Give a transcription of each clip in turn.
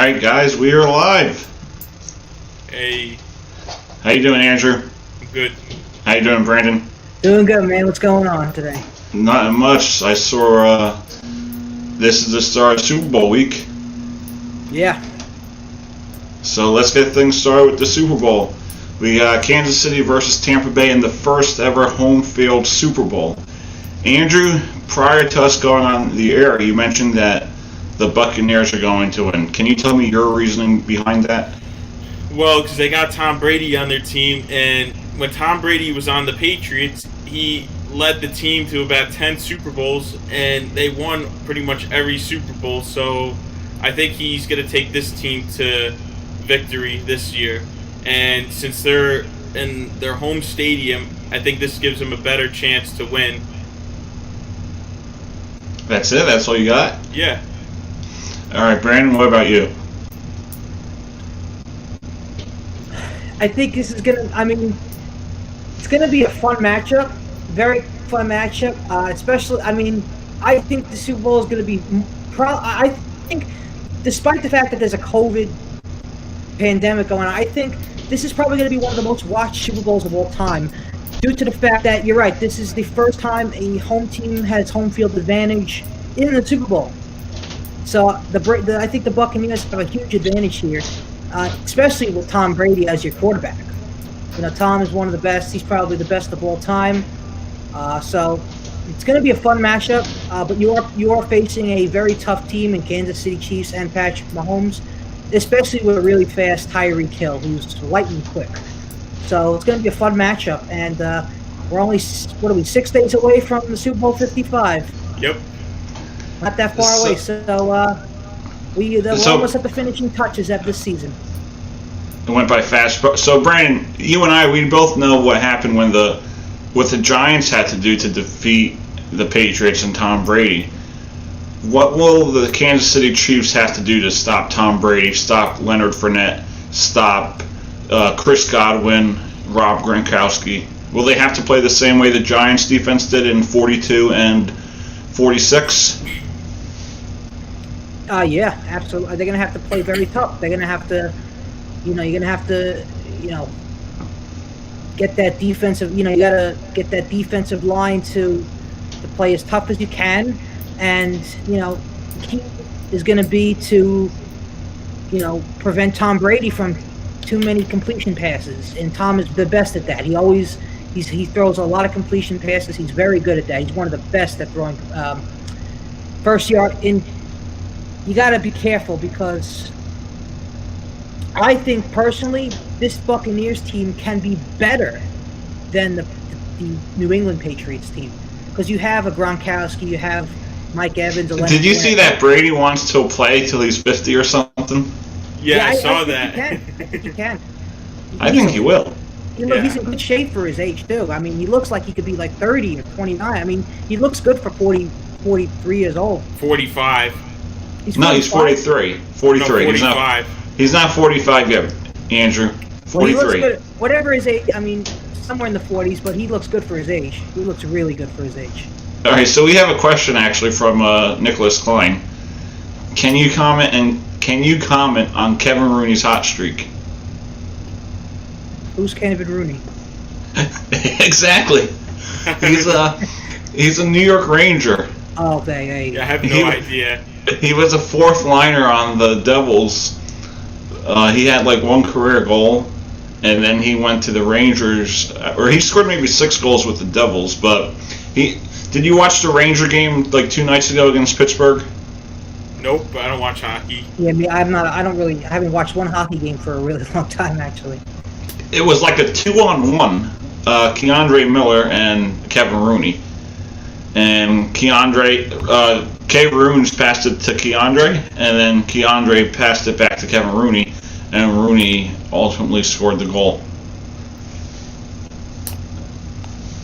Alright guys, we are live. Hey. How you doing, Andrew? I'm good. How you doing, Brandon? Doing good, man. What's going on today? Not much. I saw this is the start of Super Bowl week. Yeah. So let's get things started with the Super Bowl. We got Kansas City versus Tampa Bay in the first ever home field Super Bowl. Andrew, prior to us going on the air, you mentioned that the Buccaneers are going to win. Can you tell me your reasoning behind that? Well, because they got Tom Brady on their team, and when Tom Brady was on the Patriots, he led the team to about 10 Super Bowls, and they won pretty much every Super Bowl. So I think he's going to take this team to victory this year. And since they're in their home stadium, I think this gives them a better chance to win. That's it? That's all you got? Yeah. All right, Brandon, what about you? I think this is it's gonna be a fun matchup. Very fun matchup. Especially, I think the Super Bowl is gonna be. I think, despite the fact that there's a COVID pandemic going on, I think this is probably gonna be one of the most watched Super Bowls of all time. Due to the fact that you're right, this is the first time a home team has home field advantage in the Super Bowl. So I think the Buccaneers have a huge advantage here, especially with Tom Brady as your quarterback. You know, Tom is one of the best. He's probably the best of all time. So it's going to be a fun matchup. But you are facing a very tough team in Kansas City Chiefs and Patrick Mahomes, especially with a really fast Tyreek Hill, who's lightning quick. So it's going to be a fun matchup, and we're only 6 days away from the Super Bowl 55. Yep. Not that far away, so we're almost at the finishing touches of this season. It went by fast. So, Brandon, you and I, we both know what happened when what the Giants had to do to defeat the Patriots and Tom Brady. What will the Kansas City Chiefs have to do to stop Tom Brady, stop Leonard Fournette, stop Chris Godwin, Rob Gronkowski? Will they have to play the same way the Giants defense did in 42 and 46? Yeah, absolutely. They're going to have to play very tough. They're going to have to, you're going to have to, get that defensive, you got to get that defensive line to play as tough as you can. And, the key is going to be to, prevent Tom Brady from too many completion passes. And Tom is the best at that. He throws a lot of completion passes. He's very good at that. He's one of the best at throwing first yard in. You got to be careful because I think personally this Buccaneers team can be better than the New England Patriots team because you have a Gronkowski, you have Mike Evans. Did you see that Brady wants to play till he's 50 or something? Yeah, I saw that. I think he can. I think he will. He's in good shape for his age too. I mean, he looks like he could be like 30 or 29. I mean, he looks good for 43 years old. 45. He's 43. 43. No, 45. He's not 45 yet, Andrew. 43. Well, he looks good. Whatever his age, somewhere in the 40s, but he looks good for his age. He looks really good for his age. All right, so we have a question actually from Nicholas Klein. Can you comment on Kevin Rooney's hot streak? Who's Kevin Rooney? Exactly. He's a New York Ranger. Oh, okay. I have no idea. He was a fourth liner on the Devils. He had like one career goal, and then he went to the Rangers, or he scored maybe 6 goals with the Devils. But did you watch the Ranger game like 2 nights ago against Pittsburgh? Nope, I don't watch hockey. Yeah, I haven't watched one hockey game for a really long time actually. It was like a 2-on-1, Keandre Miller and Kevin Rooney. And Kay Rooney passed it to Keandre, and then Keandre passed it back to Kevin Rooney, and Rooney ultimately scored the goal.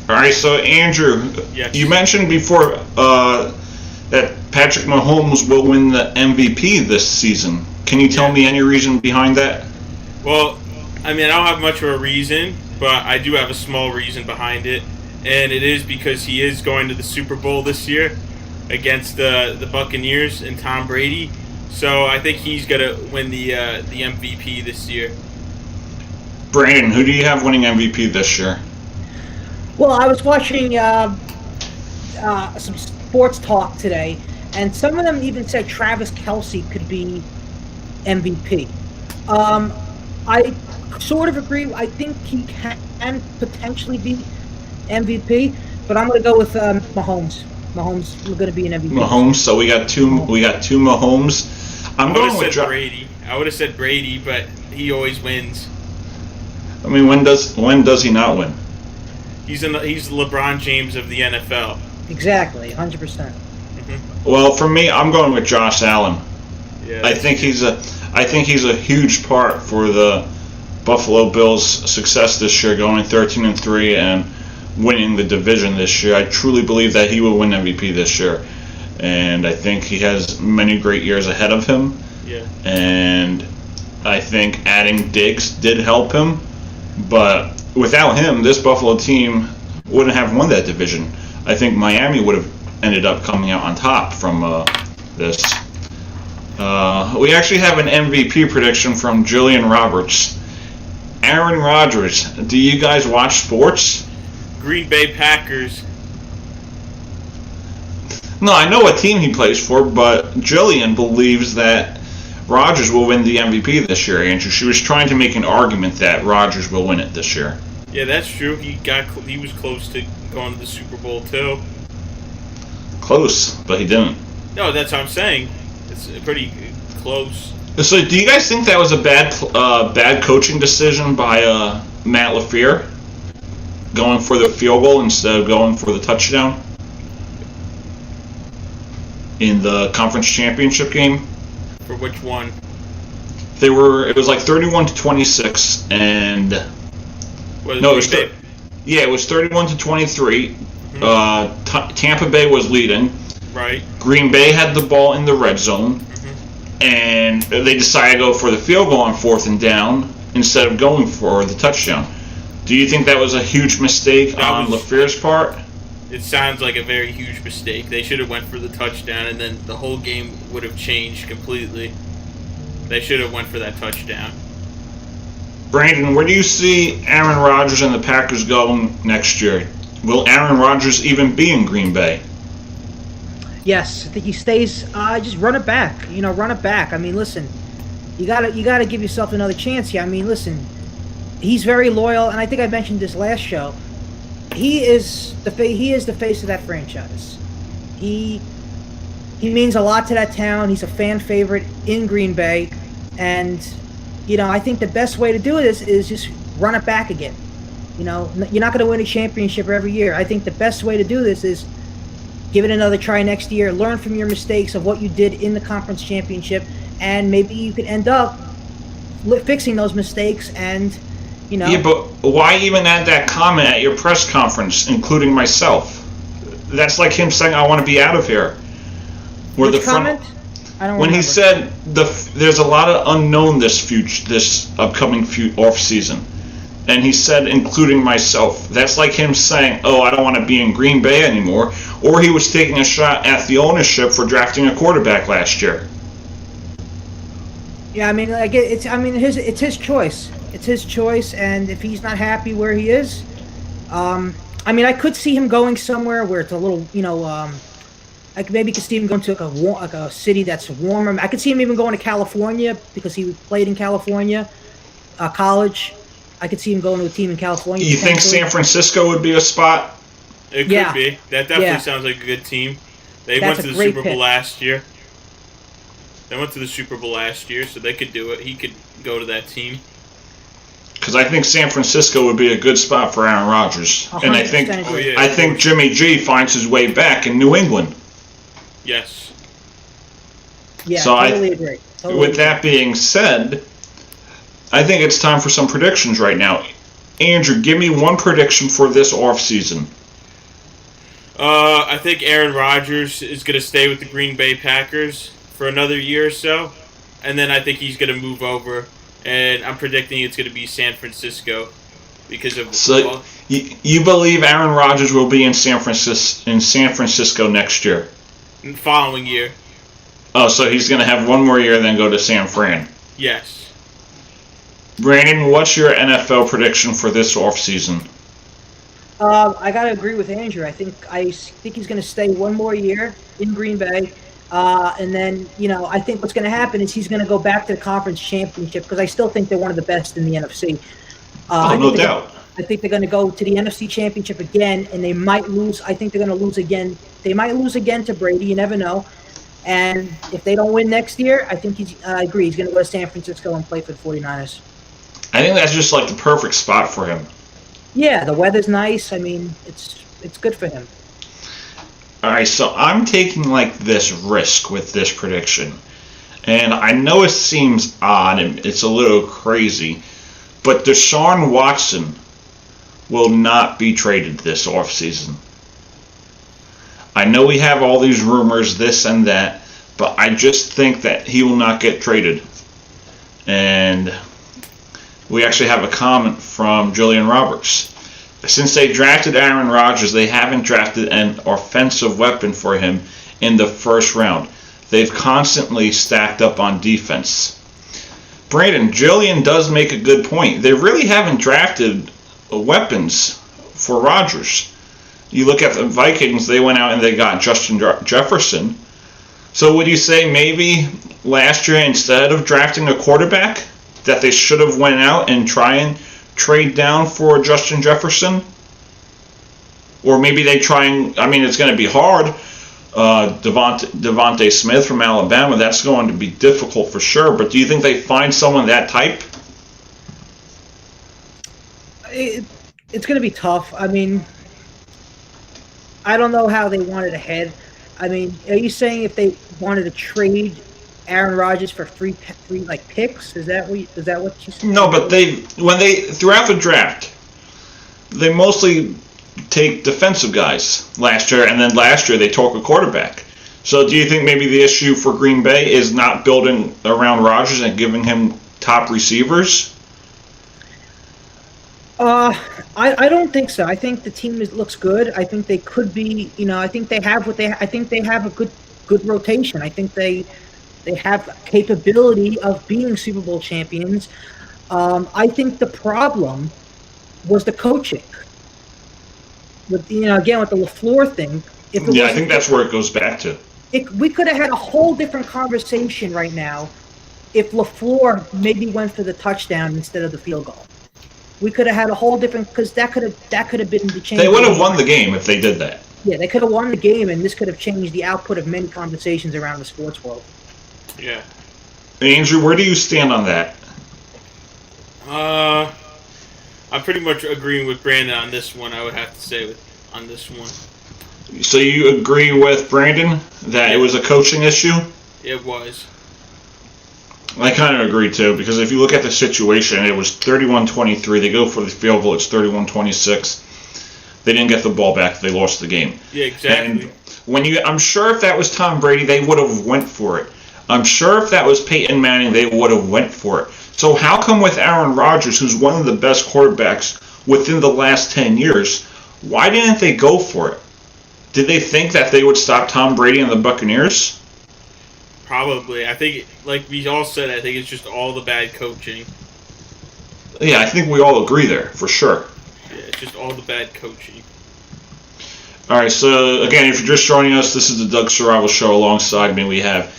All right, so Andrew, yes. You mentioned before that Patrick Mahomes will win the MVP this season. Can you tell me any reason behind that? Well, I don't have much of a reason, but I do have a small reason behind it. And it is because he is going to the Super Bowl this year against the Buccaneers and Tom Brady. So I think he's gonna win the MVP this year. Brandon, who do you have winning MVP this year? Well, I was watching some sports talk today, and some of them even said Travis Kelce could be MVP. I sort of agree. I think he can potentially be MVP, but I'm going to go with Mahomes. Mahomes is going to be an MVP. Mahomes. So we got two Mahomes. I'm going with Brady. I would have said Brady, but he always wins. I mean, when does he not win? He's LeBron James of the NFL. Exactly, 100%. Mm-hmm. Well, for me, I'm going with Josh Allen. Yeah, I think he's a huge part for the Buffalo Bills' success this year, going 13-3 and winning the division this year. I truly believe that he will win MVP this year, and I think he has many great years ahead of him. Yeah. And I think adding Diggs did help him, but without him, this Buffalo team wouldn't have won that division. I think Miami would have ended up coming out on top from this. We actually have an MVP prediction from Julian Roberts. Aaron Rodgers, do you guys watch sports? Green Bay Packers. No, I know what team he plays for, but Jillian believes that Rodgers will win the MVP this year, Andrew. She was trying to make an argument that Rodgers will win it this year. Yeah, that's true. He was close to going to the Super Bowl too. Close, but he didn't. No, that's what I'm saying. It's pretty close. So, do you guys think that was a bad coaching decision by Matt LaFleur, going for the field goal instead of going for the touchdown in the conference championship game? For which one? It was like 31-26, and it was 31-23. Mm-hmm. Tampa Bay was leading. Right. Green Bay had the ball in the red zone, and they decided to go for the field goal on 4th and down instead of going for the touchdown. Do you think that was a huge mistake on LaFleur's part? It sounds like a very huge mistake. They should have went for the touchdown, and then the whole game would have changed completely. They should have went for that touchdown. Brandon, where do you see Aaron Rodgers and the Packers going next year? Will Aaron Rodgers even be in Green Bay? Yes, I think he stays. Just run it back. Run it back. I mean, listen, you gotta give yourself another chance here. I mean, listen, he's very loyal, and I think I mentioned this last show. He is the face of that franchise. He means a lot to that town. He's a fan favorite in Green Bay, and I think the best way to do this is just run it back again. You're not going to win a championship every year. I think the best way to do this is give it another try next year. Learn from your mistakes of what you did in the conference championship, and maybe you could end up fixing those mistakes. And Yeah, but why even add that comment at your press conference, including myself? That's like him saying, "I want to be out of here." Which comment? I don't when remember. he said there's a lot of unknown this upcoming off season, and he said, including myself. That's like him saying, "Oh, I don't want to be in Green Bay anymore," or he was taking a shot at the ownership for drafting a quarterback last year. Yeah, I mean, it's his choice. It's his choice, and if he's not happy where he is, I could see him going somewhere where it's a little, I could see him going to like a city that's warmer. I could see him even going to California because he played in California, college. I could see him going to a team in California. You think San Francisco would be a spot? It could be. That definitely sounds like a good team. They went to the Super Bowl last year. So they could do it. He could go to that team. Because I think San Francisco would be a good spot for Aaron Rodgers, and I think Jimmy G finds his way back in New England. Yes. Yeah, so totally agree. With that being said, I think it's time for some predictions right now. Andrew, give me one prediction for this offseason. I think Aaron Rodgers is going to stay with the Green Bay Packers for another year or so, and then I think he's going to move over, and I'm predicting it's going to be San Francisco because of. So you believe Aaron Rodgers will be in San Francisco next year? The following year. Oh, so he's going to have one more year and then go to San Fran. Yes. Brandon, what's your NFL prediction for this offseason? I gotta agree with Andrew. I think he's gonna stay one more year in Green Bay, and then I think what's gonna happen is he's gonna go back to the conference championship because I still think they're one of the best in the NFC. No doubt. I think they're gonna go to the NFC championship again, and they might lose. I think they're gonna lose again. They might lose again to Brady. You never know. And if they don't win next year, I think I agree. He's gonna go to San Francisco and play for the 49ers. I think that's just like the perfect spot for him. Yeah, the weather's nice. I mean, it's good for him. All right, so I'm taking like this risk with this prediction. And I know it seems odd and it's a little crazy, but Deshaun Watson will not be traded this offseason. I know we have all these rumors, this and that, but I just think that he will not get traded. And we actually have a comment from Julian Roberts. Since they drafted Aaron Rodgers, they haven't drafted an offensive weapon for him in the first round. They've constantly stacked up on defense. Brandon, Julian does make a good point. They really haven't drafted weapons for Rodgers. You look at the Vikings, they went out and they got Justin Jefferson. So would you say maybe last year, instead of drafting a quarterback, that they should have went out and try and trade down for Justin Jefferson? Or maybe they try and, I mean, it's going to be hard. Devontae Smith from Alabama, that's going to be difficult for sure. But do you think they find someone that type? It's going to be tough. I mean, I don't know how they want it ahead. I mean, are you saying if they wanted to trade Aaron Rodgers for three like picks? Is that what you said? No, but throughout the draft, they mostly take defensive guys last year, and then last year they took a quarterback. So do you think maybe the issue for Green Bay is not building around Rodgers and giving him top receivers? I don't think so. I think the team looks good. I think they could be. I think they have I think they have a good rotation. I think they have capability of being Super Bowl champions. I think the problem was the coaching. With again with the LaFleur thing. I think that's where it goes back to. We could have had a whole different conversation right now if LaFleur maybe went for the touchdown instead of the field goal. We could have had a whole different, because that could have been the change. They would have won the game if they did that. Yeah, they could have won the game, and this could have changed the output of many conversations around the sports world. Yeah. Andrew, where do you stand on that? I'm pretty much agreeing with Brandon on this one. I would have to say on this one. So you agree with Brandon that it was a coaching issue? It was. I kind of agree too, because if you look at the situation, it was 31-23. They go for the field goal. It's 31-26. They didn't get the ball back. They lost the game. Yeah, exactly. And I'm sure if that was Tom Brady, they would have went for it. I'm sure if that was Peyton Manning, they would have went for it. So how come with Aaron Rodgers, who's one of the best quarterbacks within the last 10 years, why didn't they go for it? Did they think that they would stop Tom Brady and the Buccaneers? Probably. I think, like we all said, I think it's just all the bad coaching. Yeah, I think we all agree there, for sure. Yeah, it's just all the bad coaching. All right, so again, if you're just joining us, this is the Doug Survival Show. Alongside me, we have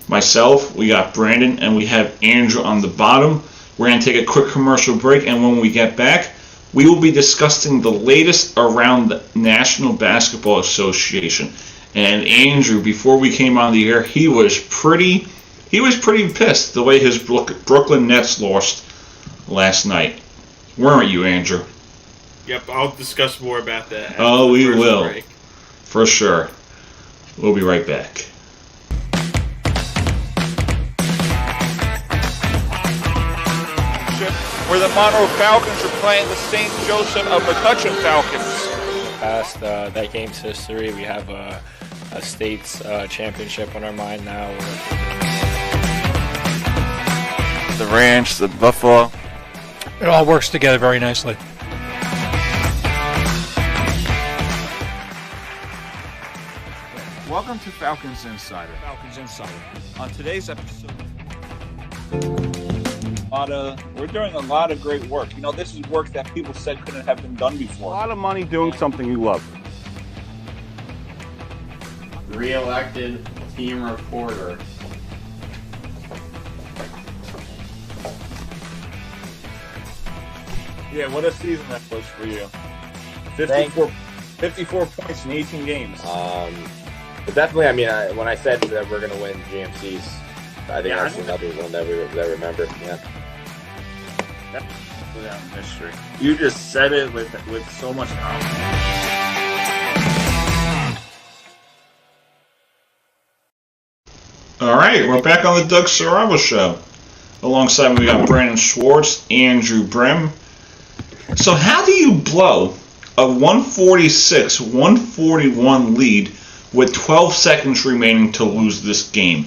myself, we got Brandon, and we have Andrew on the bottom. We're going to take a quick commercial break, and when we get back, we will be discussing the latest around the National Basketball Association. And Andrew, before we came on the air, he was pretty pissed the way his Brooklyn Nets lost last night. Weren't you, Andrew? Yep, I'll discuss more about that. Oh, we will. Break. For sure. We'll be right back. Where the Monroe Falcons are playing the St. Joseph of McCutcheon Falcons. Past that game's history, we have a state's championship on our mind now. The Ranch, the Buffalo. It all works together very nicely. Welcome to Falcons Insider. Falcons Insider. On today's episode, we're doing a lot of great work. You know, this is work that people said couldn't have been done before. A lot of money doing something you love. Re-elected team reporter. Yeah, what a season that was for you. 54 points in 18 games. But definitely, I mean, when I said that we're going to win GMCs, I think that's another one that I remember. Yeah. Go down in history. You just said it with so much confidence. All right, we're back on the Doug Sarava Show. Alongside me, we got Brandon Schwartz, Andrew Brim. So how do you blow a 146-141 lead with 12 seconds remaining to lose this game?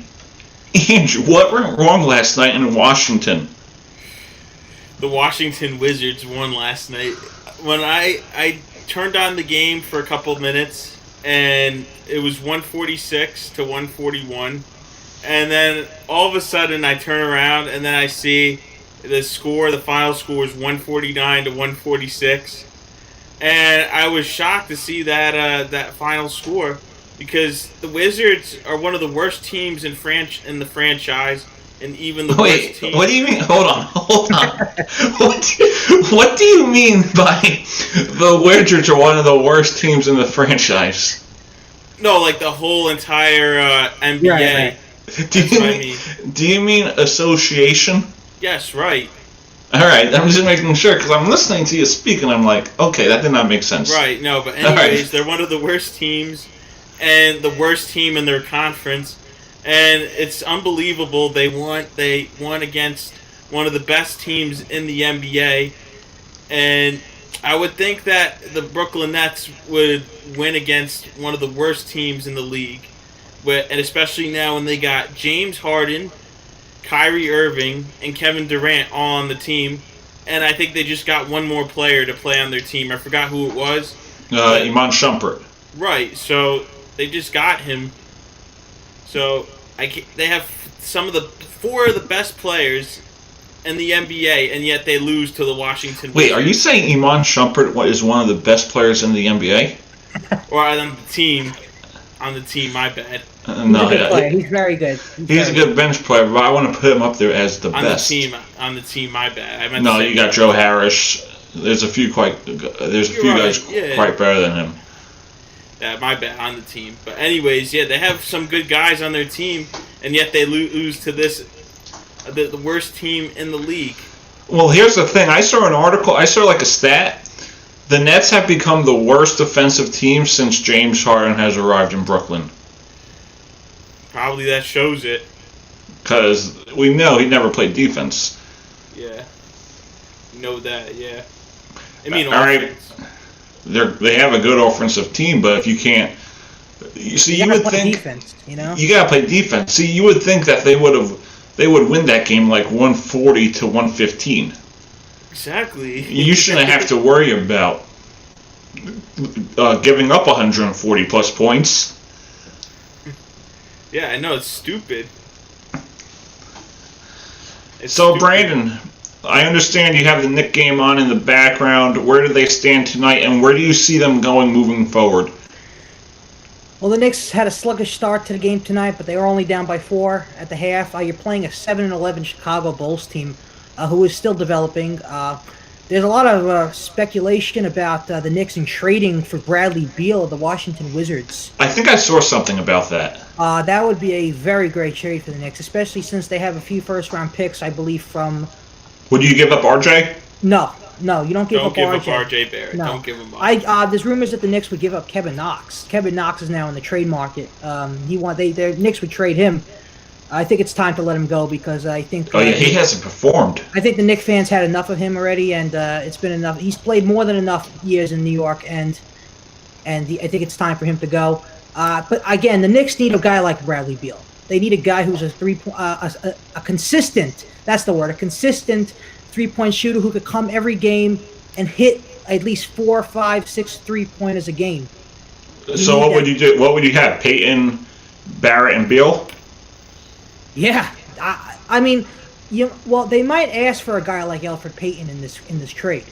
Andrew, what went wrong last night in Washington? The Washington Wizards won last night. When I turned on the game for a couple of minutes, and it was 146-141, and then all of a sudden I turn around and then I see the final score is 149-146, and I was shocked to see that final score, because the Wizards are one of the worst teams in the franchise, and even the worst team. What do you mean? Hold on. What do you mean by the Wizards are one of the worst teams in the franchise? No, like the whole entire NBA. Right. Do you mean association? Yes, right. All right, I'm just making sure, because I'm listening to you speak, and I'm like, okay, that did not make sense. Right, no, but anyways, they're one of the worst teams, and the worst team in their conference, and it's unbelievable. They won against one of the best teams in the NBA, and I would think that the Brooklyn Nets would win against one of the worst teams in the league, and especially now when they got James Harden, Kyrie Irving, and Kevin Durant all on the team, and I think they just got one more player to play on their team. I forgot who it was. Iman Shumpert. Right, so they just got him. So they have four of the best players in the NBA, and yet they lose to the Washington Wizards. Wait, are you saying Iman Shumpert is one of the best players in the NBA? Or on the team, my bad. He's a good player. He's very good. He's a good bench player, but I want to put him up there as the best. On the team, my bad. You got Joe Harris. There's a few guys quite better than him. Yeah, my bad, on the team. But anyways, yeah, they have some good guys on their team, and yet they lose to the worst team in the league. Well, here's the thing. I saw an article. I saw like a stat. The Nets have become the worst defensive team since James Harden has arrived in Brooklyn. Probably that shows it. Because we know he never played defense. Yeah. You know that, yeah. I mean, all right. They have a good offensive team, but if you can't, you would think defense, you know, you gotta play defense. See, you would think that they would win that game like 140-115. Exactly. You shouldn't have to worry about giving up 140 plus points. Yeah, I know, it's stupid. Brandon, I understand you have the Knick game on in the background. Where do they stand tonight, and where do you see them going moving forward? Well, the Knicks had a sluggish start to the game tonight, but they were only down by 4 at the half. You're playing a 7-11 Chicago Bulls team who is still developing. There's a lot of speculation about the Knicks in trading for Bradley Beal of the Washington Wizards. I think I saw something about that. That would be a very great trade for the Knicks, especially since they have a few first-round picks, I believe, from... Would you give up RJ? No, you don't give up RJ. Don't give up RJ Barrett. No. Don't give him up. There's rumors that the Knicks would give up Kevin Knox. Kevin Knox is now in the trade market. The Knicks would trade him. I think it's time to let him go because I think... he hasn't performed. I think the Knicks fans had enough of him already, and it's been enough. He's played more than enough years in New York, and I think it's time for him to go. But again, the Knicks need a guy like Bradley Beal. They need a guy who's a consistent, that's the word, a consistent three-point shooter who could come every game and hit at least 4, 5, 6 3-pointers a game. So what would you do? What would you have? Peyton, Barrett, and Beal? Yeah, I mean, well, they might ask for a guy like Elfrid Payton in this trade.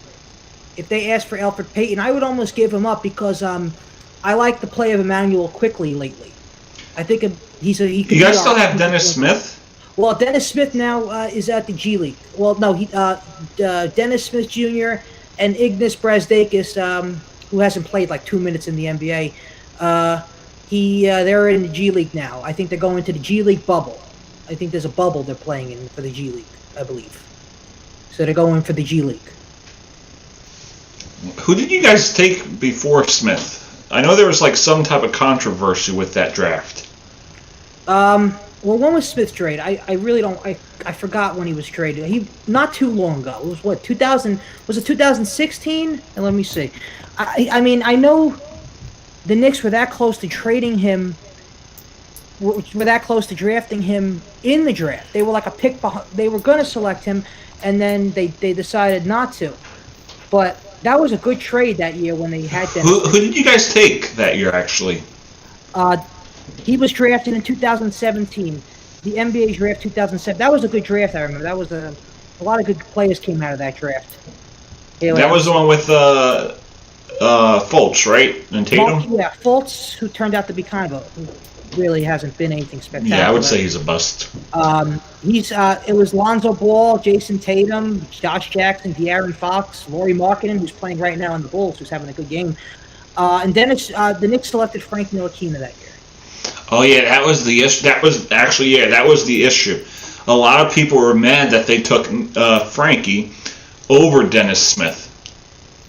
If they ask for Elfrid Payton, I would almost give him up because I like the play of Emmanuel Quickly lately. I think he could. You guys still have Dennis Smith? Well, Dennis Smith now is at the G League. Well, no, Dennis Smith Jr. and Ignas Brazdeikis, who hasn't played like 2 minutes in the NBA, they're in the G League now. I think they're going to the G League bubble. I think there's a bubble they're playing in for the G League, I believe. So they're going for the G League. Who did you guys take before Smith? I know there was like some type of controversy with that draft. Well, when was Smith traded? I really don't. I forgot when he was traded. He not too long ago. It was what 2000? Was it 2016? And let me see. I mean, I know the Knicks were that close to trading him. Were that close to drafting him in the draft. They were like a pick. They were going to select him, and then they decided not to. But that was a good trade that year when they had them. Who did you guys take that year, actually? He was drafted in 2017. The NBA draft 2007. That was a good draft, I remember. That was a lot of good players came out of that draft. That was the one with Fultz, right? And Tatum? Fultz, who turned out to be kind of really hasn't been anything spectacular. Yeah, I would say he's a bust. It was Lonzo Ball, Jason Tatum, Josh Jackson, De'Aaron Fox, Lauri Markkanen, who's playing right now in the Bulls, who's having a good game. And then the Knicks selected Frank Ntilikina that year. Oh yeah, that was the issue. That was the issue. A lot of people were mad that they took Frankie over Dennis Smith.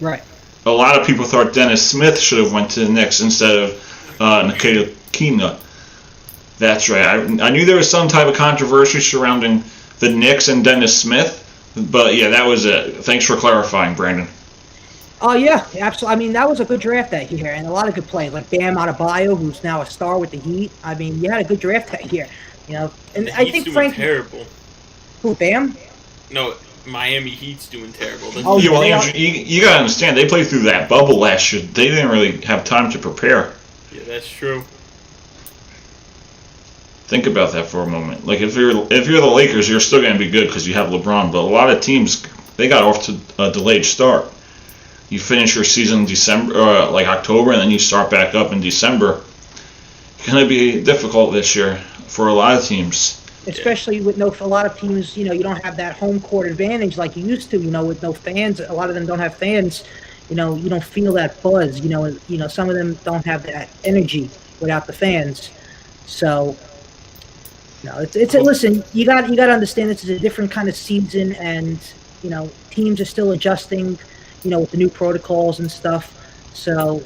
Right. A lot of people thought Dennis Smith should have went to the Knicks instead of Ntilikina. That's right. I knew there was some type of controversy surrounding the Knicks and Dennis Smith, but yeah, that was it. Thanks for clarifying, Brandon. Oh, yeah, absolutely. I mean, that was a good draft that year, and a lot of good players, like Bam Adebayo, who's now a star with the Heat. I mean, you had a good draft that year, you know. And the I Heat's think doing Frank. Terrible. Who, Bam? No, Miami Heat's doing terrible. Oh, yeah, well, you got to understand, they played through that bubble last year. They didn't really have time to prepare. Yeah, that's true. Think about that for a moment. Like, if you're the Lakers, you're still going to be good because you have LeBron. But a lot of teams, they got off to a delayed start. You finish your season in December, like October, and then you start back up in December. It's going to be difficult this year for a lot of teams. Especially with a lot of teams, you know, you don't have that home court advantage like you used to, you know, with no fans. A lot of them don't have fans. You know, you don't feel that buzz. You know, some of them don't have that energy without the fans. So, no, listen. You got to understand this is a different kind of season, and you know, teams are still adjusting. You know, with the new protocols and stuff. So,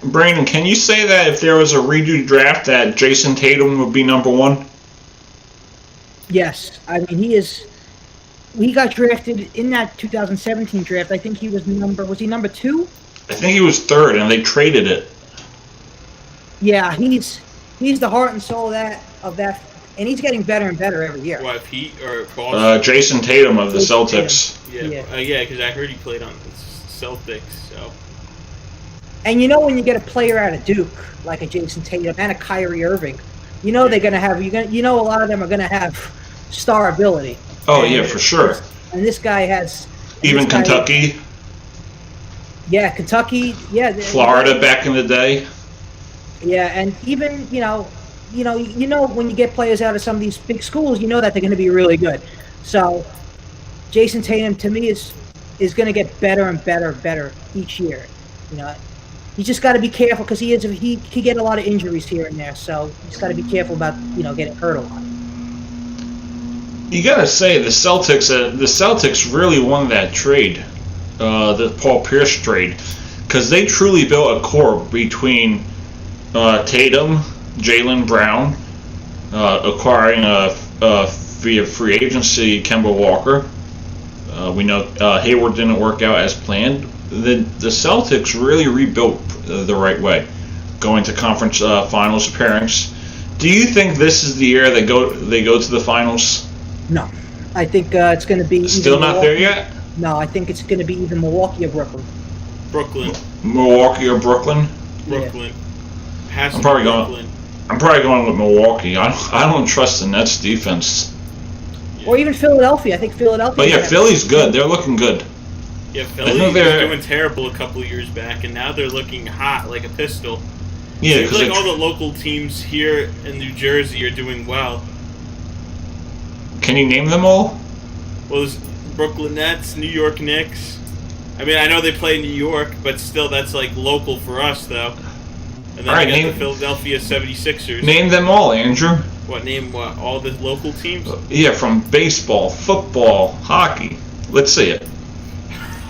Brandon, can you say that if there was a redo draft that Jason Tatum would be number one? Yes. I mean, he got drafted in that 2017 draft. I think he was was he number 2? I think he was 3rd, and they traded it. Yeah, he's the heart and soul of that. And he's getting better and better every year. What, Heat or Boston? Jason Tatum of the Celtics. Yeah, because I heard he played on the Celtics. So. And you know when you get a player out of Duke, like a Jason Tatum and a Kyrie Irving, you know they're gonna have a lot of them are gonna have star ability. Oh yeah, for sure. And this guy has. Even Kentucky. Yeah, Kentucky. Yeah. Florida back in the day. Yeah, and even you know when you get players out of some of these big schools, you know that they're going to be really good. So, Jason Tatum to me is going to get better and better each year. You know, you just got to be careful because he get a lot of injuries here and there. So, you just got to be careful about getting hurt a lot. You got to say the Celtics really won that trade, the Paul Pierce trade, because they truly built a core between Tatum, Jaylen Brown, acquiring via free agency Kemba Walker. We know Hayward didn't work out as planned. The Celtics really rebuilt the right way, going to conference finals appearance. Do you think this is the year they go to the finals? No, I think it's going to be still not there yet. No, I think it's going to be either Milwaukee or Brooklyn. Brooklyn. Milwaukee or Brooklyn? Brooklyn. Has I'm to probably be going. Brooklyn. I'm probably going with Milwaukee. I don't trust the Nets defense. Or even Philadelphia. I think Philadelphia. But yeah, Philly's good. They're looking good. Yeah, Philly was doing terrible a couple years back, and now they're looking hot like a pistol. Yeah, seems like all the local teams here in New Jersey are doing well. Can you name them all? Well, there's Brooklyn Nets, New York Knicks. I mean, I know they play New York, but still, that's like local for us, though. And then All right, you got the Philadelphia 76ers. Name them all, Andrew. Name all the local teams? Yeah, from baseball, football, hockey. Let's see it.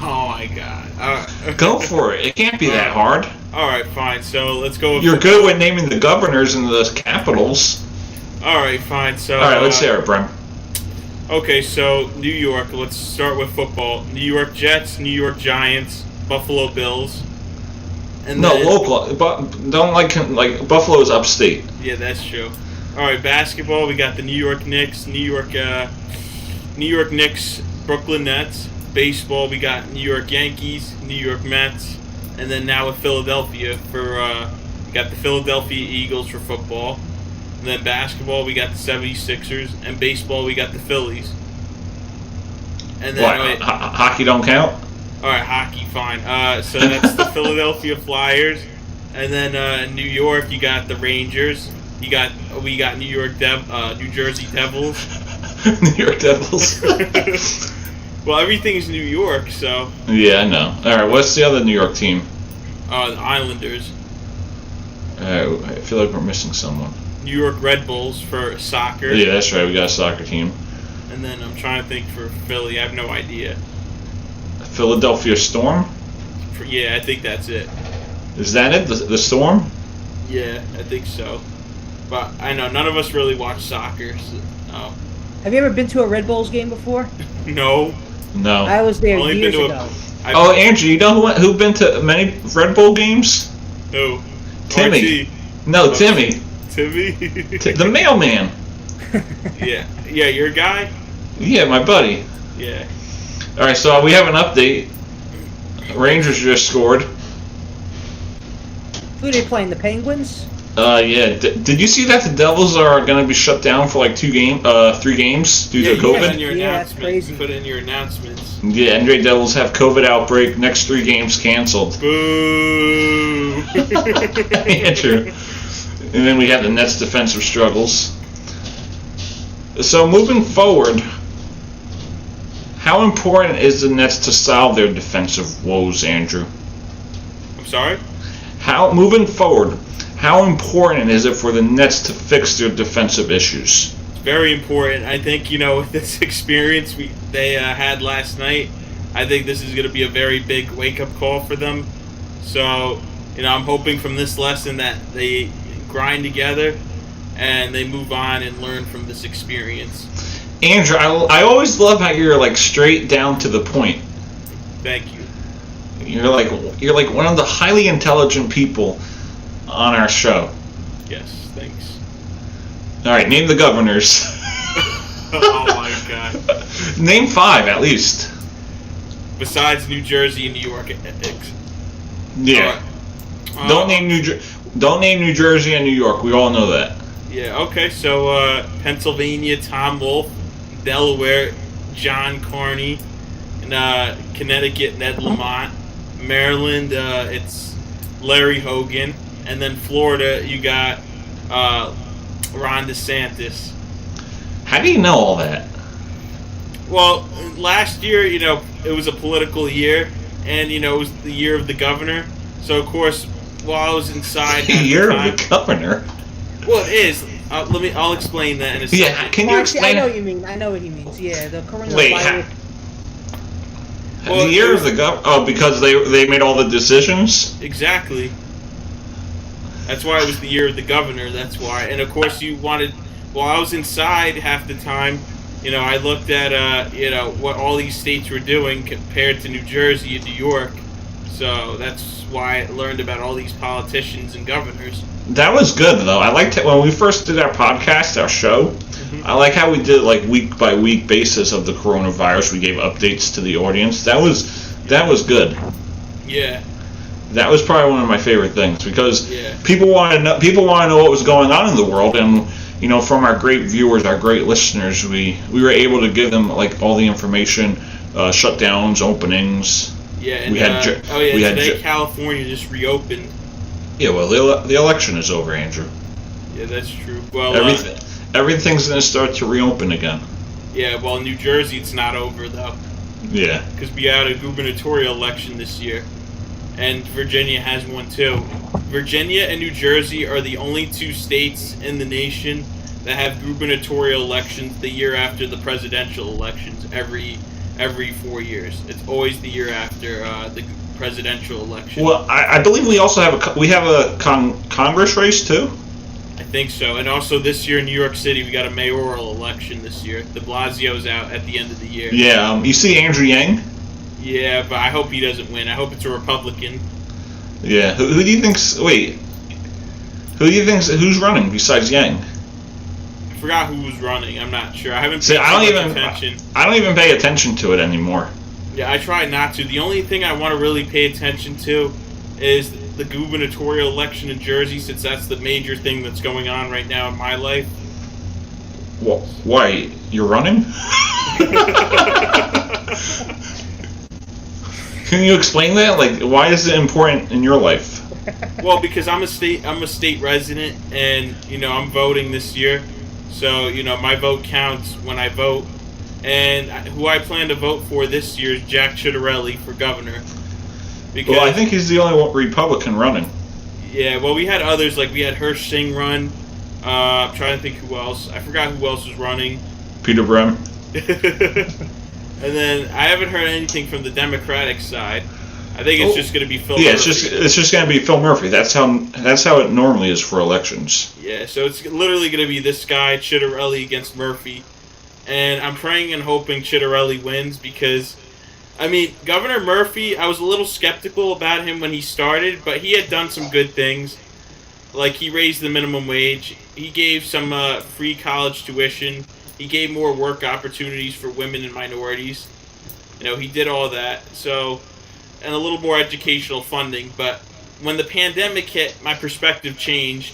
Oh my God! Go for it. It can't be that hard. All right, fine. So let's go. With You're good with naming the governors and the capitals. All right, fine. So. All right, let's hear it, Brem. Okay, so New York. Let's start with football. New York Jets, New York Giants, Buffalo Bills. And No, then, local. But don't like Buffalo's upstate. Yeah, that's true. All right, basketball. We got the New York Knicks, New York Knicks, Brooklyn Nets. Baseball, we got New York Yankees, New York Mets, and then now with Philadelphia we got the Philadelphia Eagles for football. And then basketball, we got the 76ers, and baseball, we got the Phillies. And then Hockey don't count? All right, hockey, fine. So that's the Philadelphia Flyers, and then New York, you got the Rangers. We got New Jersey Devils. New York Devils. Well, everything's New York, so. Yeah, I know. All right, what's the other New York team? The Islanders. I feel like we're missing someone. New York Red Bulls for soccer. Yeah, that's right. We got a soccer team. And then I'm trying to think for Philly. I have no idea. Philadelphia Storm? Yeah, I think that's it. Is that it? The Storm? Yeah, I think so. But I know none of us really watch soccer. So, no. Have you ever been to a Red Bulls game before? No. No. I was there Only years been to ago. Oh, Andrew, you know who been to many Red Bull games? Who? Timmy. RT. No, Timmy. Timmy? The mailman. Yeah, your guy? Yeah, my buddy. Yeah. All right, so we have an update. Rangers just scored. Who are they playing? The Penguins? Yeah. Did you see that the Devils are going to be shut down for like 3 games due to COVID? That's crazy. Put in your announcements. Yeah, Andre Devils have COVID outbreak. Next 3 games canceled. Boo! Andrew. And then we have the Nets' defensive struggles. So moving forward, how important is the Nets to solve their defensive woes, Andrew? I'm sorry? Moving forward, how important is it for the Nets to fix their defensive issues? It's very important. I think, with this experience they had last night, I think this is going to be a very big wake-up call for them. So, I'm hoping from this lesson that they grind together and they move on and learn from this experience. Andrew, I always love how you're like straight down to the point. Thank you. You're like one of the highly intelligent people on our show. Yes, thanks. All right, name the governors. Oh my God. Name 5 at least. Besides New Jersey and New York. Yeah. Don't name New Jersey and New York. We all know that. Yeah. Okay. So Pennsylvania, Tom Wolfe. Delaware, John Carney. And Connecticut, Ned Lamont. Maryland, it's Larry Hogan. And then Florida, you got Ron DeSantis. How do you know all that? Well, last year, it was a political year, and it was the year of the governor. So of course, while I was inside, The year of the governor. Well, it is. I'll explain that in a second. Yeah, can you explain? I know what you mean. I know what he means. Yeah, the coronavirus. Wait, the year of the governor? Oh, because they made all the decisions? Exactly. That's why it was the year of the governor. That's why. And of course, while I was inside half the time, I looked at what all these states were doing compared to New Jersey and New York. So that's why I learned about all these politicians and governors. That was good, though. I liked it when we first did our podcast, our show. Mm-hmm. I like how we did like week by week basis of the coronavirus. We gave updates to the audience. That was good. Yeah, That was probably one of my favorite things because Yeah. people want to know. People want to know what was going on in the world, and from our great viewers, our great listeners, we were able to give them like all the information, shutdowns, openings. Yeah, and we had today California just reopened. Yeah, well, the election is over, Andrew. Yeah, that's true. Well, everything's going to start to reopen again. Yeah, well, New Jersey, it's not over though. Yeah. Because we had a gubernatorial election this year. And Virginia has one too. Virginia and New Jersey are the only two states in the nation that have gubernatorial elections the year after the presidential elections every 4 years. It's always the year after the presidential election. Well, I believe we also have a Congress race too. I think so. And also this year in New York City, we got a mayoral election this year. De Blasio's out at the end of the year. Yeah, you see Andrew Yang? Yeah, but I hope he doesn't win. I hope it's a Republican. Yeah. Who do you think's? Wait. Who do you think's? Who's running besides Yang? I forgot who was running. I'm not sure. I haven't paid attention. I don't even pay attention to it anymore. Yeah, I try not to. The only thing I want to really pay attention to is the gubernatorial election in Jersey, since that's the major thing that's going on right now in my life. Well, why? You're running? Can you explain that? Like, why is it important in your life? Well, because I'm a state resident, and I'm voting this year, so my vote counts when I vote. And who I plan to vote for this year is Jack Ciattarelli for governor. Because, well, I think he's the only Republican running. Yeah, well, we had others, like we had Hirsch Singh run. I'm trying to think who else. I forgot who else was running. Peter Brehm. And then I haven't heard anything from the Democratic side. I think it's just going to be Phil Murphy. Yeah, it's just going to be Phil Murphy. That's how it normally is for elections. Yeah, so it's literally going to be this guy, Ciattarelli, against Murphy. And I'm praying and hoping Ciattarelli wins because, Governor Murphy, I was a little skeptical about him when he started, but he had done some good things. Like, he raised the minimum wage. He gave some free college tuition. He gave more work opportunities for women and minorities. He did all that. So, and a little more educational funding. But when the pandemic hit, my perspective changed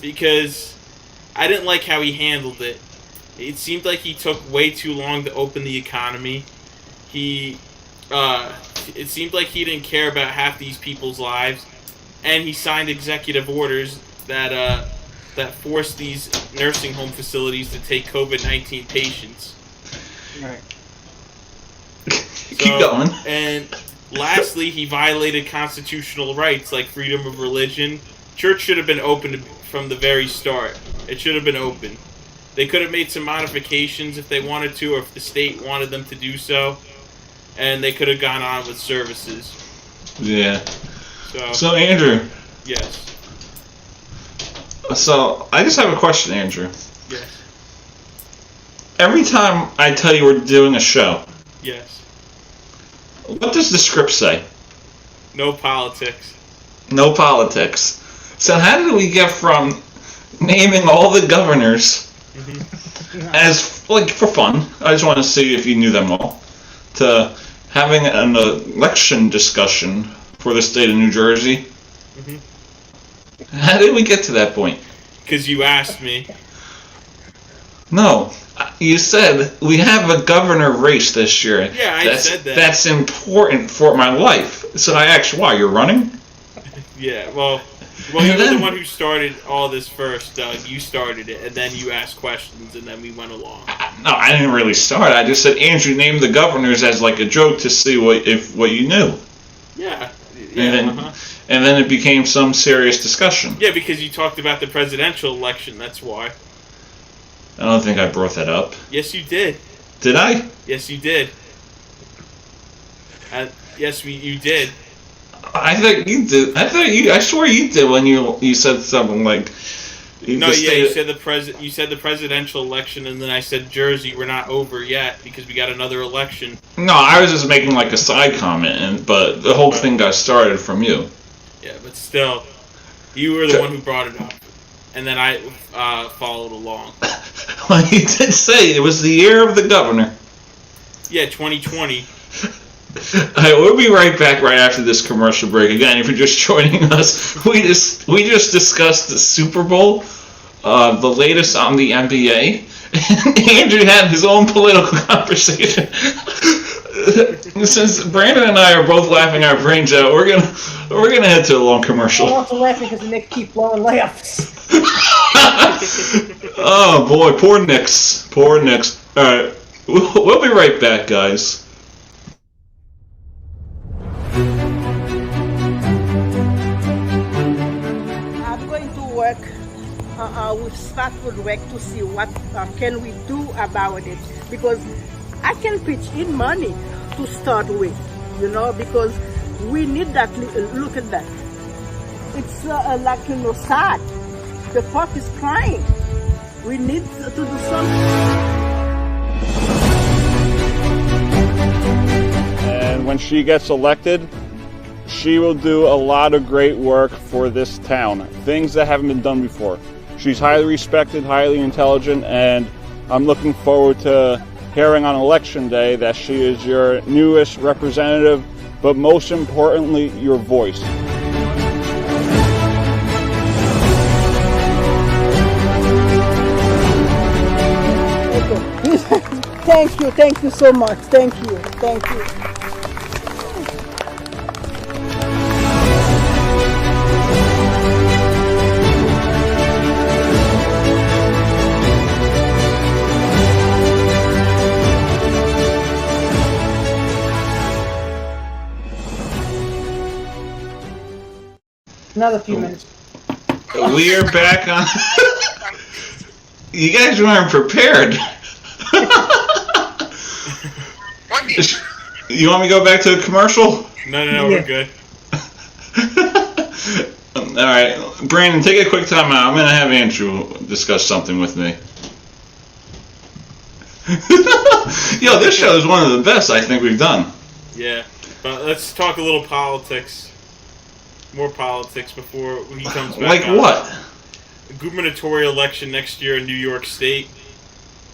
because I didn't like how he handled it. It seemed like he took way too long to open the economy. It seemed like he didn't care about half these people's lives. And he signed executive orders that forced these nursing home facilities to take COVID-19 patients. Right. Keep going. And lastly, he violated constitutional rights like freedom of religion. Church should have been open from the very start. It should have been open. They could have made some modifications if they wanted to, or if the state wanted them to do so. And they could have gone on with services. Yeah. So Andrew. Yes. So, I just have a question, Andrew. Yes. Every time I tell you we're doing a show, yes, what does the script say? No politics. No politics. So how did we get from naming all the governors as, like, for fun, I just want to see if you knew them all, to having an election discussion for the state of New Jersey? How did we get to that point? Because you asked me. No, you said we have a governor race this year. Yeah, I said that. That's important for my life. So I asked, why, you're running? Yeah, well, you were the one who started all this first, Doug. You started it, and then you asked questions, and then we went along. No, I didn't really start. I just said, Andrew, name the governors as like a joke to see what you knew. Yeah. And then it became some serious discussion. Yeah, because you talked about the presidential election, that's why. I don't think I brought that up. Yes, you did. Did I? Yes, you did. You did. I thought you did. I swear you did when you said something like. You said the presidential election, and then I said Jersey, we're not over yet because we got another election. No, I was just making like a side comment, but the whole thing got started from you. Yeah, but still, you were the one who brought it up, and then I followed along. Well, you did say it was the year of the governor. Yeah, 2020. All right, we'll be right back right after this commercial break. Again, if you're just joining us, we just discussed the Super Bowl, the latest on the NBA. Andrew had his own political conversation. Since Brandon and I are both laughing our brains out, we're gonna head to a long commercial. I'm also laughing because the Knicks keep blowing layups. Oh boy, poor Knicks. Poor Knicks. All right, we'll be right back, guys. I'm going to work with Stratford Rec to see what can we do about it, because I can pitch in money to start with, because we need that. Look at that. It's sad. The pup is crying. We need to do something. And when she gets elected, she will do a lot of great work for this town. Things that haven't been done before. She's highly respected, highly intelligent, and I'm looking forward to hearing on election day that she is your newest representative, but most importantly, your voice. Thank you so much. Thank you. Another few minutes. We're back on. You guys weren't prepared. You want me to go back to the commercial? No, we're good. All right, Brandon, take a quick time out. I'm going to have Andrew discuss something with me. Yo, this show is one of the best I think we've done. Yeah, but let's talk a little politics. More politics before he comes back. Like on. what? The gubernatorial election next year in New York State.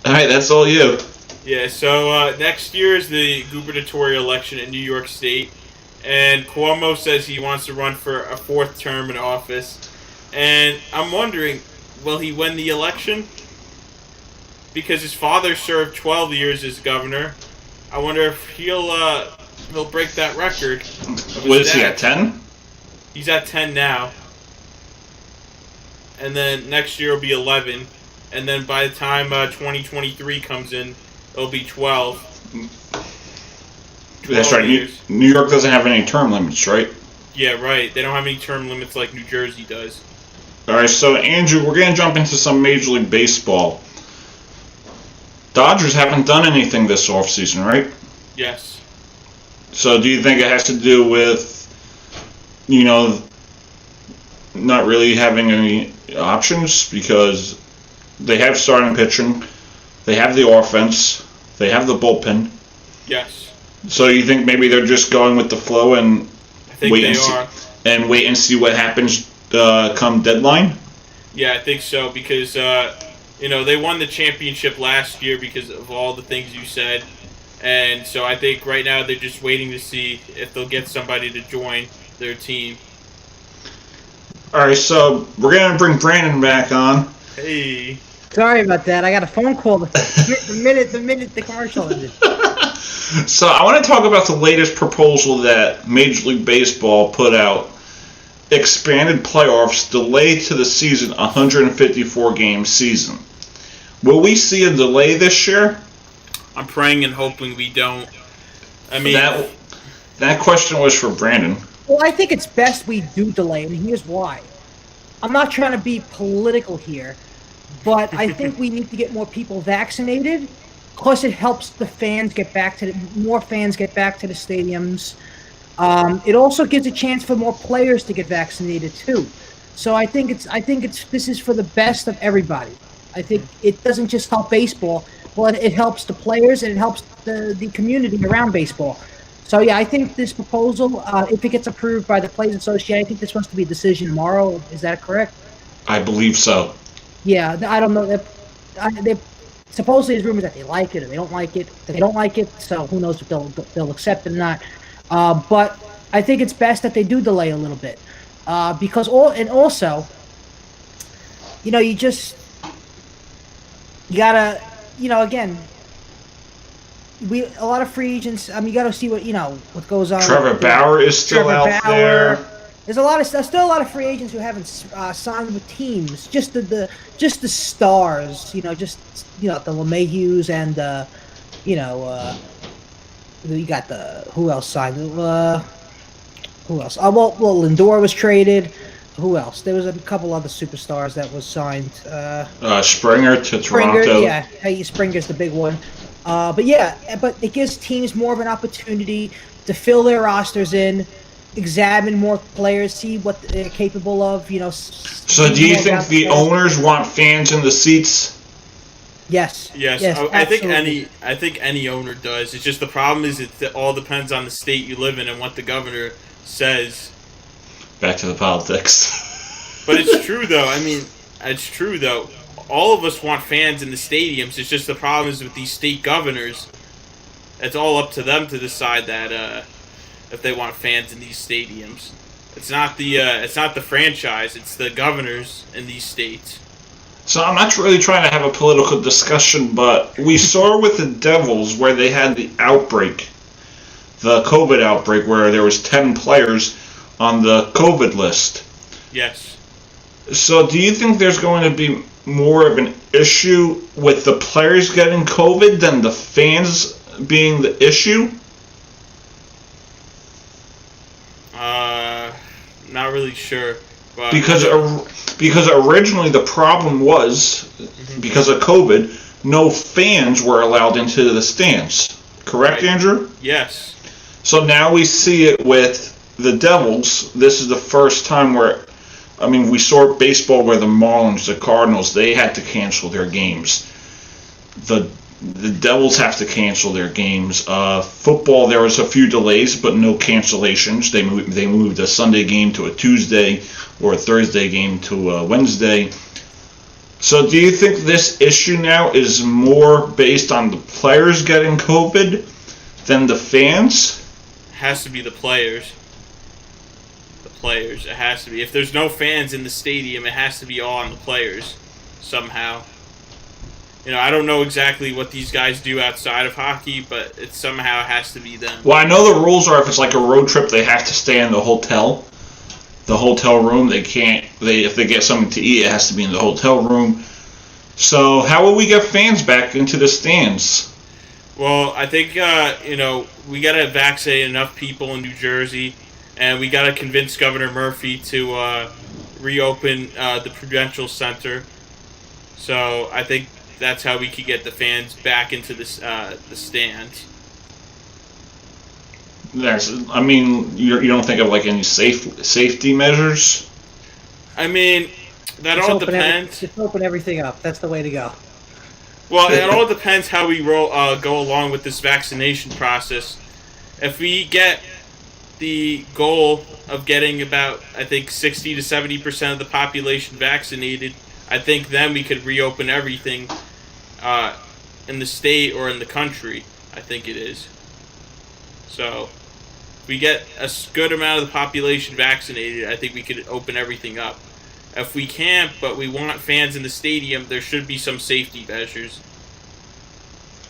All right, that's all you. Yeah, so next year is the gubernatorial election in New York State, and Cuomo says he wants to run for a fourth term in office. And I'm wondering, will he win the election? Because his father served 12 years as governor. I wonder if he'll break that record. What is he at, 10? He's at 10 now. And then next year will be 11. And then by the time 2023 comes in, it'll be 12. That's right. Years. New York doesn't have any term limits, right? Yeah, right. They don't have any term limits like New Jersey does. All right, so Andrew, we're going to jump into some Major League Baseball. Dodgers haven't done anything this offseason, right? Yes. So do you think it has to do with, not really having any options? Because they have starting pitching, they have the offense, they have the bullpen. Yes. So you think maybe they're just going with the flow and I think they are. Wait and see what happens come deadline? Yeah, I think so, because they won the championship last year because of all the things you said. And so I think right now they're just waiting to see if they'll get somebody to join their team. All right, so we're going to bring Brandon back on. Hey. Sorry about that. I got a phone call the minute the commercial ended. So I want to talk about the latest proposal that Major League Baseball put out. Expanded playoffs, delayed to the season, 154-game season. Will we see a delay this year? I'm praying and hoping we don't. I mean, that question was for Brandon. Well, I think it's best we do delay, and here's why. I'm not trying to be political here, but I think we need to get more people vaccinated, because it helps the fans get back to more fans get back to the stadiums. It also gives a chance for more players to get vaccinated too. So I think this is for the best of everybody. I think it doesn't just help baseball, but it helps the players and it helps the community around baseball. So yeah, I think this proposal, if it gets approved by the Players Association, I think this wants to be a decision tomorrow. Is that correct? I believe so. Yeah, I don't know. They're supposedly there's rumors that they like it or they don't like it. That they don't like it, so who knows if they'll accept it or not. But I think it's best that they do delay a little bit, because also, you know, you gotta, you know, again, a lot of free agents. I mean, you gotta see what goes on. Trevor Bauer is still out there. There's still a lot of free agents who haven't signed with teams. Just the stars, you know, the LeMahieus and you got who else signed? Who else? Well, Lindor was traded. Who else? There was a couple other superstars that was signed. Springer to Toronto. Yeah, Springer's the big one. But it gives teams more of an opportunity to fill their rosters in, examine more players, see what they're capable of. You know. So, do you think the owners want fans in the seats? Yes. I think any owner does. It's just the problem is it all depends on the state you live in and what the governor says. Back to the politics. But it's true though. I mean, it's true though. All of us want fans in the stadiums. It's just the problem is with these state governors. It's all up to them to decide that if they want fans in these stadiums. It's not the franchise. It's the governors in these states. So I'm not really trying to have a political discussion, but we saw with the Devils where they had the outbreak, the COVID outbreak, where there was 10 players on the COVID list. Yes. So do you think there's going to be more of an issue with the players getting COVID than the fans being the issue? Not really sure. But Because originally the problem was, because of COVID, no fans were allowed into the stands. Correct, right. Andrew? Yes. So now we see it with the Devils. This is the first time where, I mean, we saw baseball where the Marlins, the Cardinals, they had to cancel their games. The Devils have to cancel their games. Football, there was a few delays, but no cancellations. They moved a Sunday game to a Tuesday or a Thursday game to a Wednesday. So do you think this issue now is more based on the players getting COVID than the fans? It has to be the players. The players. It has to be. If there's no fans in the stadium, it has to be all on the players somehow. You know, I don't know exactly what these guys do outside of hockey, but it somehow has to be them. Well, I know the rules are if it's like a road trip, they have to stay in the hotel room. They can't. If they get something to eat, it has to be in the hotel room. So how will we get fans back into the stands? Well, I think we got to vaccinate enough people in New Jersey, and we got to convince Governor Murphy to reopen the Prudential Center. So I think that's how we could get the fans back into the stands. You don't think of like any safety measures? I mean, that all depends. Just open everything up. That's the way to go. Well, it all depends how we go along with this vaccination process. If we get the goal of getting about, I think, 60 to 70% of the population vaccinated, I think then we could reopen everything in the state or in the country. I think it is. So, if we get a good amount of the population vaccinated, I think we could open everything up. If we can't, but we want fans in the stadium, there should be some safety measures.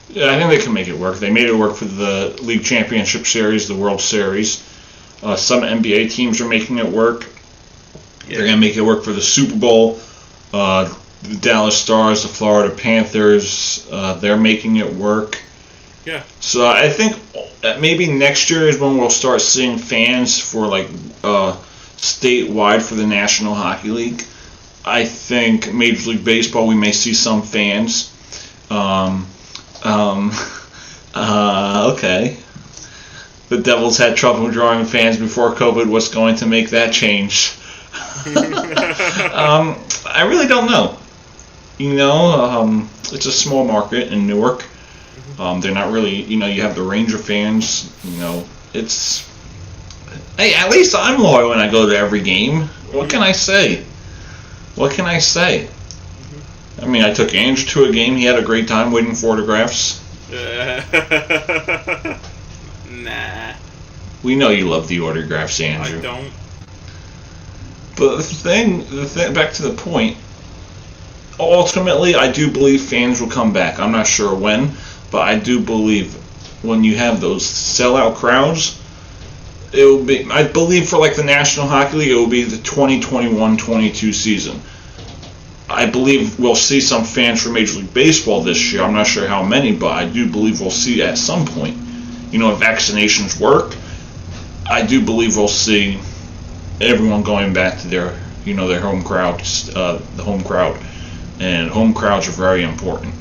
Yeah, I think they can make it work. They made it work for the League Championship Series, the World Series. Some NBA teams are making it work. Yeah. They're going to make it work for the Super Bowl. The Dallas Stars, the Florida Panthers, they're making it work. Yeah. So I think maybe next year is when we'll start seeing fans for like statewide for the National Hockey League. I think Major League Baseball we may see some fans. Okay. The Devils had trouble drawing fans before COVID. What's going to make that change? I really don't know. It's a small market in Newark. They're not really, you have the Ranger fans. Hey, at least I'm loyal when I go to every game. What can I say? I mean, I took Ange to a game. He had a great time waiting for autographs. Nah. We know you love the autographs, Andrew. I don't. But the thing, back to the point, ultimately, I do believe fans will come back. I'm not sure when, but I do believe when you have those sellout crowds, it will be, I believe for like the National Hockey League, it will be the 2021-22 season. I believe we'll see some fans from Major League Baseball this year. I'm not sure how many, but I do believe we'll see at some point. You know, if vaccinations work, I do believe we'll see everyone going back to their, you know, their home crowds, the home crowd. And home crowds are very important.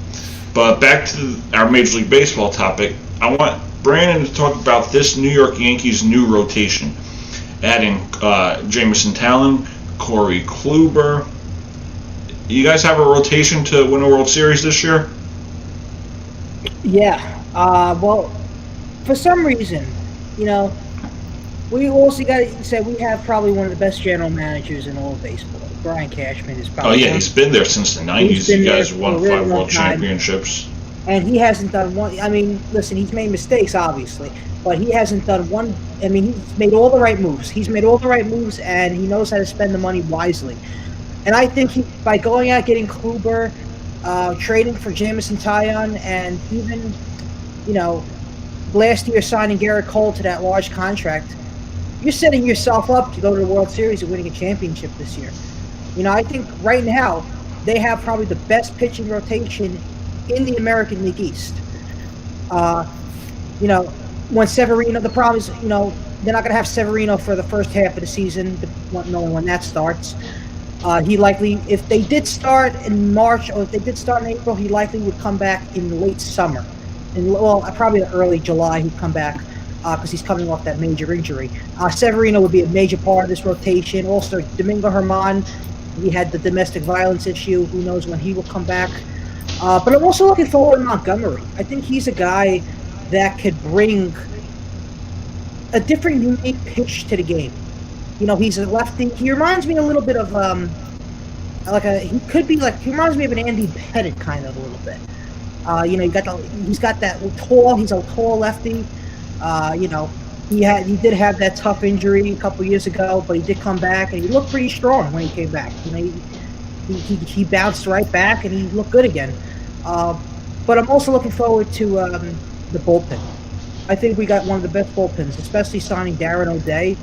But back to our Major League Baseball topic, I want Brandon to talk about this New York Yankees new rotation, adding Jameson Talon, Corey Kluber. You guys have a rotation to win a World Series this year? Yeah. Well, for some reason, you know, we also got to say we have probably one of the best general managers in all of baseball. Brian Cashman is probably. Oh yeah, he's been there since the '90s. You guys won 5 World Championships. And he hasn't done one. I mean, listen, he's made mistakes, obviously, but he hasn't done one. I mean, he's made all the right moves. He's made all the right moves, and he knows how to spend the money wisely. And I think by going out getting Kluber, trading for Jameson Taillon, and even, you know, last year signing Garrett Cole to that large contract, you're setting yourself up to go to the World Series and winning a championship this year. You know, I think right now they have probably the best pitching rotation in the American League East. You know, when Severino, the problem is, you know, they're not going to have Severino for the first half of the season, knowing when that starts. He likely, if they did start in March or if they did start in April, he likely would come back in late summer. Well, probably early July he'd come back because he's coming off that major injury. Severino would be a major part of this rotation. Also, Domingo Germán, he had the domestic violence issue. Who knows when he will come back. But I'm also looking forward to Montgomery. I think he's a guy that could bring a different, unique pitch to the game. You know, he's a lefty. He reminds me a little bit of he reminds me of an Andy Pettitte kind of a little bit. You know, he's got that tall. He's a tall lefty. You know, he did have that tough injury a couple years ago, but he did come back and he looked pretty strong when he came back. You know, he bounced right back and he looked good again. But I'm also looking forward to the bullpen. I think we got one of the best bullpens, especially signing Darren O'Day.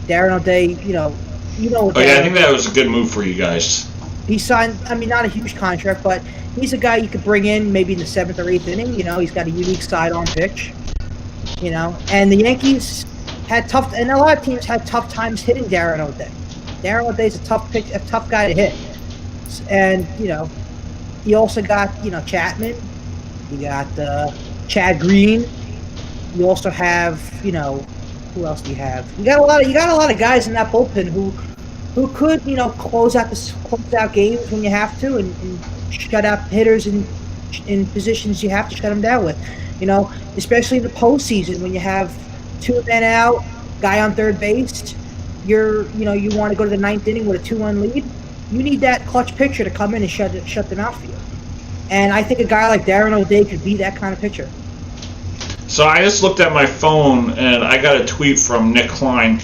Darren O'Day, you know. Oh yeah, I think that was a good move for you guys. He signed, I mean, not a huge contract, but he's a guy you could bring in maybe in the 7th or 8th inning. You know, he's got a unique sidearm pitch. You know, and the Yankees had and a lot of teams had tough times hitting Darren O'Day. Darren O'Day's a tough guy to hit. And, you know, you also got, you know, Chapman. You got Chad Green. You also have, you know, who else do you have? You got a lot of guys in that bullpen who could, you know, close out games when you have to and shut out hitters in positions you have to shut them down with. You know, especially in the postseason when you have 2 men out, guy on third base, you want to go to the 9th inning with a 2-1 lead. You need that clutch pitcher to come in and shut them out for you. And I think a guy like Darren O'Day could be that kind of pitcher. So I just looked at my phone and I got a tweet from Nick Klein.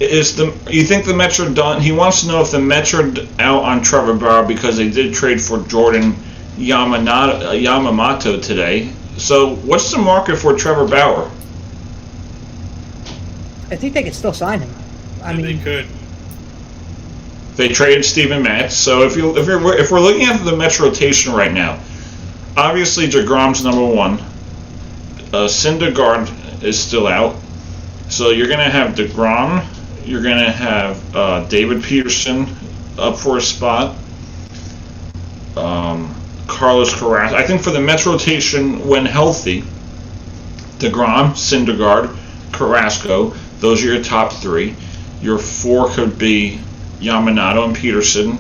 You think the Mets are done? He wants to know if the Mets are out on Trevor Bauer because they did trade for Jordan Yamamoto today. So what's the market for Trevor Bauer? I think they could still sign him. I mean, they could. They traded Steven Matz. So if we're looking at the Mets rotation right now, obviously DeGrom's number 1. Syndergaard is still out. So you're going to have DeGrom. You're going to have David Peterson up for a spot. Carlos Carrasco. I think for the Mets rotation, when healthy, DeGrom, Syndergaard, Carrasco, those are your top 3. Your 4 could be Yamamoto and Peterson,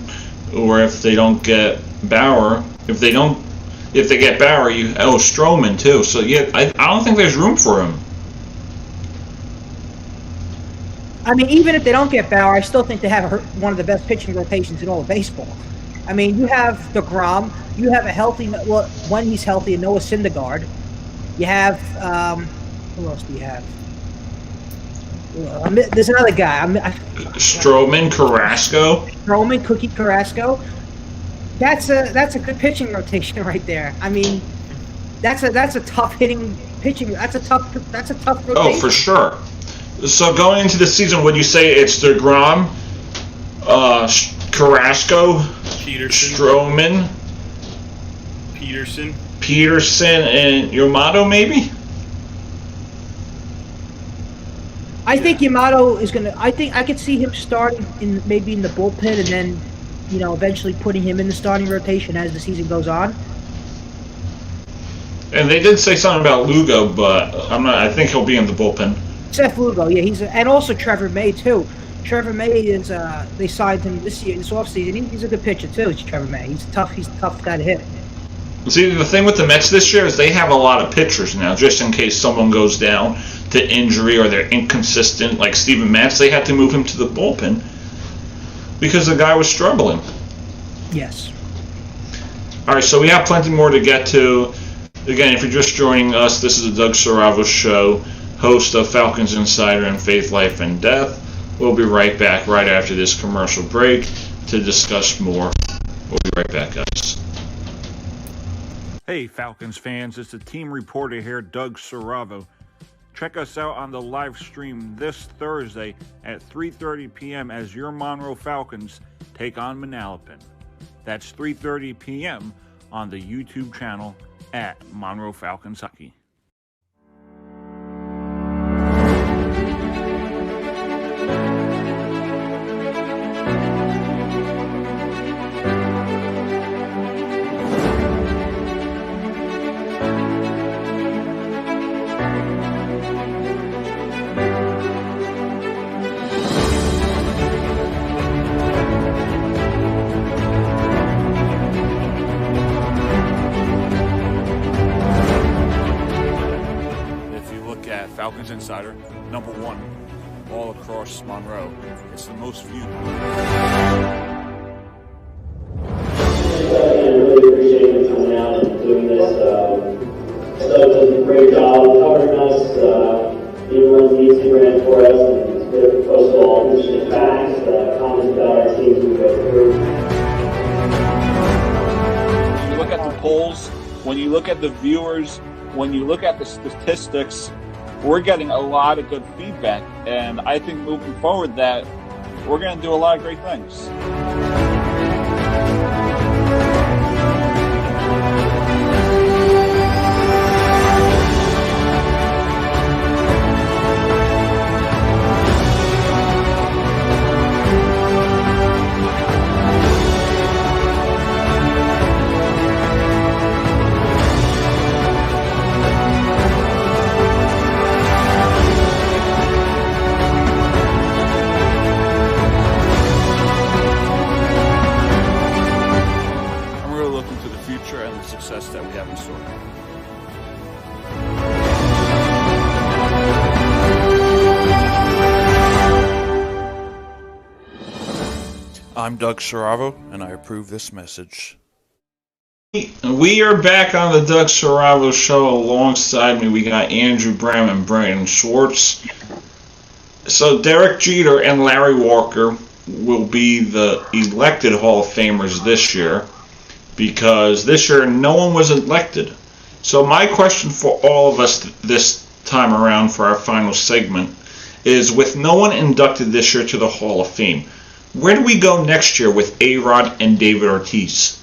or if they don't get Bauer, if they get Bauer, Stroman too. So yeah, I don't think there's room for him. I mean, even if they don't get Bauer, I still think they have one of the best pitching rotations in all of baseball. I mean, you have DeGrom. You have a healthy, well, when he's healthy, Noah Syndergaard. You have, who else do you have? There's another guy. Stroman, Carrasco. Stroman, Cookie Carrasco. That's a good pitching rotation right there. I mean, that's a tough hitting pitching. That's a tough rotation. Oh, for sure. So going into the season, would you say it's DeGrom, Carrasco, Peterson, Stroman, Peterson, and Yamato, maybe? I think Yamato is gonna. I could see him starting maybe in the bullpen, and then, eventually putting him in the starting rotation as the season goes on. And they did say something about Lugo, but I think he'll be in the bullpen. Seth Lugo, yeah, and also Trevor May too. Trevor May is. They signed him this offseason. He's a good pitcher too. It's Trevor May. He's tough. He's a tough guy to hit. See, the thing with the Mets this year is they have a lot of pitchers now, just in case someone goes down to injury or they're inconsistent, like Steven Matz. They had to move him to the bullpen because the guy was struggling. Yes. All right, so we have plenty more to get to. Again, if you're just joining us, this is the Doug Saravo Show, host of Falcons Insider and Faith, Life, and Death. We'll be right back right after this commercial break to discuss more. We'll be right back, guys. Hey, Falcons fans, it's the team reporter here, Doug Saravo. Check us out on the live stream this Thursday at 3:30 p.m. as your Monroe Falcons take on Manalapan. That's 3:30 p.m. on the YouTube channel at Monroe Falcons Hockey. Falcons Insider, number one, all across Monroe. It's the most viewed. I really appreciate you coming out and doing this. Doug does a great job covering us. He runs the Instagram for us and posts all interesting facts, comments about our teams we go through. When you look at the polls, when you look at the viewers, when you look at the statistics, we're getting a lot of good feedback, and I think moving forward that we're going to do a lot of great things. That we have in store. I'm Doug Saravo, and I approve this message. We are back on the Doug Saravo Show. Alongside me, we got Andrew Brown and Brandon Schwartz. So Derek Jeter and Larry Walker will be the elected Hall of Famers this year, because this year no one was elected. So my question for all of us this time around for our final segment is, with no one inducted this year to the Hall of Fame, where do we go next year with A-Rod and David Ortiz?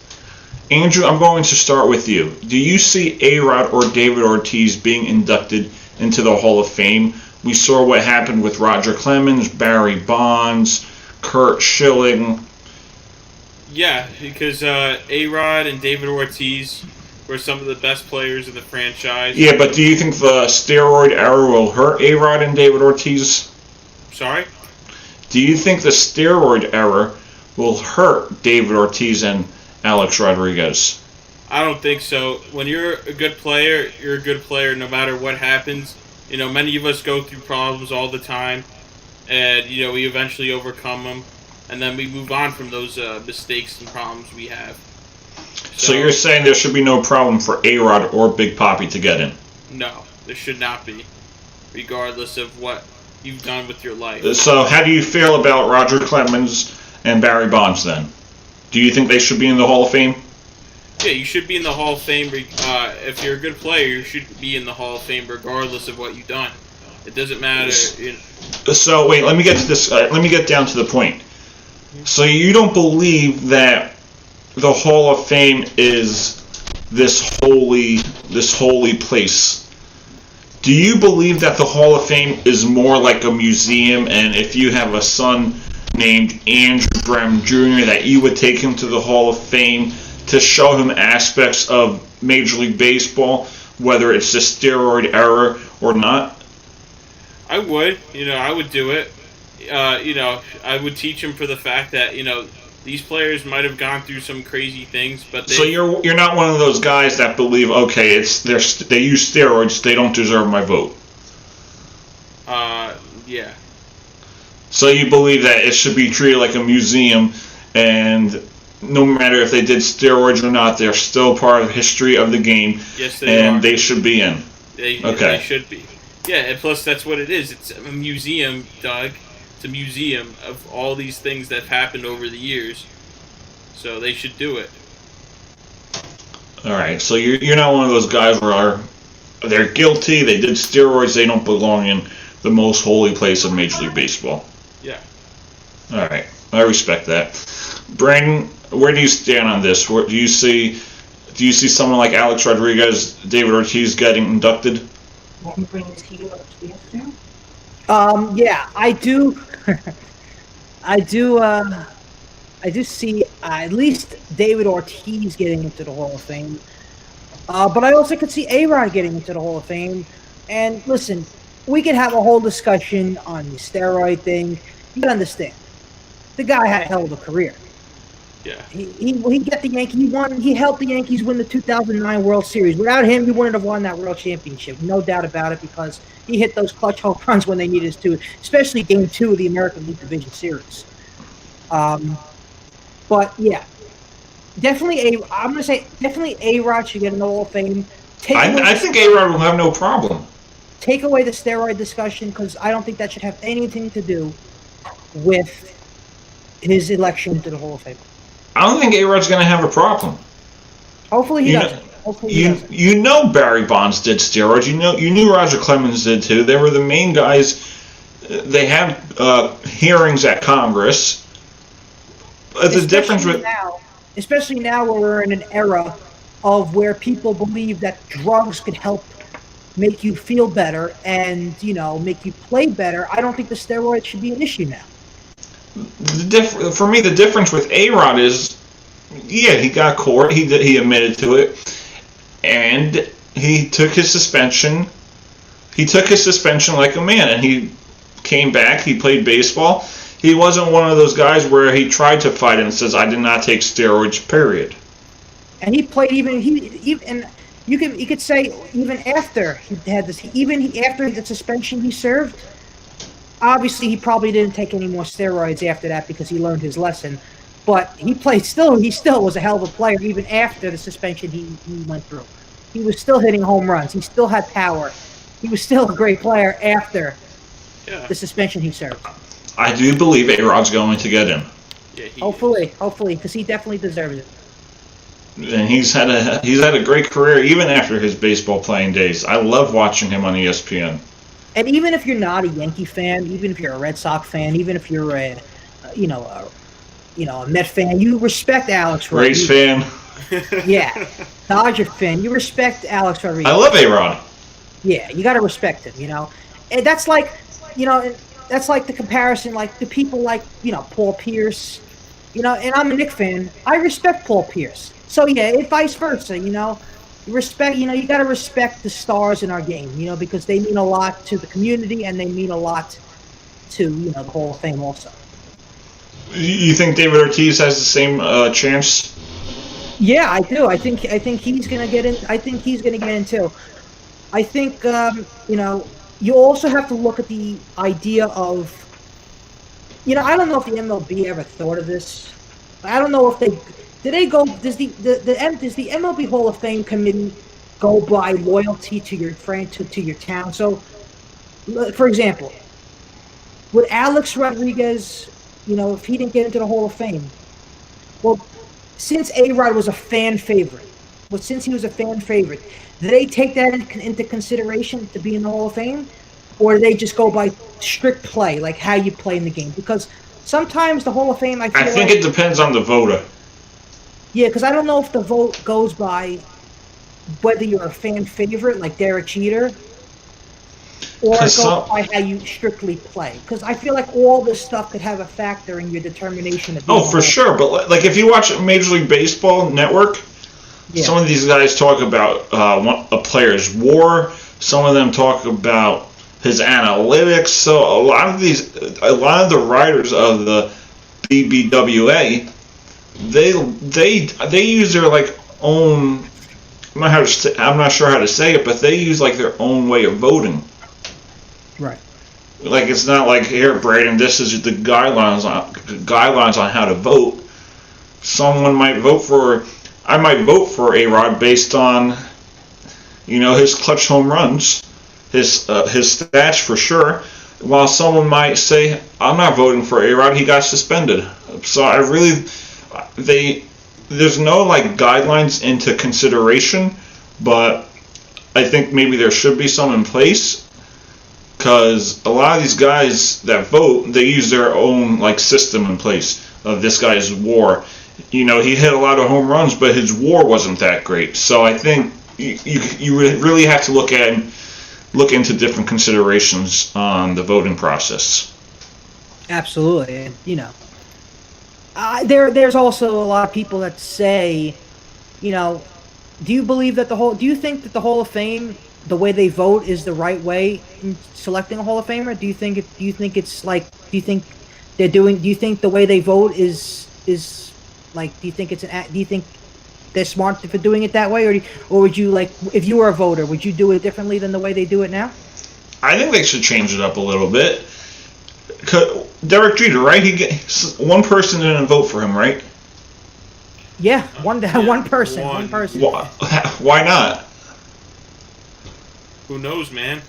Andrew, I'm going to start with you. Do you see A-Rod or David Ortiz being inducted into the Hall of Fame? We saw what happened with Roger Clemens, Barry Bonds, Curt Schilling. Yeah, because A-Rod and David Ortiz were some of the best players in the franchise. Yeah, but do you think the steroid era will hurt A-Rod and David Ortiz? Sorry? Do you think the steroid era will hurt David Ortiz and Alex Rodriguez? I don't think so. When you're a good player, you're a good player no matter what happens. You know, many of us go through problems all the time, and, you know, we eventually overcome them. and then we move on from those mistakes and problems we have. So you're saying there should be no problem for A-Rod or Big Papi to get in? No, there should not be, regardless of what you've done with your life. So how do you feel about Roger Clemens and Barry Bonds then? Do you think they should be in the Hall of Fame? Yeah, you should be in the Hall of Fame. If you're a good player, you should be in the Hall of Fame regardless of what you've done. It doesn't matter. So wait, let me get to this. Let me get down to the point. So you don't believe that the Hall of Fame is this holy place? Do you believe that the Hall of Fame is more like a museum, and if you have a son named Andrew Brem Jr., that you would take him to the Hall of Fame to show him aspects of Major League Baseball, whether it's the steroid era or not? I would. I would do it. I would teach him for the fact that, these players might have gone through some crazy things, but So you're not one of those guys that believe, okay, they use steroids, they don't deserve my vote. Yeah. So you believe that it should be treated like a museum, and no matter if they did steroids or not, they're still part of the history of the game. Yes, they are. And they should be in. They should be. Yeah, and plus that's what it is. It's a museum, Doug. It's a museum of all these things that have happened over the years. So they should do it. All right, so you're not one of those guys where they're guilty, they did steroids, they don't belong in the most holy place of Major League Baseball. Yeah. All right, I respect that. Brandon, where do you stand on this? Do you see someone like Alex Rodriguez, David Ortiz getting inducted? Yeah, I do. I do see at least David Ortiz getting into the Hall of Fame. But I also could see A-Rod getting into the Hall of Fame. And listen, we could have a whole discussion on the steroid thing. You understand. The guy had a hell of a career. Yeah. He got the Yankee. He helped the Yankees win the 2009 World Series. Without him, he wouldn't have won that World Championship. No doubt about it, because he hit those clutch home runs when they needed us to, especially Game 2 of the American League Division Series. But yeah, definitely I'm going to say definitely A-Rod should get in the Hall of Fame. I think A-Rod will have no problem. Take away the steroid discussion, because I don't think that should have anything to do with his election to the Hall of Fame. I don't think A-Rod's going to have a problem. Hopefully he doesn't. You know Barry Bonds did steroids. You knew Roger Clemens did too. They were the main guys. They had hearings at Congress. The difference with especially now where we're in an era of where people believe that drugs could help make you feel better and make you play better. I don't think the steroids should be an issue now. For me, the difference with A-Rod is, yeah, he got caught. He admitted to it, and he took his suspension. He took his suspension like a man, and he came back. He played baseball. He wasn't one of those guys where he tried to fight and says, "I did not take steroids." Period. And he played even you could say even after he had this, after the suspension he served. Obviously, he probably didn't take any more steroids after that because he learned his lesson. But he still was a hell of a player even after the suspension he went through. He was still hitting home runs. He still had power. He was still a great player after the suspension he served. I do believe A-Rod's going to get him. Yeah, hopefully, because he definitely deserves it. And he's had a great career even after his baseball playing days. I love watching him on ESPN. And even if you're not a Yankee fan, even if you're a Red Sox fan, even if you're a Met fan, you respect Alex Rodriguez. Rays fan. Yeah, Dodger fan. You respect Alex Rodriguez. I love A-Rod. Yeah, you got to respect him. And that's like, that's like the comparison, like the people like Paul Pierce. And I'm a Knicks fan. I respect Paul Pierce. So yeah, it's vice versa. Respect, you got to respect the stars in our game, because they mean a lot to the community and they mean a lot to, the Hall of Fame also. You think David Ortiz has the same chance? Yeah, I do. I think he's going to get in. I think he's going to get in too. I think, you also have to look at the idea of I don't know if the MLB ever thought of this. I don't know if they does the MLB Hall of Fame committee go by loyalty to your to your town? So, for example, would Alex Rodriguez, if he didn't get into the Hall of Fame, well, since A-Rod was a fan favorite, do they take that into consideration to be in the Hall of Fame? Or do they just go by strict play, like how you play in the game? Because sometimes the Hall of Fame, I think it depends on the voter. Yeah, because I don't know if the vote goes by whether you're a fan favorite, like Derek Jeter, or it goes by how you strictly play. Because I feel like all this stuff could have a factor in your determination of. Oh, for sure. But like if you watch Major League Baseball Network, some of these guys talk about a player's WAR. Some of them talk about his analytics. So a lot of the writers of the BBWA, they use their like own. I'm not sure how to say it, but they use like their own way of voting. Right. Like it's not like here, Braden. This is the guidelines on how to vote. Someone might vote for. I might vote for A-Rod based on, his clutch home runs, his stats for sure. While someone might say, I'm not voting for A-Rod. He got suspended. So there's no like guidelines into consideration, but I think maybe there should be some in place. Because a lot of these guys that vote, they use their own like system in place of this guy's WAR. He hit a lot of home runs, but his WAR wasn't that great. So I think you really have to look into different considerations on the voting process. Absolutely, and there's also a lot of people that say, do you believe that do you think that the Hall of Fame, the way they vote, is the right way in selecting a Hall of Famer? Do you think the way they vote is like, do you think they're smart for doing it that way, or would you, like, if you were a voter, would you do it differently than the way they do it now? I think they should change it up a little bit. Derek Jeter, right? One person didn't vote for him, right? Yeah, one person. Why not? Who knows, man?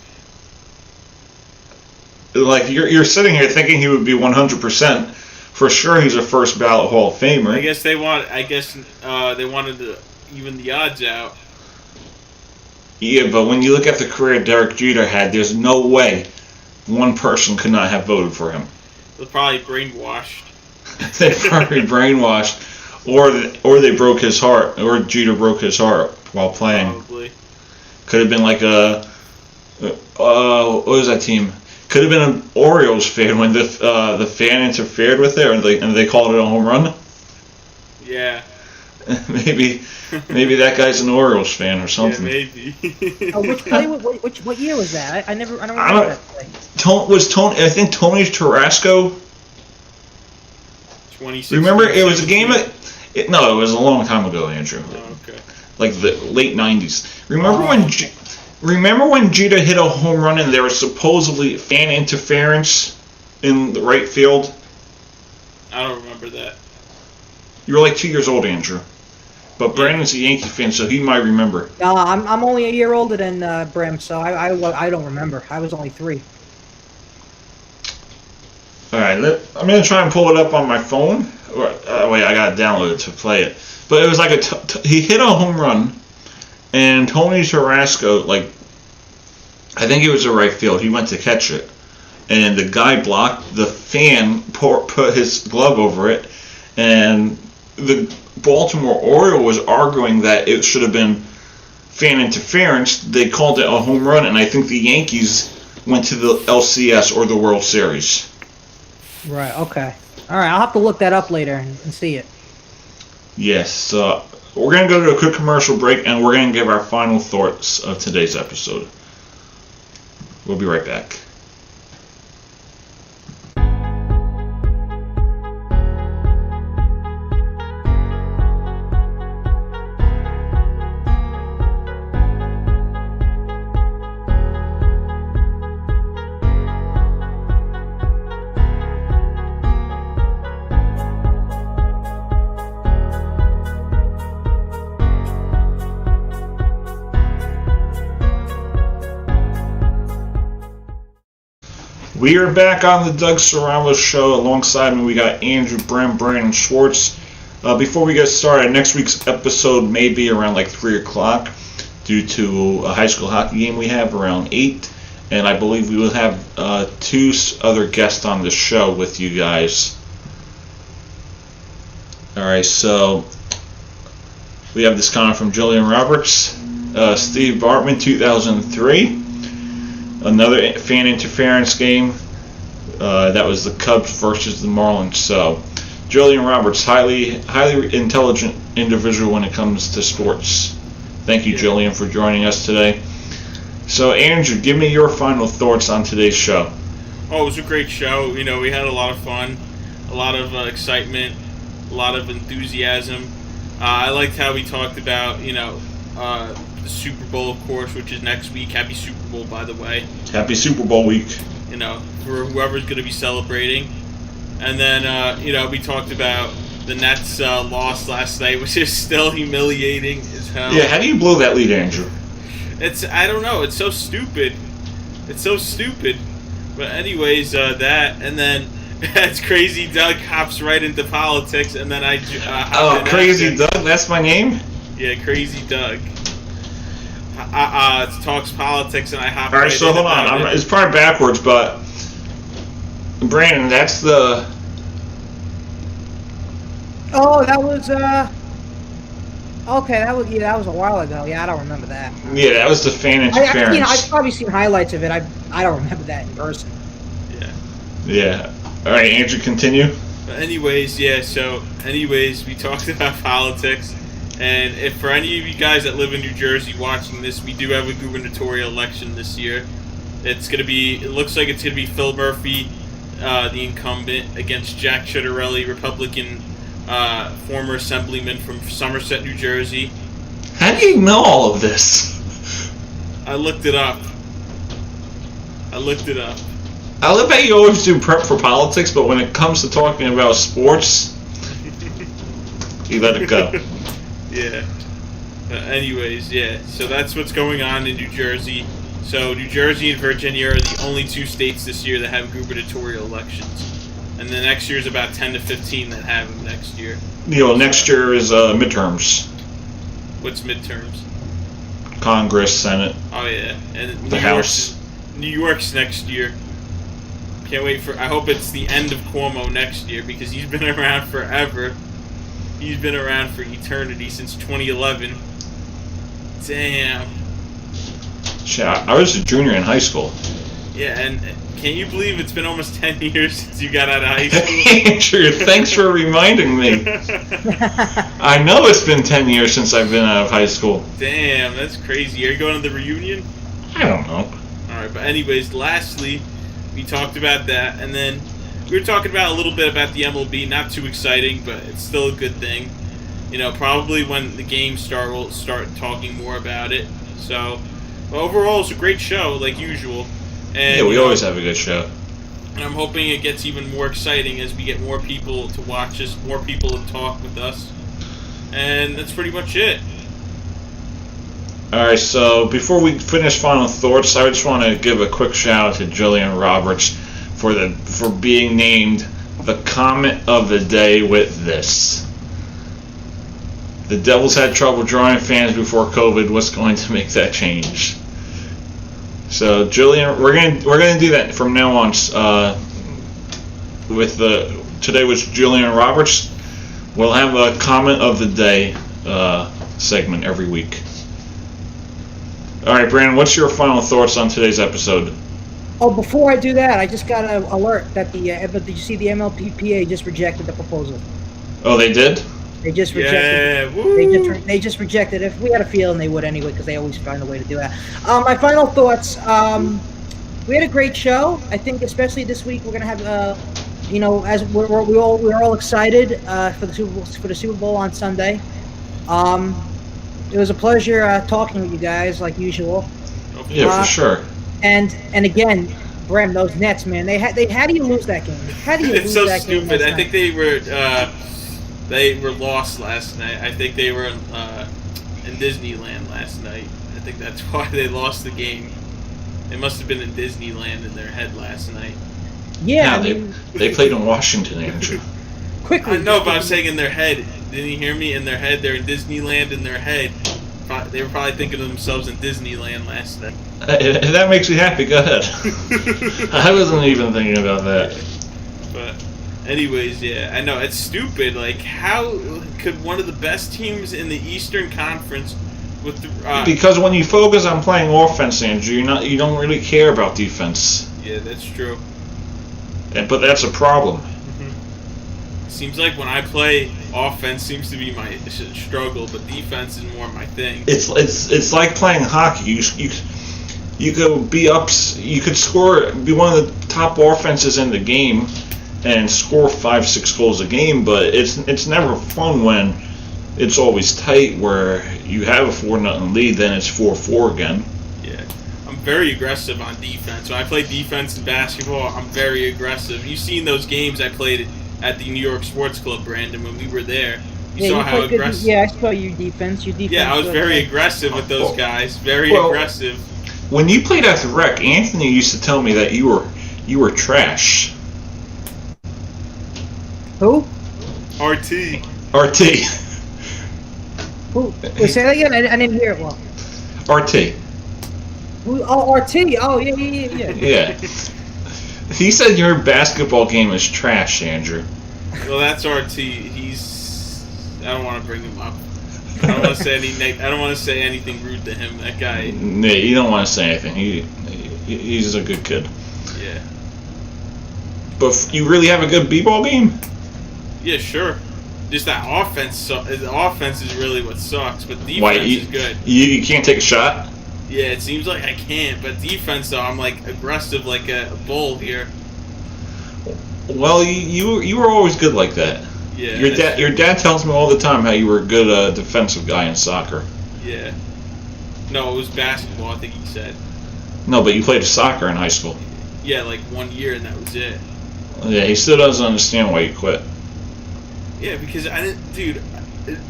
Like you're sitting here thinking he would be 100%. For sure, he's a first ballot Hall of Famer. I guess they wanted to even the odds out. Yeah, but when you look at the career Derek Jeter had, there's no way one person could not have voted for him. They're probably brainwashed. They probably brainwashed, or they broke his heart, or Jeter broke his heart while playing. Probably. Could have been like what was that team? Could have been an Orioles fan when the fan interfered with it, and they called it a home run. Yeah. Maybe that guy's an Orioles fan or something. Yeah, maybe. What year was that? I don't remember that play. I think Tony Tarasco. 2016. Remember, it was a game. It was a long time ago, Andrew. Oh, okay. Like the late '90s. Remember when Jeter hit a home run and there was supposedly fan interference in the right field? I don't remember that. You were like 2 years old, Andrew. But Brandon's a Yankee fan, so he might remember. No, I'm only a year older than Bram, so I don't remember. I was only 3. All right, I'm gonna try and pull it up on my phone. Wait, I gotta download it to play it. But it was like he hit a home run, and Tony Tarasco, like, I think it was the right field. He went to catch it, and the guy blocked. The fan put his glove over it, and the Baltimore Oriole was arguing that it should have been fan interference. They called it a home run, and I think the Yankees went to the LCS or the World Series. Right, okay. All right, I'll have to look that up later and see it. Yes, we're going to go to a quick commercial break, and we're going to give our final thoughts of today's episode. We'll be right back. We are back on the Doug Serrano Show. Alongside me, we got Andrew Brem, Brandon Schwartz. Before we get started, next week's episode may be around like 3 o'clock due to a high school hockey game we have around 8. And I believe we will have 2 other guests on the show with you guys. Alright, so we have this comment from Julian Roberts. Steve Bartman, 2003. Another fan interference game. That was the Cubs versus the Marlins. So, Julian Roberts, highly intelligent individual when it comes to sports. Thank you, Julian, for joining us today. So, Andrew, give me your final thoughts on today's show. Oh, it was a great show. We had a lot of fun, a lot of excitement, a lot of enthusiasm. I liked how we talked about, the Super Bowl, of course, which is next week. Happy Super Bowl, by the way. Happy Super Bowl week. For whoever's going to be celebrating. And then, we talked about the Nets' loss last night, which is still humiliating as hell. Yeah, how do you blow that lead, Andrew? I don't know. It's so stupid. But anyways, that, and then that's Crazy Doug hops right into politics, and then Crazy Doug? That's my name? Yeah, Crazy Doug. Talks politics, and I hop. All right, so hold on. It's probably backwards, but Brandon, that's the. Oh, that was okay. That was a while ago. Yeah, I don't remember that. Yeah, that was the fan interference. I've probably seen highlights of it. I don't remember that in person. Yeah. All right, Andrew, continue. But anyways, we talked about politics. And if for any of you guys that live in New Jersey watching this, we do have a gubernatorial election this year. It looks like it's going to be Phil Murphy, the incumbent, against Jack Ciattarelli, Republican former assemblyman from Somerset, New Jersey. How do you know all of this? I looked it up. I bet you always do prep for politics, but when it comes to talking about sports, you let it go. Yeah. So that's what's going on in New Jersey. So New Jersey and Virginia are the only 2 states this year that have gubernatorial elections. And the next year is about 10 to 15 that have them next year. Next year is midterms. What's midterms? Congress, Senate. Oh, yeah. And the House. New York's next year. Can't wait I hope it's the end of Cuomo next year, because he's been around forever. He's been around for eternity, since 2011. Damn. Shit, I was a junior in high school. Yeah, and can you believe it's been almost 10 years since you got out of high school? Andrew, thanks for reminding me. I know it's been 10 years since I've been out of high school. Damn, that's crazy. Are you going to the reunion? I don't know. Alright, but anyways, lastly, we talked about that, and then we were talking about a little bit about the MLB. Not too exciting, but it's still a good thing. Probably when the games start, we'll start talking more about it. So, overall, it's a great show, like usual. And, yeah, we always have a good show. And I'm hoping it gets even more exciting as we get more people to watch us, more people to talk with us. And that's pretty much it. Alright, so before we finish final thoughts, I just want to give a quick shout out to Julian Roberts for being named the comment of the day with this. The Devils had trouble drawing fans before COVID. What's going to make that change? So, Julian, we're gonna do that from now on. Today was Julian Roberts. We'll have a comment of the day segment every week. All right, Brandon, what's your final thoughts on today's episode? Oh, before I do that, I just got an alert that did you see the MLBPA just rejected the proposal? Oh, they did? They just rejected. Yeah, they just rejected it. If we had a feeling, they would anyway, because they always find a way to do that. My final thoughts. We had a great show. I think, especially this week, we're gonna have, as we're all excited for the Super Bowl on Sunday. It was a pleasure talking with you guys, like usual. Yeah, for sure. And again, Brem, those Nets, man, how do you lose that game? How do you lose that game? It's so stupid. I think they were lost last night. I think they were in Disneyland last night. I think that's why they lost the game. They must have been in Disneyland in their head last night. Yeah, they played in Washington, Andrew. Quickly. I know, but I'm saying in their head. Didn't you hear me? In their head, they're in Disneyland. In their head, they were probably thinking of themselves in Disneyland last night. That makes me happy. Go ahead. I wasn't even thinking about that. But, anyways, yeah, I know it's stupid. Like, how could one of the best teams in the Eastern Conference with the because when you focus on playing offense, Andrew, you don't really care about defense. Yeah, that's true. But that's a problem. Seems like when I play, offense seems to be my struggle, but defense is more my thing. It's like playing hockey. You could be up. You could score, be one of the top offenses in the game, and score 5-6 goals a game. But it's never fun when it's always tight, where you have a 4-0 lead, then it's 4-4 again. Yeah, I'm very aggressive on defense. When I play defense in basketball, I'm very aggressive. You've seen those games I played at the New York Sports Club, Brandon, when we were there. You saw how aggressive. Yeah, I saw your defense. Yeah, I was very aggressive with those guys. Very aggressive. When you played at the Rec, Anthony used to tell me that you were trash. Who? RT. Who? Wait, say that again. I didn't hear it well. RT. Who? Oh, RT. Oh, yeah. Yeah. He said your basketball game is trash, Andrew. Well, that's RT. I don't want to bring him up. I don't want to say I don't want to say anything rude to him. That guy. No, you don't want to say anything. He's a good kid. Yeah. But you really have a good b-ball game? Yeah, sure. Just that offense. The offense is really what sucks, but defense is good. You can't take a shot? Yeah, it seems like I can't, but defense though, I'm like aggressive like a bull here. Well, you were always good like that. Yeah. Your dad tells me all the time how you were a good defensive guy in soccer. Yeah. No, it was basketball, I think he said. No, but you played soccer in high school. Yeah, like 1 year and that was it. Yeah, he still doesn't understand why you quit. Yeah, because I didn't, dude,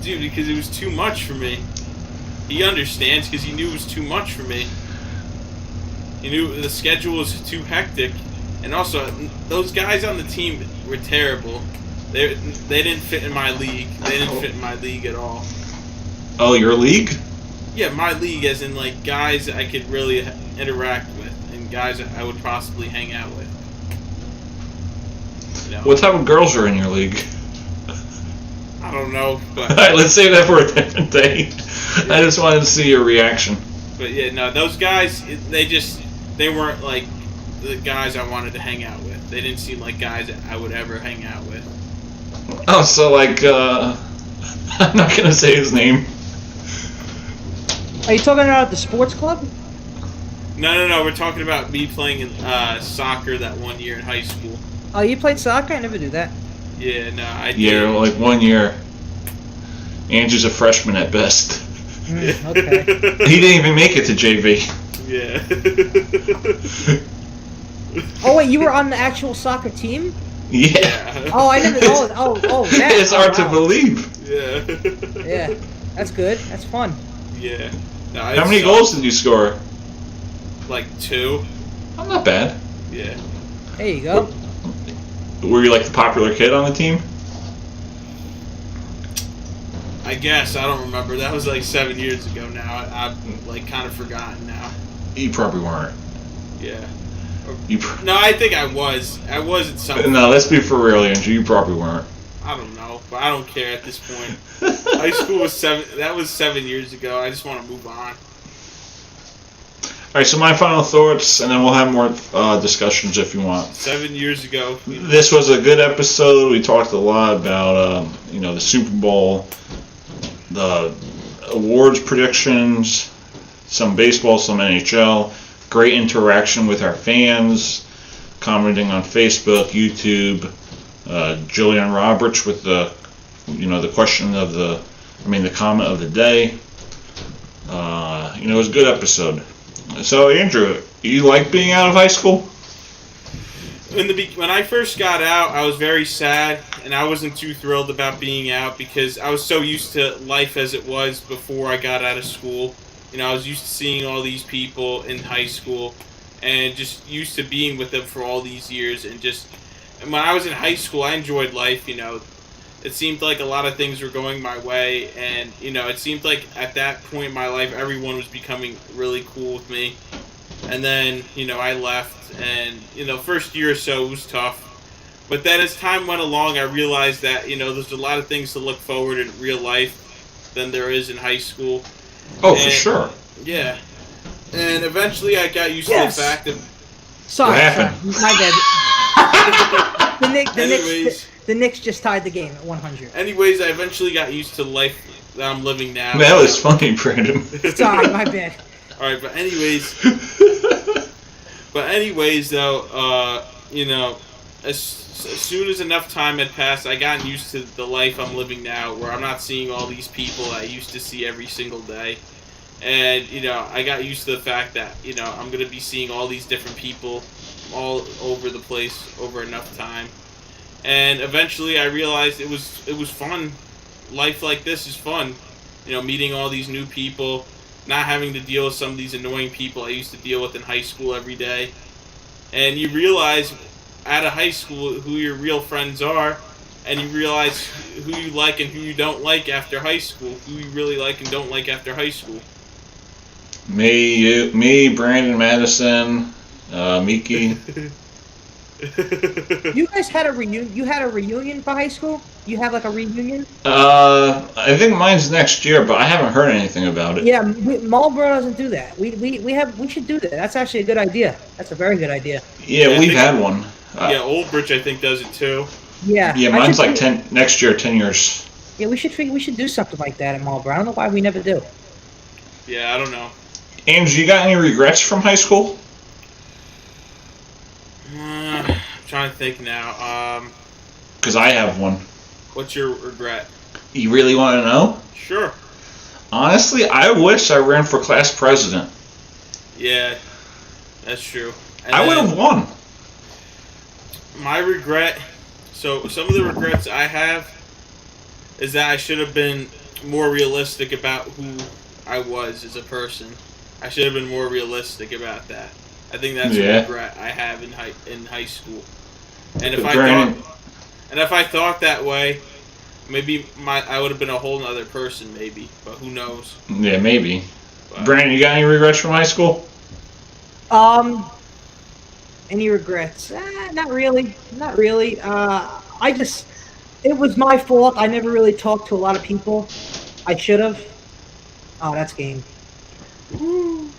because it was too much for me. He understands because he knew it was too much for me. He knew the schedule was too hectic, and also those guys on the team were terrible. They didn't fit in my league. They didn't fit in my league at all. Oh, your league? Yeah, my league, as in like guys I could really interact with, and guys I would possibly hang out with. You know? What type of girls are in your league? I don't know, but all right, let's save that for a different day. Yeah. I just wanted to see your reaction. But yeah, no, those guys, they weren't like the guys I wanted to hang out with. They didn't seem like guys that I would ever hang out with. Oh, so like, I'm not gonna say his name. Are you talking about the sports club? No, we're talking about me playing in soccer that 1 year in high school. Oh, you played soccer? I never do that. Yeah, no, I did. Yeah, like 1 year. Andrew's a freshman at best. Okay. He didn't even make it to JV. Yeah. Oh wait, you were on the actual soccer team? Yeah. Oh, I didn't. Oh, that. It's hard to believe. Yeah. Yeah, that's good. That's fun. Yeah. No, how many goals did you score? Like 2. Oh, not bad. Yeah. There you go. Were you like the popular kid on the team? I guess. I don't remember. That was like 7 years ago now. I've like kind of forgotten now. You probably weren't. Yeah. No, I think I was. I was at some point. No, let's be for real, Andrew. You probably weren't. I don't know, but I don't care at this point. High school was 7. That was 7 years ago. I just want to move on. All right, so my final thoughts, and then we'll have more discussions if you want. 7 years ago. This was a good episode. We talked a lot about the Super Bowl, the awards predictions, some baseball, some NHL. Great interaction with our fans, commenting on Facebook, YouTube. Julian Roberts with the question of the comment of the day. It was a good episode. So, Andrew, you like being out of high school? When I first got out, I was very sad, and I wasn't too thrilled about being out because I was so used to life as it was before I got out of school. I was used to seeing all these people in high school, and just used to being with them for all these years. And when I was in high school, I enjoyed life. It seemed like a lot of things were going my way, and it seemed like at that point in my life, everyone was becoming really cool with me. And then I left, and first year or so it was tough. But then as time went along, I realized that, there's a lot of things to look forward in real life than there is in high school. Oh, for sure. Yeah. And eventually I got used to the fact that... Sorry, my bad. The Knicks just tied the game at 100. Anyways, I eventually got used to the life that I'm living now. That was funny, Brandon. Sorry, my bad. Alright, but anyways, though, as soon as enough time had passed, I got used to the life I'm living now, where I'm not seeing all these people I used to see every single day. And, I got used to the fact that, I'm going to be seeing all these different people all over the place over enough time. And eventually I realized it was fun. Life like this is fun. Meeting all these new people, not having to deal with some of these annoying people I used to deal with in high school every day. And you realize out of high school who your real friends are, and you realize who you like and who you don't like after high school, who you really like and don't like after high school. Me, Brandon, Madison, Miki. You guys had a reunion. You had a reunion for high school. You have like a reunion. I think mine's next year, but I haven't heard anything about it. Yeah, Marlboro doesn't do that. We should do that. That's actually a good idea. That's a very good idea. Yeah, we've had one. Old Bridge I think does it too. Yeah. Yeah, mine's like 10 next year, 10 years. Yeah, we should do something like that at Marlboro. I don't know why we never do. Yeah, I don't know. Andrew, you got any regrets from high school? I'm trying to think now. Because I have one. What's your regret? You really want to know? Sure. Honestly, I wish I ran for class president. Yeah, that's true. And I would have won. My regret, so some of the regrets I have is that I should have been more realistic about who I was as a person. I should have been more realistic about that. I think that's a regret I have in high school. And if I thought that way, maybe I would have been a whole other person, maybe. But who knows? Yeah, maybe. But, Brandon, you got any regrets from high school? Any regrets? Not really. Not really. It was my fault. I never really talked to a lot of people. I should have. Oh, that's game.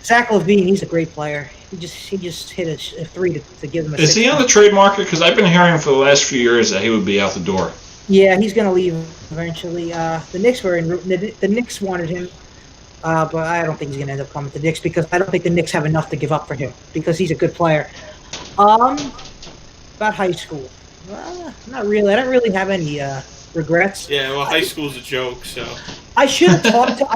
Zach LaVine, he's a great player. He just hit a three to give him a. Is he on the trade market? Because I've been hearing for the last few years that he would be out the door. Yeah, he's going to leave eventually. The Knicks the Knicks wanted him, but I don't think he's going to end up coming to the Knicks because I don't think the Knicks have enough to give up for him because he's a good player. About high school, not really. I don't really have any regrets. Yeah, well, high school's a joke, so. I should have talked to.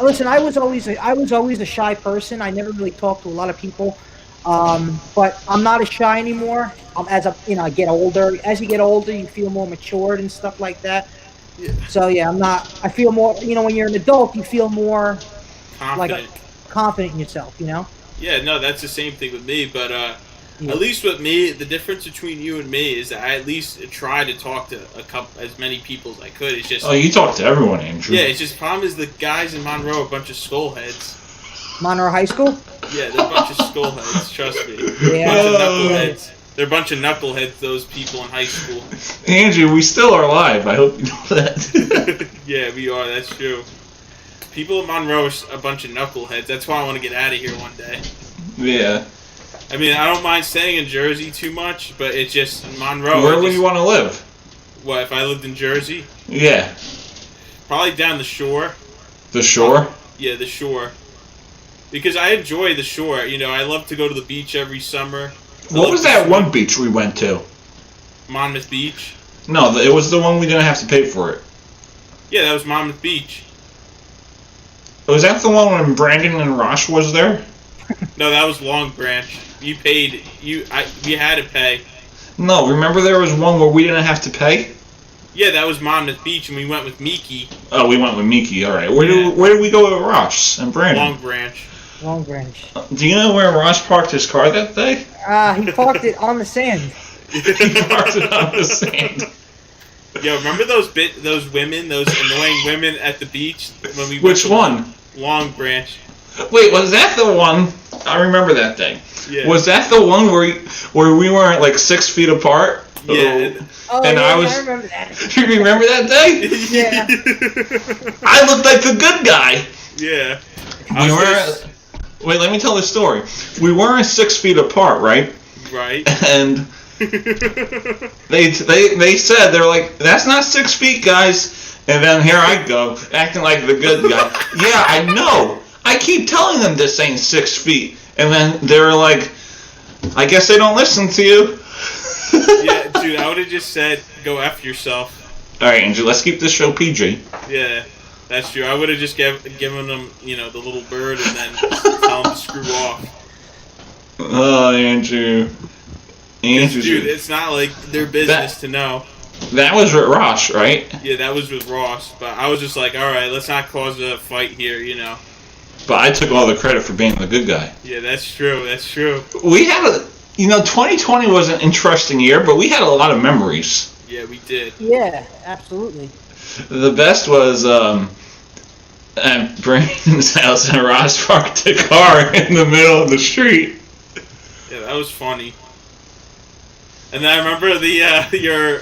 Listen. I was always a shy person. I never really talked to a lot of people. But I'm not as shy anymore. As I get older. As you get older, you feel more matured and stuff like that. Yeah. So yeah, I'm not. I feel more. When you're an adult, you feel more confident in yourself. Yeah, no, that's the same thing with me. But at least with me, the difference between you and me is that I at least try to talk to as many people as I could. It's just. Oh, you talk to everyone, Andrew. Yeah, it's just problem is the guys in Monroe are a bunch of skullheads. Monroe High School? Yeah, they're a bunch of skullheads. Trust me. Yeah. Bunch of knuckleheads. They're a bunch of knuckleheads. Those people in high school. Andrew, we still are live. I hope you know that. Yeah, we are. That's true. People in Monroe are a bunch of knuckleheads. That's why I want to get out of here one day. Yeah. I mean, I don't mind staying in Jersey too much, but it's just Monroe. Where would you want to live? What, if I lived in Jersey? Yeah. Probably down the shore. The shore? Yeah, the shore. Because I enjoy the shore. I love to go to the beach every summer. What was that one beach we went to? Monmouth Beach? No, it was the one we didn't have to pay for it. Yeah, that was Monmouth Beach. Was that the one when Brandon and Rosh was there? No, that was Long Branch. You paid. We had to pay. No, remember there was one where we didn't have to pay? Yeah, that was Monmouth Beach, and we went with Miki. Oh, we went with Miki. All right. Where did we go with Rosh and Brandon? Long Branch. Long Branch. Do you know where Ross parked his car that day? He parked it on the sand. He parked it on the sand. Yo, remember those women, those annoying women at the beach when we went Which to one? Long Branch. Wait, was that the one? I remember that day. Yeah. Was that the one where we weren't like 6 feet apart? Yeah. Oh, and yeah, I remember that. You remember that day? Yeah. I looked like the good guy. Yeah. We weren't. Wait, let me tell the story. We weren't 6 feet apart, right? Right. And they said, they're like, that's not 6 feet, guys. And then here I go, acting like the good guy. Yeah, I know. I keep telling them this ain't 6 feet. And then they're like, I guess they don't listen to you. Yeah, dude, I would have just said, go F yourself. All right, Andrew, let's keep this show PG. Yeah, that's true. I would have just given them, the little bird and then tell them to screw off. Oh, Andrew. Dude, it's not like their business to know. That was with Ross, right? Yeah, that was with Ross. But I was just like, all right, let's not cause a fight here, But I took all the credit for being the good guy. Yeah, that's true. That's true. We had 2020 was an interesting year, but we had a lot of memories. Yeah, we did. Yeah, absolutely. The best was at Brandon's house, and Ross parked a car in the middle of the street. Yeah, that was funny. And then I remember your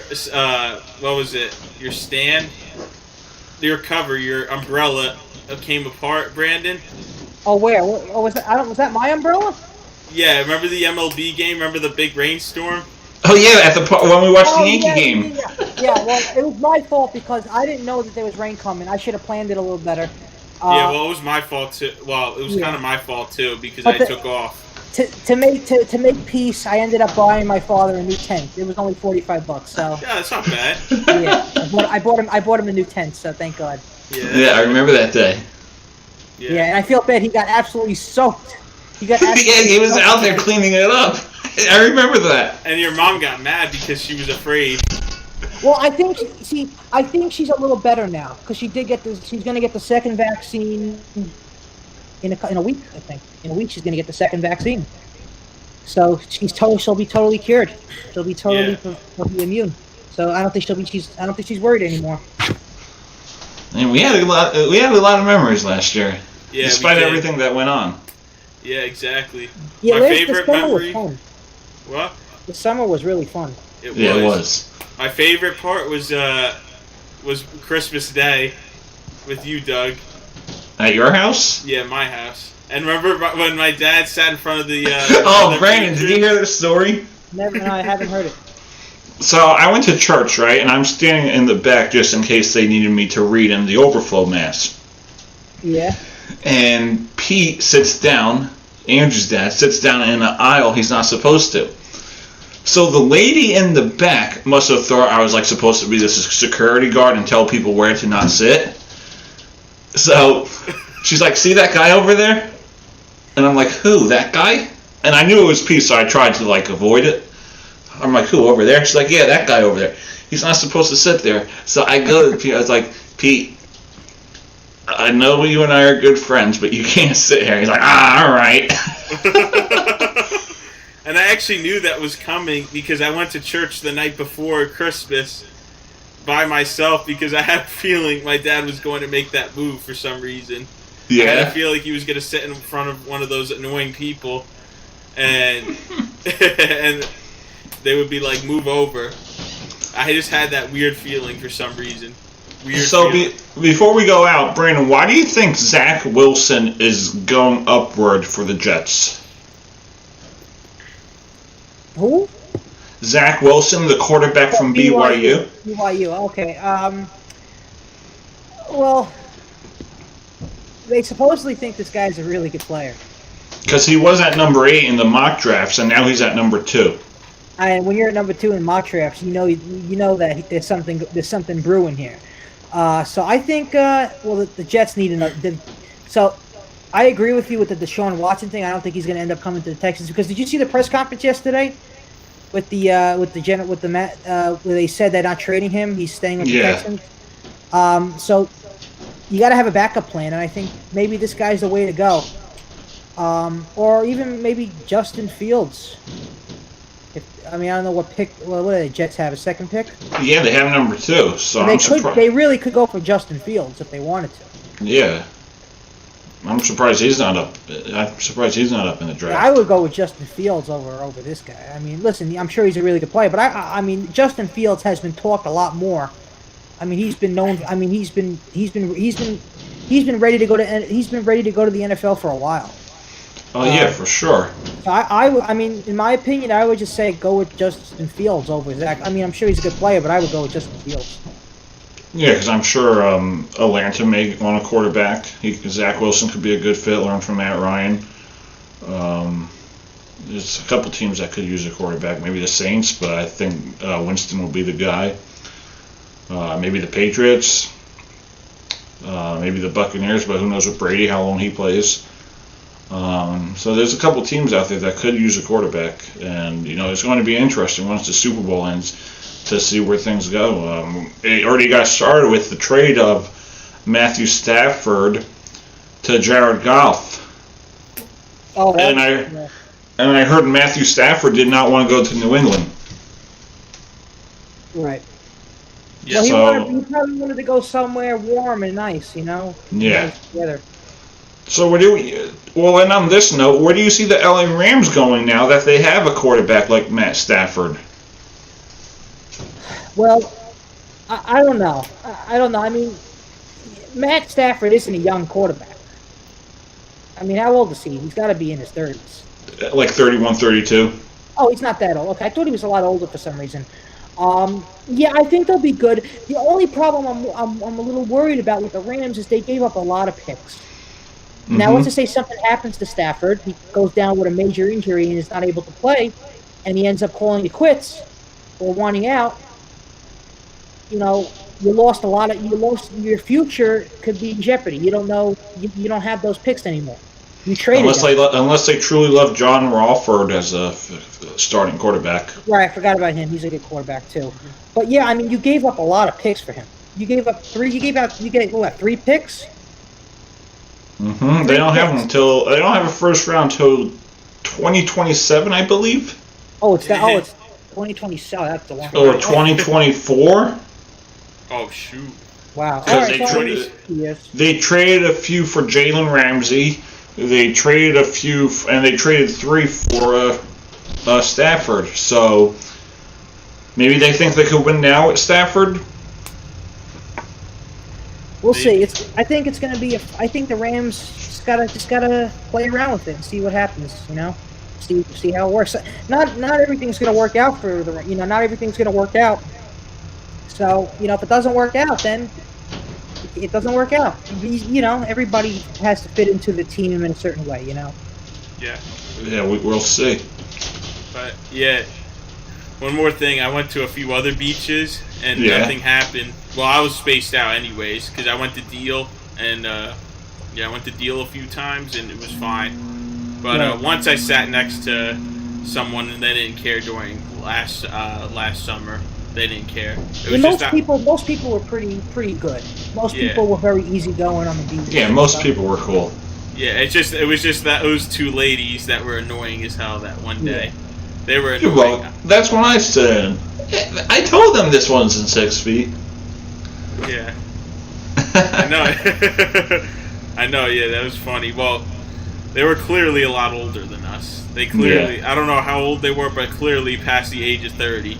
what was it? Your stand, your cover, your umbrella came apart, Brandon. Oh, where? Oh, was that? Was that my umbrella? Yeah, remember the MLB game? Remember the big rainstorm? Oh yeah, when we watched the Yankee game. Yeah, well, it was my fault because I didn't know that there was rain coming. I should have planned it a little better. Yeah, well, it was my fault too. Well, it was kind of my fault too because I took off. To make peace, I ended up buying my father a new tent. It was only $45, so. Yeah, that's not bad. Yeah, I bought him a new tent, so thank God. Yeah, I remember that day. Yeah, and I feel bad. He got absolutely soaked. Yeah, he was out there cleaning it up. I remember that. And your mom got mad because she was afraid. Well, I think she's a little better now because she did get she's going to get the second vaccine in a week. I think in a week she's going to get the second vaccine. So she'll be totally cured. She'll be totally immune. So I don't think she's worried anymore. And we had a lot of memories last year, despite we did. everything that went on. Yeah, exactly. Yeah, my favorite memory. Was fun. What? The summer was really fun. It was. My favorite part was Christmas Day with you, Doug. At your house? Yeah, my house. And remember when my dad sat in front of the... Brandon, did you hear this story? Never, no, I haven't heard it. So I went to church, right? And I'm standing in the back just in case they needed me to read in the overflow mass. Yeah. And Pete sits down, Andrew's dad, sits down in an aisle he's not supposed to. So the lady in the back must have thought I was like supposed to be this security guard and tell people where to not sit. So she's like, see that guy over there? And I'm like, who, that guy? And I knew it was Pete, so I tried to like avoid it. I'm like, who, over there? She's like, yeah, that guy over there. He's not supposed to sit there. So I go to Pete, I was like, Pete, I know you and I are good friends, but you can't sit here. He's like, all right. And I actually knew that was coming because I went to church the night before Christmas by myself because I had a feeling my dad was going to make that move for some reason. Yeah. I had a feeling he was going to sit in front of one of those annoying people and and they would be like, move over. I just had that weird feeling for some reason. Before we go out, Brandon, why do you think Zach Wilson is going upward for the Jets? Who? Zach Wilson, the quarterback from BYU. BYU, okay. Well, they supposedly think this guy's a really good player. Because he was at number 8 in the mock drafts, and now he's at number 2. And when you're at number 2 in mock drafts, you know that there's something brewing here. So I think the Jets need another. So I agree with you with the Deshaun Watson thing. I don't think he's going to end up coming to the Texans because did you see the press conference yesterday with where they said they're not trading him? He's staying with the Texans. So you got to have a backup plan, and I think maybe this guy's the way to go. or even maybe Justin Fields. I don't know what pick. What do the Jets have? A second pick? Yeah, they have number 2. So I'm surprised. They really could go for Justin Fields if they wanted to. Yeah. I'm surprised he's not up. I'm surprised he's not up in the draft. I would go with Justin Fields over this guy. Listen, I'm sure he's a really good player, but Justin Fields has been talked a lot more. He's been known. He's been ready to go to. He's been ready to go to the NFL for a while. Oh yeah, for sure. In my opinion, I would just say go with Justin Fields over Zach. I'm sure he's a good player, but I would go with Justin Fields. Yeah, because I'm sure Atlanta may want a quarterback. Zach Wilson could be a good fit, learn from Matt Ryan. There's a couple teams that could use a quarterback. Maybe the Saints, but I think Winston will be the guy. Maybe the Patriots. Maybe the Buccaneers, but who knows with Brady, how long he plays. So there's a couple teams out there that could use a quarterback. And, it's going to be interesting once the Super Bowl ends to see where things go. It already got started with the trade of Matthew Stafford to Jared Goff. Oh, and I heard Matthew Stafford did not want to go to New England. Right. Yeah, he probably wanted to go somewhere warm and nice, Yeah. Together. So and on this note, where do you see the LA Rams going now that they have a quarterback like Matt Stafford? Well, I don't know. I don't know. Matt Stafford isn't a young quarterback. How old is he? He's got to be in his 30s. Like 31, 32? Oh, he's not that old. Okay, I thought he was a lot older for some reason. Yeah, I think they'll be good. The only problem I'm a little worried about with the Rams is they gave up a lot of picks. Mm-hmm. Now, let's just say something happens to Stafford. He goes down with a major injury and is not able to play, and he ends up calling it quits or wanting out. You lost a lot of. Your future could be in jeopardy. You don't know. You don't have those picks anymore. You traded unless they truly love John Rawford as a starting quarterback. Right, I forgot about him. He's a good quarterback too. But yeah, you gave up a lot of picks for him. You gave up 3. You gave 3 picks. Mm-hmm. They don't have a first round till 2027, I believe. It's 2027. That's the one. Or 2024. Oh shoot! Wow. They traded a few for Jalen Ramsey. They traded a few, and they traded 3 for Stafford. So maybe they think they could win now at Stafford. We'll see. I think it's going to be. I think the Rams just gotta play around with it and see what happens. See how it works. Not everything's going to work out for the. Not everything's going to work out. So if it doesn't work out, then it doesn't work out. Everybody has to fit into the team in a certain way. Yeah. Yeah, we'll see. But yeah, one more thing. I went to a few other beaches and nothing happened. Well, I was spaced out anyways because I went to Deal and I went to Deal a few times and it was fine. But once I sat next to someone and they didn't care during last summer. They didn't care. Most people were pretty good. Most people were very easygoing on the beach. Yeah, most people were cool. Yeah, it was just that those 2 ladies that were annoying as hell that one day. They were annoying. Well, that's when I said. I told them this one's in 6 feet. Yeah. I know. I know. Yeah, that was funny. Well, they were clearly a lot older than us. They clearly. I don't know how old they were, but clearly past the age of 30.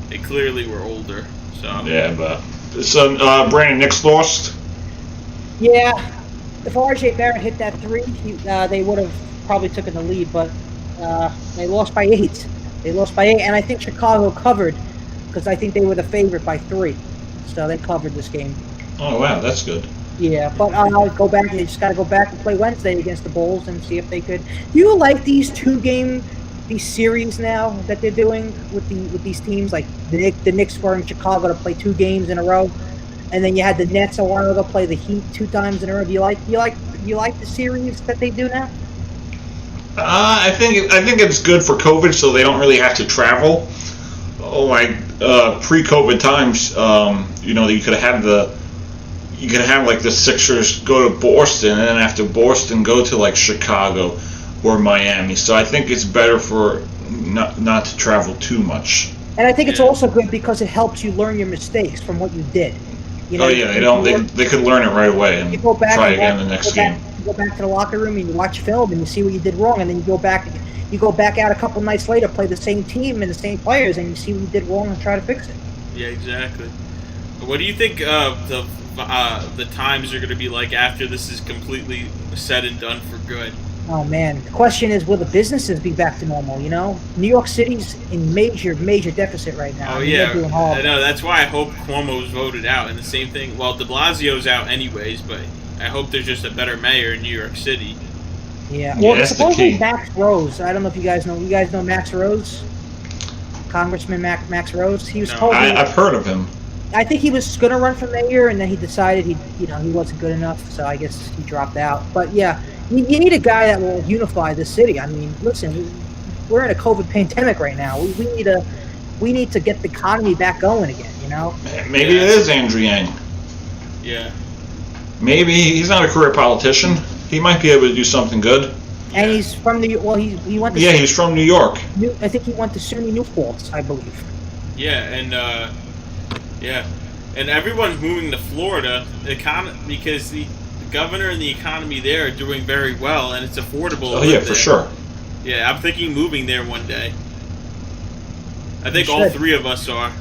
They clearly were older, so... Yeah, but... So, Brandon, Nick's lost? Yeah. If RJ Barrett hit that 3, they would have probably taken the lead, but they lost by 8. And I think Chicago covered, because I think they were the favorite by 3. So they covered this game. Oh, wow, that's good. Yeah, but they just got to go back and play Wednesday against the Bulls and see if they could... Do you like these 2-game... These series now that they're doing with these teams, like the Knicks were in Chicago to play 2 games in a row, and then you had the Nets a while ago play the Heat 2 times in a row. Do you like the series that they do now? I think it's good for COVID, so they don't really have to travel. Like pre-COVID times, you could have had you can have like the Sixers go to Boston, and then after Boston go to like Chicago or Miami. So I think it's better for not to travel too much. And I think it's also good because it helps you learn your mistakes from what you did. You know, they could learn it right away and you go back try and again the next game. You go back to the locker room and you watch film and you see what you did wrong, and then you go back out a couple nights later, play the same team and the same players, and you see what you did wrong and try to fix it. Yeah, exactly. What do you think the times are going to be like after this is completely said and done for good? Oh man, the question is, will the businesses be back to normal? You know, New York City's in major deficit right now. Oh They're doing yeah, horrible. I know. That's why I hope Cuomo's voted out, and the same thing. Well, De Blasio's out anyways, but I hope there's just a better mayor in New York City. Yeah. Well, that's the supposedly key. Max Rose. I don't know if you guys know. You guys know Max Rose, Congressman Max Rose. He was supposedly. I've heard of him. I think he was going to run for mayor, and then he decided he wasn't good enough, so I guess he dropped out. But yeah, you need a guy that will unify the city. I mean, listen, we're in a COVID pandemic right now. We need to get the economy back going again. You know. Maybe it is Andrew Yang. Yeah. Maybe he's not a career politician. He might be able to do something good. And he's from he went to. Yeah, he's from New York. I think he went to SUNY New Paltz, I believe. Yeah, and and everyone's moving to Florida, because the governor and the economy there are doing very well, and it's affordable. Oh yeah, for sure. Yeah, I'm thinking moving there one day. I think all three of us are.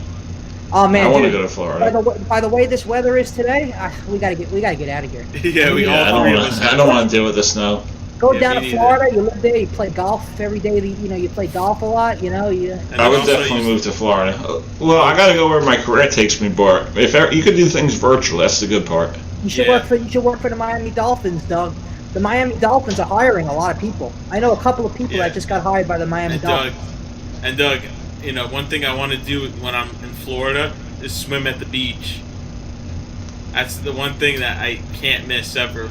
Oh man, I want to go to Florida. By the way this weather is today, we gotta get out of here. Yeah, all three of us. I don't want to deal with the snow. Go down to Florida. You live there. You play golf every day. You play golf a lot. I would definitely move to Florida. Well, I gotta go where my career takes me, Bart. If you could do things virtual, that's the good part. You should work for the Miami Dolphins, Doug. The Miami Dolphins are hiring a lot of people. I know a couple of people that just got hired by the Miami Dolphins. Doug, one thing I want to do when I'm in Florida is swim at the beach. That's the one thing that I can't miss ever.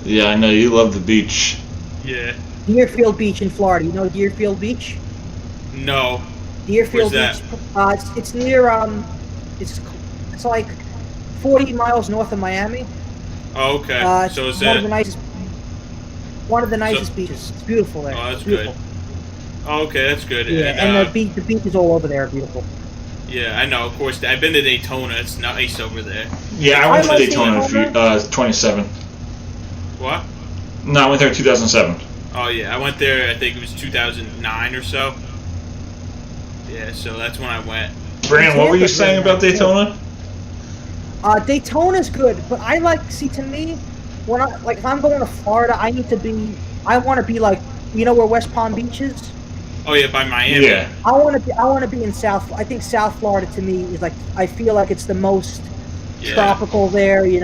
Yeah, I know you love the beach. Yeah. Deerfield Beach in Florida. You know Deerfield Beach? No. Deerfield Where's Beach. It's near it's like 40 miles north of Miami. Oh, okay. So is one of the nicest beaches. It's beautiful there. Oh, that's beautiful. good. Oh, okay, that's good. Yeah, and the beaches all over there are beautiful. Yeah, I know. Of course, I've been to Daytona. It's nice over there. Yeah, I went to Daytona 27. What? No, I went there in 2007. Oh yeah, I went there. I think it was 2009 or so. Yeah, so that's when I went. Brandon, what were you saying about Daytona? Daytona's good, but to me, when if I'm going to Florida, I want to be like, where West Palm Beach is? Oh yeah, by Miami. Yeah. I want to be in I think South Florida to me is I feel like it's the most tropical there. You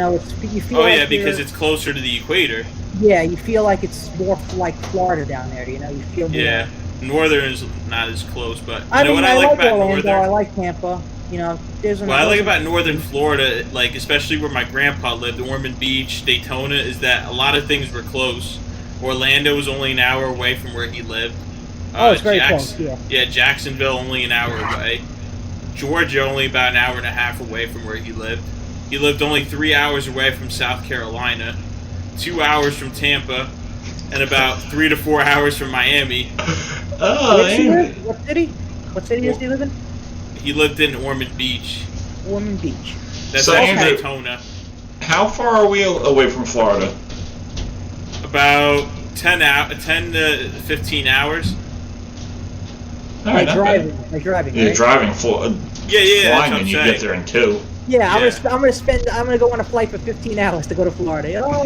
feel. Oh yeah, because it's closer to the equator. Yeah, you feel like it's more like Florida down there. You feel more. Yeah, Northern is not as close, but I like about Orlando. Northern? I like Tampa. What I like about Northern Florida, especially where my grandpa lived, Ormond Beach, Daytona, is that a lot of things were close. Orlando was only an hour away from where he lived. It's very close, yeah. Yeah, Jacksonville only an hour away. Georgia only about an hour and a half away from where he lived. He lived only 3 hours away from South Carolina, 2 hours from Tampa, and about 3 to 4 hours from Miami. Oh, what city? What city does he live in? He lived in Ormond Beach. Ormond Beach. That's Andrew, Daytona. How far are we away from Florida? About 10 to 15 hours. By driving. You're right? driving. Yeah. Flying, and you get there in 2. Yeah, I'm gonna go on a flight for 15 hours to go to Florida. No,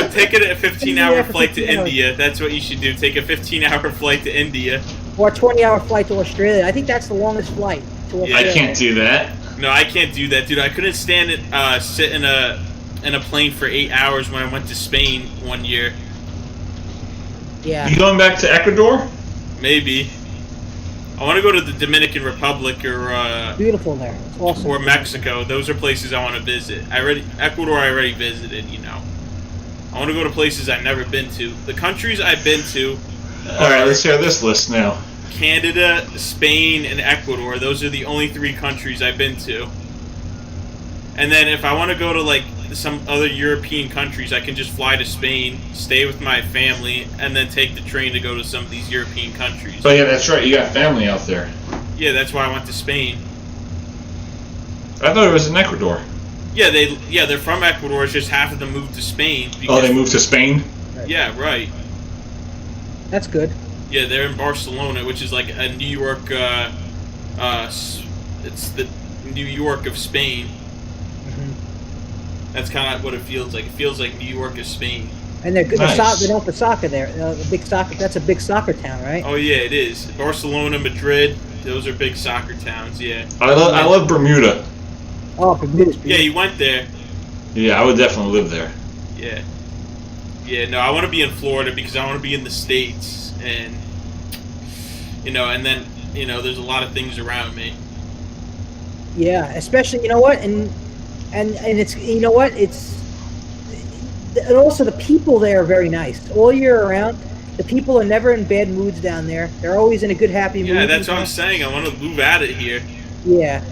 take a 15-hour flight to India. That's what you should do. Take a 15-hour flight to India. Or a 20-hour flight to Australia. I think that's the longest flight to Australia. I can't do that. No, I can't do that, dude. I couldn't stand it. Sit in a plane for 8 hours when I went to Spain one year. Yeah. You going back to Ecuador? Maybe. I want to go to the Dominican Republic or beautiful there. It's awesome. Or Mexico. Those are places I want to visit. Ecuador I already visited, I want to go to places I've never been to. The countries I've been to. All right, let's hear this list now. Canada, Spain, and Ecuador. Those are the only 3 countries I've been to. And then if I want to go to like some other European countries, I can just fly to Spain, stay with my family, and then take the train to go to some of these European countries. But yeah, that's right. You got family out there. Yeah, that's why I went to Spain. I thought it was in Ecuador. Yeah, they're from Ecuador. It's just half of them moved to Spain. Oh, they moved to Spain? Yeah, right. That's good. Yeah, they're in Barcelona, which is like a New York. It's the New York of Spain. That's kind of what it feels like. It feels like New York is Spain. And they're good. Nice. They know for soccer there. Big soccer. That's a big soccer town, right? Oh yeah, it is. Barcelona, Madrid. Those are big soccer towns. Yeah. I love Bermuda. Oh, Bermuda's beautiful. Yeah, you went there. Yeah, I would definitely live there. Yeah. Yeah. No, I want to be in Florida because I want to be in the States, and and then there's a lot of things around me. Yeah, especially you know what, and it's and also the people there are very nice all year around. The people are never in bad moods down there. They're always in a good, happy mood. Yeah, that's what I'm saying. I want to move out of here. Yeah.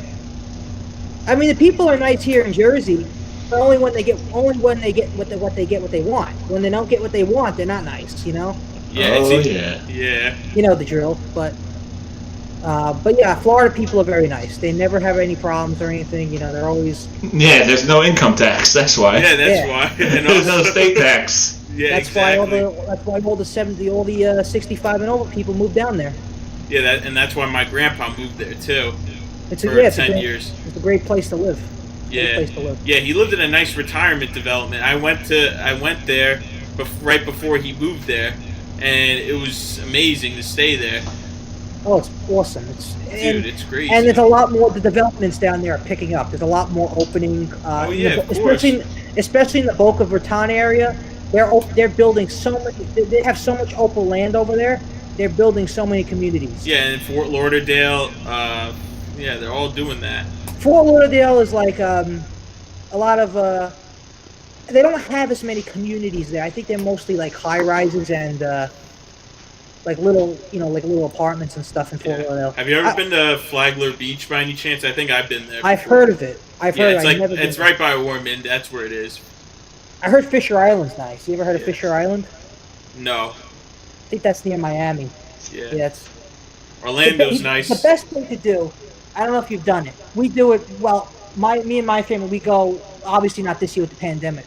I mean, the people are nice here in Jersey, but only when they get what they want. When they don't get what they want, they're not nice. Yeah. Yeah. You know the drill, but yeah, Florida people are very nice. They never have any problems or anything. They're always. Yeah, there's no income tax. That's why. Yeah, that's why. There's no state tax. Yeah, that's exactly. why all the 65 and over people move down there. Yeah, that's why my grandpa moved there too. It's 10 years. It's a great place to live. Yeah. Yeah, he lived in a nice retirement development. I went there right before he moved there, and it was amazing to stay there. Oh, it's awesome! It's great. And there's a lot more. The developments down there are picking up. There's a lot more opening. Especially in the Boca Raton area. They're building so much. They have so much open land over there. They're building so many communities. Yeah, and Fort Lauderdale. They're all doing that. Fort Lauderdale is like a lot of. They don't have as many communities there. I think they're mostly like high rises and like little apartments and stuff in Fort Lauderdale. Have you ever been to Flagler Beach by any chance? I think I've been there. I've heard of it. It's right by Ormond. That's where it is. I heard Fisher Island's nice. You ever heard of Fisher Island? No. I think that's near Miami. Yeah. Orlando's nice. The best thing to do. I don't know if you've done it. We do it. Well, me and my family, we go. Obviously not this year with the pandemic.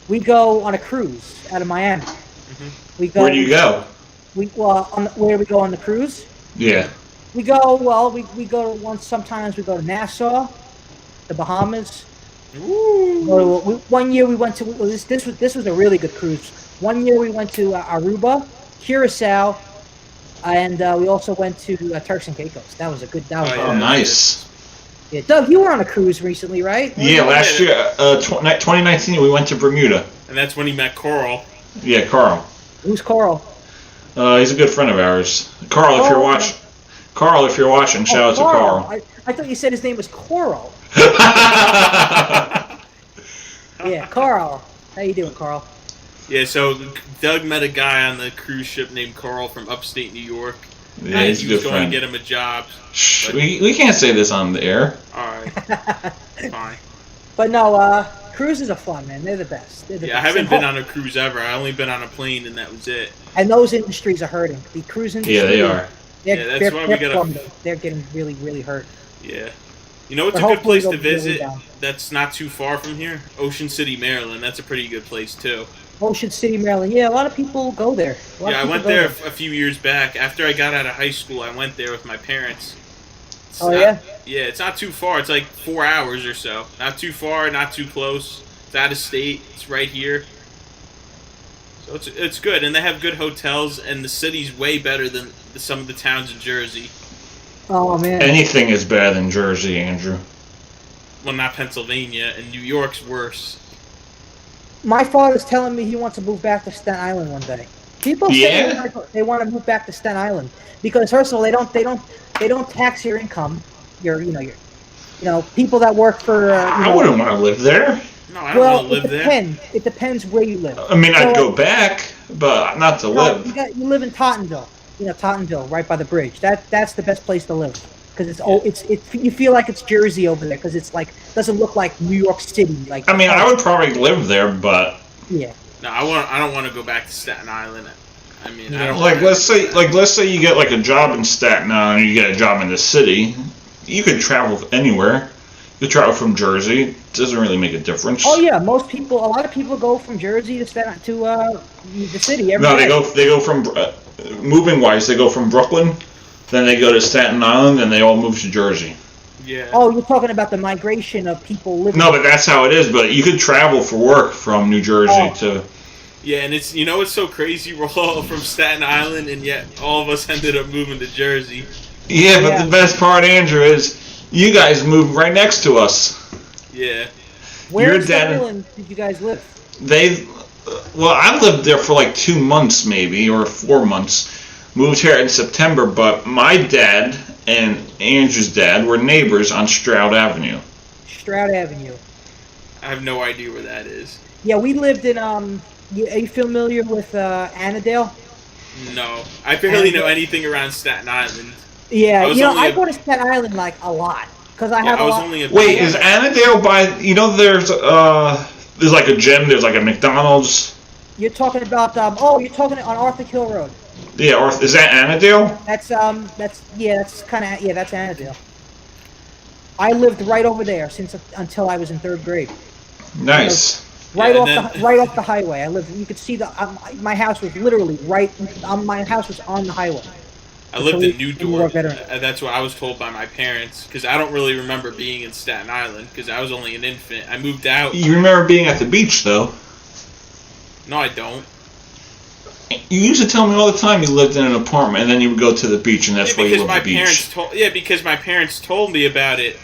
We go on a cruise out of Miami. Mm-hmm. We go. Where do you go? Where we go on the cruise? Yeah. We go. Well, we go once. Sometimes we go to Nassau, the Bahamas. Ooh. One year we went to this was a really good cruise. One year we went to Aruba, Curacao, and we also went to Turks and Caicos. That was a good. Nice. Yeah, Doug, you were on a cruise recently, right? Yeah, last year, 2019, we went to Bermuda. And that's when he met Carl. Yeah, Carl. Who's Carl? He's a good friend of ours. Carl, if you're watching, shout out to Carl. I thought you said his name was Coral. Yeah, Carl. How you doing, Carl? Yeah, so Doug met a guy on the cruise ship named Carl from upstate New York. Yeah, he's a good friend. He was going to get him a job. Shh, we can't say this on the air. Alright. Fine. But no, cruises are fun, man. They're the best. I haven't been on a cruise ever. I only been on a plane, and that was it. And those industries are hurting. The cruise industry. Yeah, they are. They're getting really, really hurt. Yeah. You know what's a good place to visit that's not too far from here? Ocean City, Maryland. That's a pretty good place, too. Ocean City, Maryland. Yeah, a lot of people go there. I went there a few years back. After I got out of high school, I went there with my parents. Yeah, it's not too far. It's like 4 hours or so. Not too far, not too close. It's out of state. It's right here. So it's good, and they have good hotels, and the city's way better than some of the towns in Jersey. Oh, man. Anything is better than Jersey, Andrew. Well, not Pennsylvania, and New York's worse. My father's telling me he wants to move back to Staten Island one day. People say they want to move back to Staten Island because first of all they don't tax your income. Your people that work for. I wouldn't want to live there. No, I don't want to live there. It depends where you live. I mean, I'd go back, but not to live. You live in Tottenville. Tottenville, right by the bridge. That's the best place to live because it's you feel like it's Jersey over there because it's like doesn't look like New York City. Like I mean, I would probably live there, but yeah. No, I don't want to go back to Staten Island. I mean, I don't like let's say you get like a job in Staten Island, or you get a job in the city. You could travel anywhere. You travel from Jersey. It doesn't really make a difference. Oh yeah, a lot of people go from Jersey to the city. Every No, day. they go from moving wise. They go from Brooklyn, then they go to Staten Island, and they all move to Jersey. Yeah. Oh, you're talking about the migration of people living. No, but that's how it is. But you could travel for work from New Jersey to. Yeah, and it's it's so crazy. We're all from Staten Island, and yet all of us ended up moving to Jersey. Yeah, but the best part, Andrew, is you guys moved right next to us. Yeah. Where in Staten Island did you guys live? I lived there for like 2 months maybe, or 4 months. Moved here in September, but my dad and Andrew's dad were neighbors on Stroud Avenue. Stroud Avenue. I have no idea where that is. Yeah, we lived in, are you familiar with Annandale? No. I barely know anything around Staten Island. Yeah, I go to Staten Island like a lot. Because I have a lot. Wait, is Annandale by, there's like a gym, there's like a McDonald's. You're talking about, you're talking on Arthur Hill Road. Yeah, is that Annandale? That's Annandale. I lived right over there until I was in 3rd grade. Nice. Right off the highway. I lived. You could see my house was literally right. My house was on the highway. I lived in New Dorp. That's what I was told by my parents, because I don't really remember being in Staten Island because I was only an infant. I moved out. You remember being at the beach though? No, I don't. You used to tell me all the time you lived in an apartment and then you would go to the beach and that's why you loved the beach. Because my parents told me about it.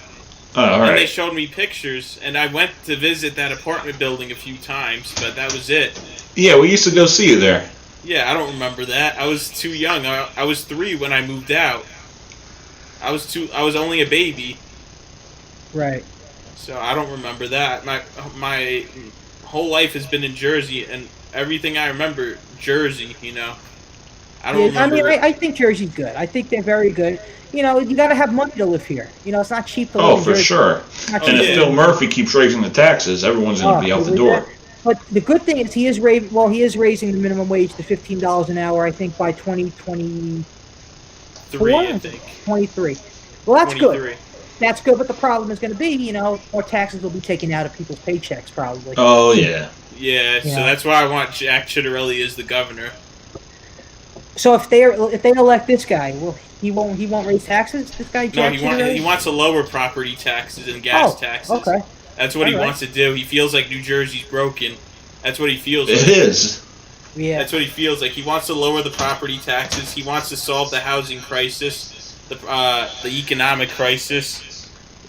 Oh, all right. And they showed me pictures, and I went to visit that apartment building a few times, but that was it. Yeah, we used to go see you there. Yeah, I don't remember that. I was too young. I was 3 when I moved out. I was only a baby. Right. So I don't remember that. My whole life has been in Jersey, and everything I remember, Jersey, I don't remember. I mean, I think Jersey's good. I think they're very good. You got to have money to live here. It's not cheap to live in Jersey. Sure. And if Phil Murphy keeps raising the taxes, everyone's going to be out the door. But the good thing is he is raising the minimum wage to $15 an hour, I think, by 2024. I think. 23. Well, that's 23. good. That's good, but the problem is going to be, more taxes will be taken out of people's paychecks, probably. Oh, yeah. Yeah, so that's why I want Jack Ciattarelli as the governor. So if they elect this guy, he won't raise taxes. This guy, Jack Ciattarelli? He wants to lower property taxes and gas taxes. Okay. That's what he wants to do. He feels like New Jersey's broken. That's what he feels like. It is. Yeah. That's what he feels like. He wants to lower the property taxes. He wants to solve the housing crisis, the economic crisis,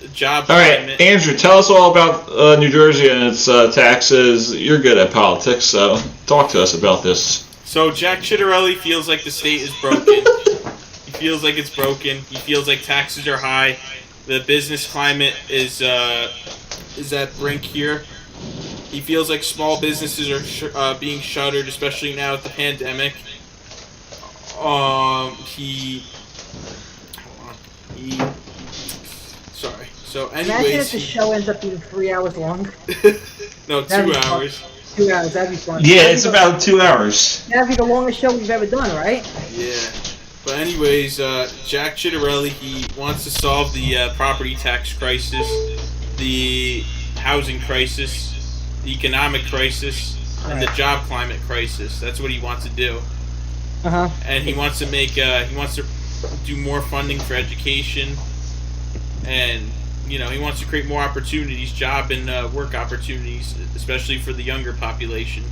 the job climate. All right, Andrew, tell us all about New Jersey and its taxes. You're good at politics, so talk to us about this. So Jack Ciattarelli feels like the state is broken. He feels like it's broken. He feels like taxes are high. The business climate is at brink here. He feels like small businesses are being shuttered, especially now with the pandemic. Sorry. So, anyways, imagine if the show ends up being 3 hours long. No, 2 hours. 2 hours. That'd be fun. Yeah, it's about 2 hours. That'd be the longest show we've ever done, right? Yeah. But anyways, Jack Ciattarelli, he wants to solve the property tax crisis, the housing crisis, the economic crisis, and the job climate crisis. That's what he wants to do. Uh-huh. And he wants to do more funding for education, and he wants to create more opportunities, job and work opportunities, especially for the younger population.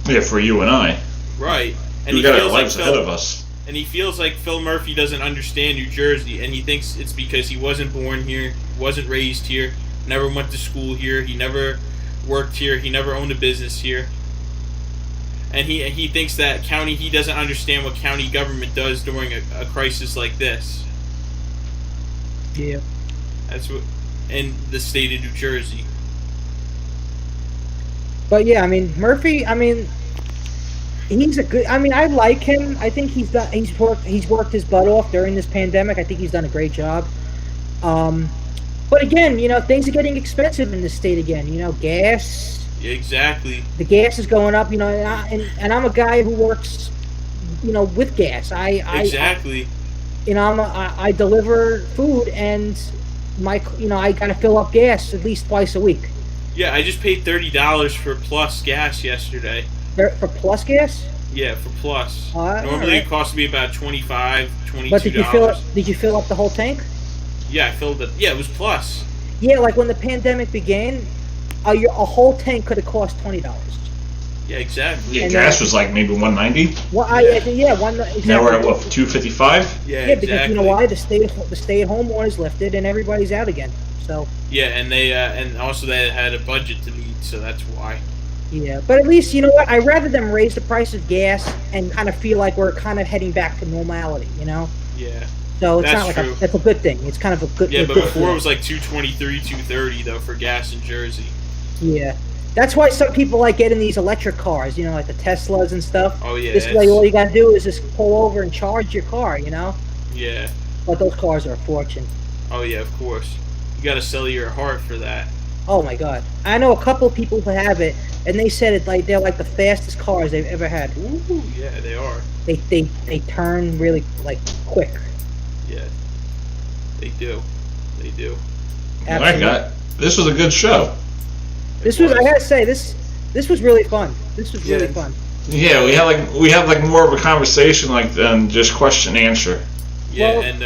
Yeah, for you and I. Right. And we got our lives ahead of us. And he feels like Phil Murphy doesn't understand New Jersey, and he thinks it's because he wasn't born here, wasn't raised here, never went to school here, he never worked here, he never owned a business here. And he thinks that he doesn't understand what county government does during a crisis like this. Yeah. That's what in the state of New Jersey. But yeah, Murphy, He's a good. I mean, I like him. I think he's worked his butt off during this pandemic. I think he's done a great job. But again, things are getting expensive in this state again. Gas. Yeah, exactly. The gas is going up. And I'm a guy who works, with gas. Exactly. I deliver food, and I gotta fill up gas at least twice a week. Yeah, I just paid $30 for Plus gas yesterday. For Plus gas? Yeah, for Plus. Normally it costs me about $25, $22. But did you fill up the whole tank? Yeah, I filled it. Yeah, it was Plus. Yeah, like when the pandemic began, a whole tank could have cost $20. Yeah, exactly. Yeah, gas was like maybe $190. Well, exactly. Now we're at what, $255? Yeah, because exactly. you know why? The stay-at-home order is lifted and everybody's out again. So. Yeah, and and also they had a budget to meet, so that's why. Yeah, but at least you know what? I'd rather them raise the price of gas and kind of feel like we're kind of heading back to normality. Yeah. So it's not like that's a good thing. It's kind of a good. Yeah, but good before thing. it was like $223, $230 though for gas in Jersey. Yeah, that's why some people like getting these electric cars. Like the Teslas and stuff. Oh yeah. This way, all you gotta do is just pull over and charge your car. Yeah. But those cars are a fortune. Oh yeah, of course. You gotta sell your heart for that. Oh my God, I know a couple of people who have it, and they said they're like the fastest cars they've ever had. Ooh, yeah, they are. They turn really quick. Yeah, they do. Absolutely. This was a good show. I gotta say, this was really fun. This was really fun. Yeah, we had more of a conversation than just question answer. Yeah, Well, and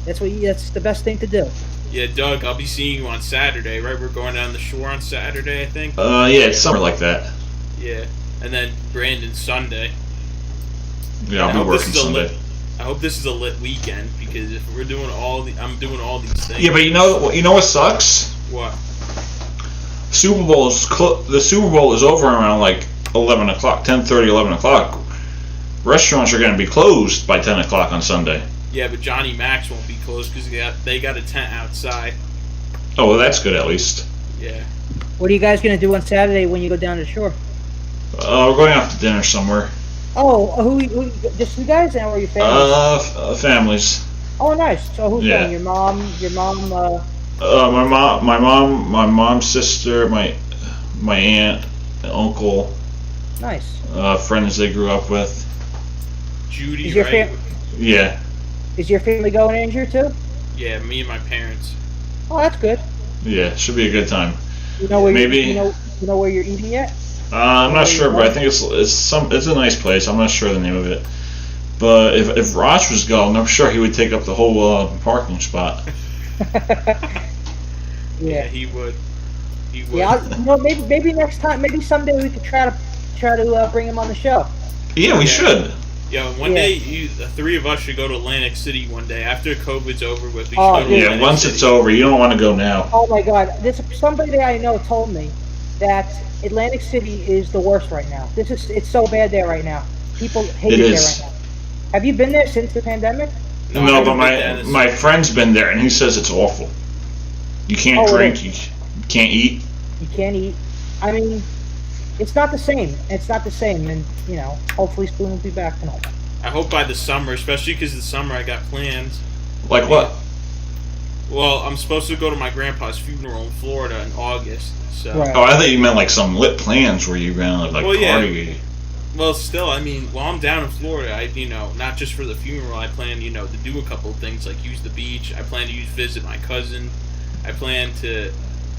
that's the best thing to do. yeah, Doug, I'll be seeing you on Saturday, right? We're going down the shore on Saturday, I think. Yeah, it's somewhere like that. Yeah, and then Brandon Sunday. Yeah, I'll be working Sunday. I hope this is a lit weekend because if I'm doing all these things. Yeah, but you know what sucks? What? The Super Bowl is over around 11 o'clock, 10:30, 11 o'clock. Restaurants are going to be closed by 10 o'clock on Sunday. Yeah, but Johnny Mac's won't be closed because they got a tent outside. Oh, well, that's good at least. Yeah. What are you guys gonna do on Saturday when you go down to the shore? We're going out to dinner somewhere. Oh, who just you guys, or your family? Families. Oh, nice. So who's going? Your mom. My mom's sister, my aunt, uncle. Nice. Friends they grew up with. Judy, is your right? Yeah. Is your family going, Andrew, too? Yeah, me and my parents. Oh, that's good. Yeah, should be a good time. You know where Maybe. you know where you're eating yet? I'm not sure, but I think it's a nice place. I'm not sure the name of it. But if Ross was going, I'm sure he would take up the whole parking spot. Yeah, he would. Yeah, maybe next time, maybe someday we could try to bring him on the show. Yeah, we should. Yeah, one day the three of us should go to Atlantic City one day after COVID's over with. We should go to Atlantic once City. it's over, you don't want to go now. Oh my God! Somebody that I know told me that Atlantic City is the worst right now. It's so bad there right now. People hate it there right now. Have you been there since the pandemic? No, but my friend's been there and he says it's awful. You can't drink, you can't eat. You can't eat. I mean, it's not the same. It's not the same, and hopefully Spoon will be back and all that. I hope by the summer, especially because the summer I got plans. Like what? Well, I'm supposed to go to my grandpa's funeral in Florida in August. So. Right. Oh, I thought you meant some lit plans where you're gonna party. Yeah. Well, still, I mean, while I'm down in Florida, not just for the funeral, I plan, to do a couple of things like use the beach. I plan to visit my cousin. I plan to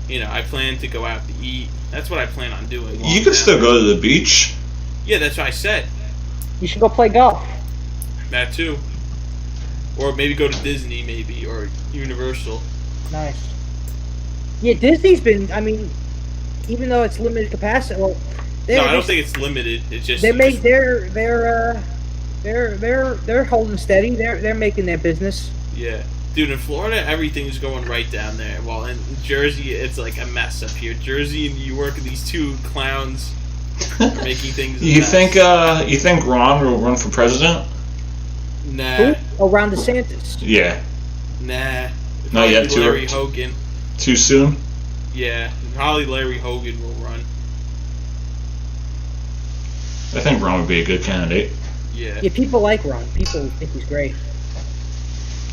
go out to eat. That's what I plan on doing. You can still go to the beach. Yeah, that's what I said. You should go play golf. That too. Or maybe go to Disney, or Universal. Nice. Yeah, Disney's been. I mean, even though it's limited capacity. Well, no, I don't think it's limited. It's just they're holding steady. They're making their business. Yeah. Dude, in Florida, everything's going right down there. While in Jersey, it's like a mess up here. Jersey and New York, these two clowns are making things. You think Ron will run for president? Nah. Who? Oh, Ron DeSantis. Yeah. Nah. Not yet. Larry Hogan. Too soon? Yeah. Probably Larry Hogan will run. I think Ron would be a good candidate. Yeah. Yeah, people like Ron. People think he's great.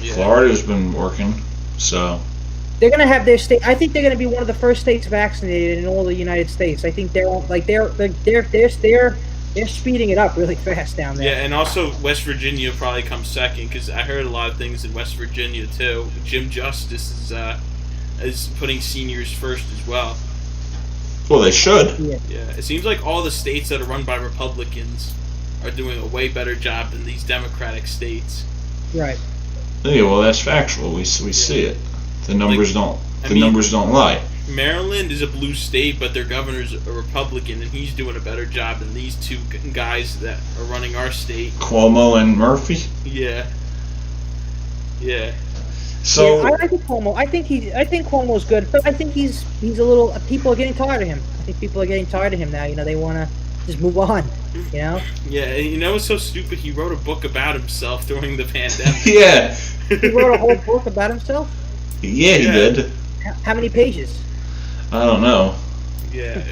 Yeah. Florida's been working, so. They're gonna have their state. I think they're gonna be one of the first states vaccinated in all the United States. I think they're speeding it up really fast down there. Yeah, and also West Virginia probably comes second because I heard a lot of things in West Virginia too. Jim Justice is putting seniors first as well. Well, they should. Yeah. It seems like all the states that are run by Republicans are doing a way better job than these Democratic states. Right. Yeah, well, that's factual. We see it. The numbers numbers don't lie. Maryland is a blue state, but their governor's a Republican, and he's doing a better job than these two guys that are running our state. Cuomo and Murphy. Yeah. So yeah, I like Cuomo. I think Cuomo's good, but I think he's a little. People are getting tired of him. I think people are getting tired of him now. They want to just move on. Yeah, and it's so stupid. He wrote a book about himself during the pandemic. Yeah. He wrote a whole book about himself. Yeah, he did. How many pages? I don't know. Yeah.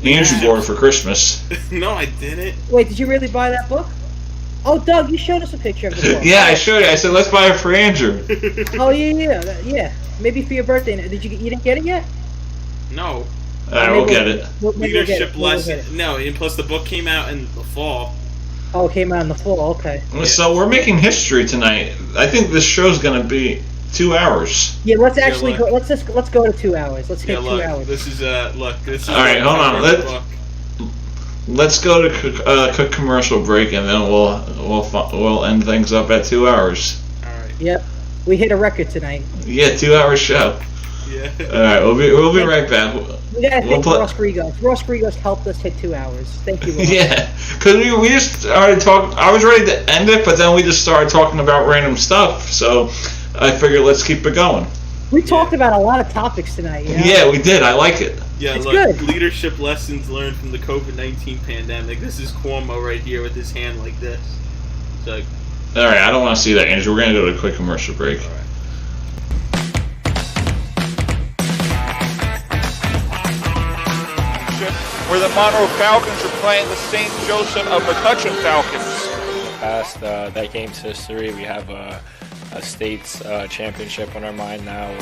Andrew bought it for Christmas. No, I didn't. Wait, did you really buy that book? Oh, Doug, you showed us a picture of the book. Yeah, I showed you. I said, let's buy it for Andrew. Oh, yeah. Maybe for your birthday. You didn't get it yet? No. We'll get it. Leadership lesson. No, and plus the book came out in the fall. Oh, it came out in the fall. Okay. So we're making history tonight. I think this show's going to be 2 hours. Yeah, let's actually go. Let's go to 2 hours. Let's hit 2 hours. This is This is all right. Hold on. Let's go to quick commercial break, and then we'll end things up at 2 hours. All right. Yep, we hit a record tonight. Yeah, 2 hour show. Yeah. All right, we'll be right back. We gotta thank Ross Grigos. Ross Grigos helped us hit 2 hours. Thank you, Ross. Yeah, because we just started talking. I was ready to end it, but then we just started talking about random stuff. So I figured let's keep it going. We talked about a lot of topics tonight. Yeah, we did. I like it. Yeah, it's look, good. Leadership lessons learned from the COVID-19 pandemic. This is Cuomo right here with his hand like this. So. All right, I don't want to see that, Andrew. We're gonna go to a quick commercial break. All right. Where the Monroe Falcons are playing the St. Joseph of McCutcheon Falcons. In the past, that game's history. We have a state's championship on our mind now.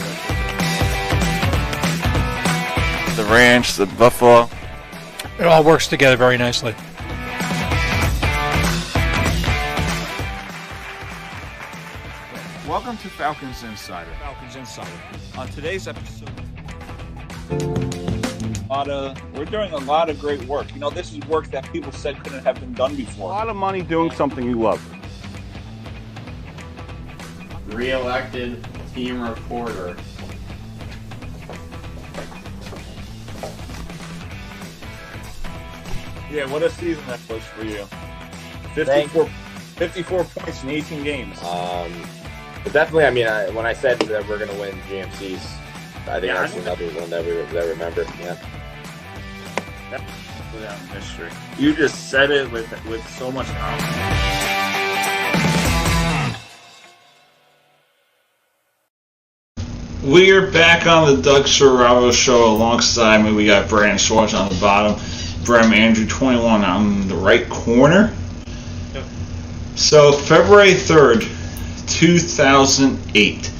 The Ranch, the Buffalo. It all works together very nicely. Welcome to Falcons Insider. On today's episode, we're doing a lot of great work. This is work that people said couldn't have been done before. A lot of money doing something you love. Re-elected team reporter. Yeah, what a season that was for you. 54 points in 18 games. But definitely, when I said that we're going to win GMCs, I think that's another one that we remember. Yeah. That's without history. You just said it with so much confidence. We are back on the Doug Serravo Show. Alongside me, we got Brandon Schwartz on the bottom. Brem Andrew 21 on the right corner. Yep. So February 3rd, 2008.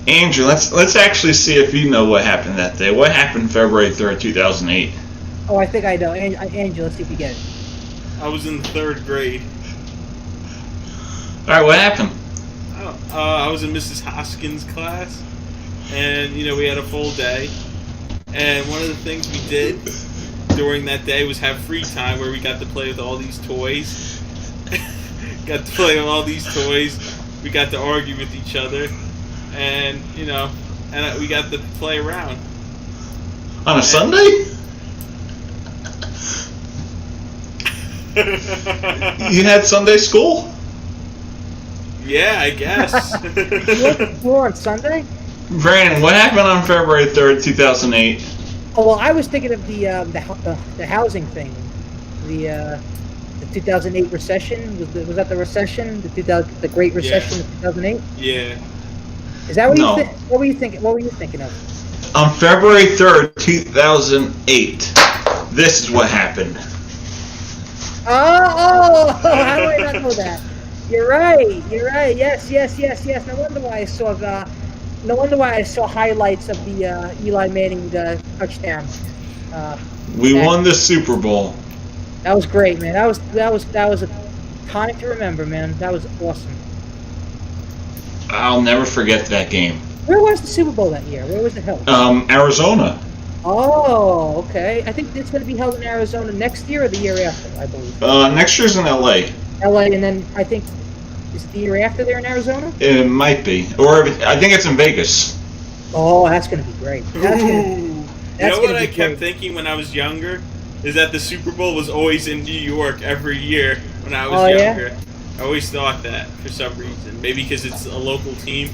Andrew, let's actually see if you know what happened that day. What happened February 3rd, 2008? Oh, I think I know. Andrew, let's see if you get it. I was in the 3rd grade. All right, what happened? I was in Mrs. Hoskins' class, and we had a full day. And one of the things we did during that day was have free time where we got to play with all these toys. We got to argue with each other, and we got to play around. On a Sunday? You had Sunday school? Yeah, I guess. You went to school on Sunday? Brandon, what happened on February 3rd, 2008? Oh, well, I was thinking of the housing thing. The 2008 recession. Was that the recession? The Great Recession of 2008? Yeah. Is that what No. What were you thinking? What were you thinking of? On February 3rd, 2008, this is what happened. Oh, how do I not know that? You're right. Yes. No wonder why I saw highlights of the Eli Manning touchdown. We won the Super Bowl. That was great, man. That was a time to remember, man. That was awesome. I'll never forget that game. Where was the Super Bowl that year? Where was it held? Arizona. Oh, okay. I think it's going to be held in Arizona next year or the year after, I believe. Next year's in L.A. L.A. and then I think is it the year after there in Arizona? It might be, or I think it's in Vegas. Oh, that's going to be great. You know what I kept thinking when I was younger is that the Super Bowl was always in New York every year when I was younger. Yeah? I always thought that for some reason. Maybe because it's a local team.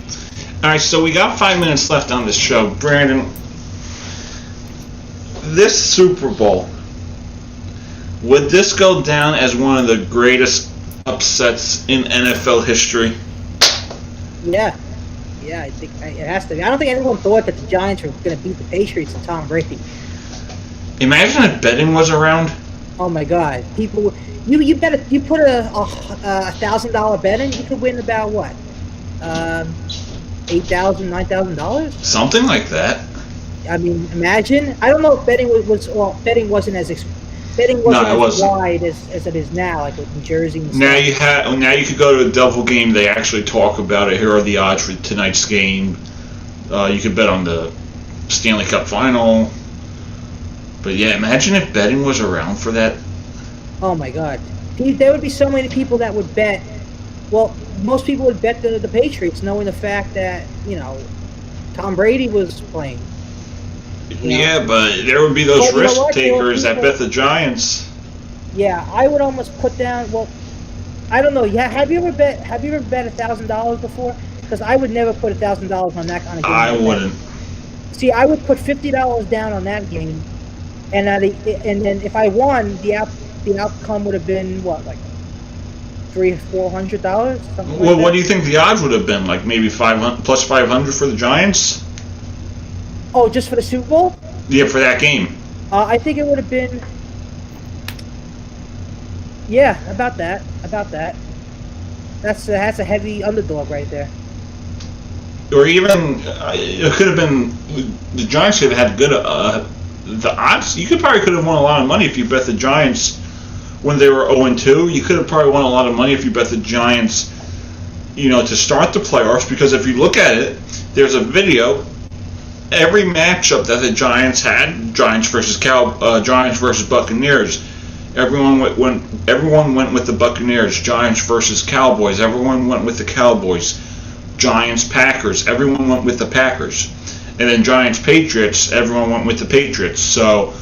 All right, so we got 5 minutes left on this show. Brandon, this Super Bowl, would this go down as one of the greatest upsets in NFL history? Yeah, I think it has to be. I don't think anyone thought that the Giants were going to beat the Patriots and Tom Brady. Imagine if betting was around. Oh my God, people! You put a $1,000 bet in, you could win about what? $8,000, $9,000? Something like that. I mean, imagine. I don't know if betting betting wasn't as wide as it is now, like with New Jersey and stuff. Now you could go to a double game. They actually talk about it. Here are the odds for tonight's game. You could bet on the Stanley Cup final. But yeah, imagine if betting was around for that. Oh my God, there would be so many people that would bet. Well, most people would bet the Patriots, knowing the fact that Tom Brady was playing. Yeah, but there would be those risk takers that bet the Giants. Yeah, I would almost put down. Well, I don't know. Yeah, have you ever bet $1,000 before? Because I would never put $1,000 on that on a game. I wouldn't. See, I would put $50 down on that game, and then if I won, the outcome would have been what, like $300-$400. Well, what do you think the odds would have been? Like maybe 500 plus 500 for the Giants? Oh, just for the Super Bowl? Yeah, for that game. I think it would have been. Yeah, about that. That's a heavy underdog right there. Or even it could have been the Giants could have had good the odds. You could have won a lot of money if you bet the Giants when they were 0-2. You could have probably won a lot of money if you bet the Giants, to start the playoffs. Because if you look at it, there's a video. Every matchup that the Giants had, Giants versus Buccaneers, everyone went with the Buccaneers. Giants versus Cowboys, everyone went with the Cowboys. Giants Packers, everyone went with the Packers. And then Giants Patriots, everyone went with the Patriots. So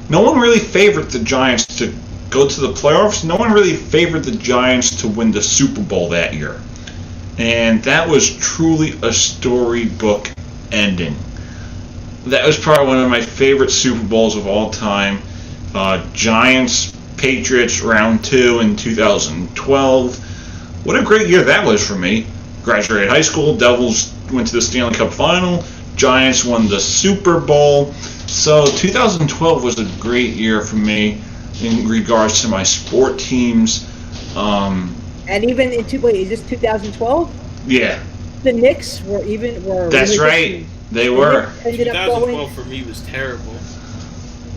no one really favored the Giants to go to the playoffs. No one really favored the Giants to win the Super Bowl that year. And that was truly a storybook ending. That was probably one of my favorite Super Bowls of all time. Giants, Patriots, round 2 in 2012. What a great year that was for me. Graduated high school, Devils went to the Stanley Cup final, Giants won the Super Bowl. So 2012 was a great year for me in regards to my sport teams. And even is this 2012? Yeah. The Knicks were. That's really right. They were. 2012 for me was terrible.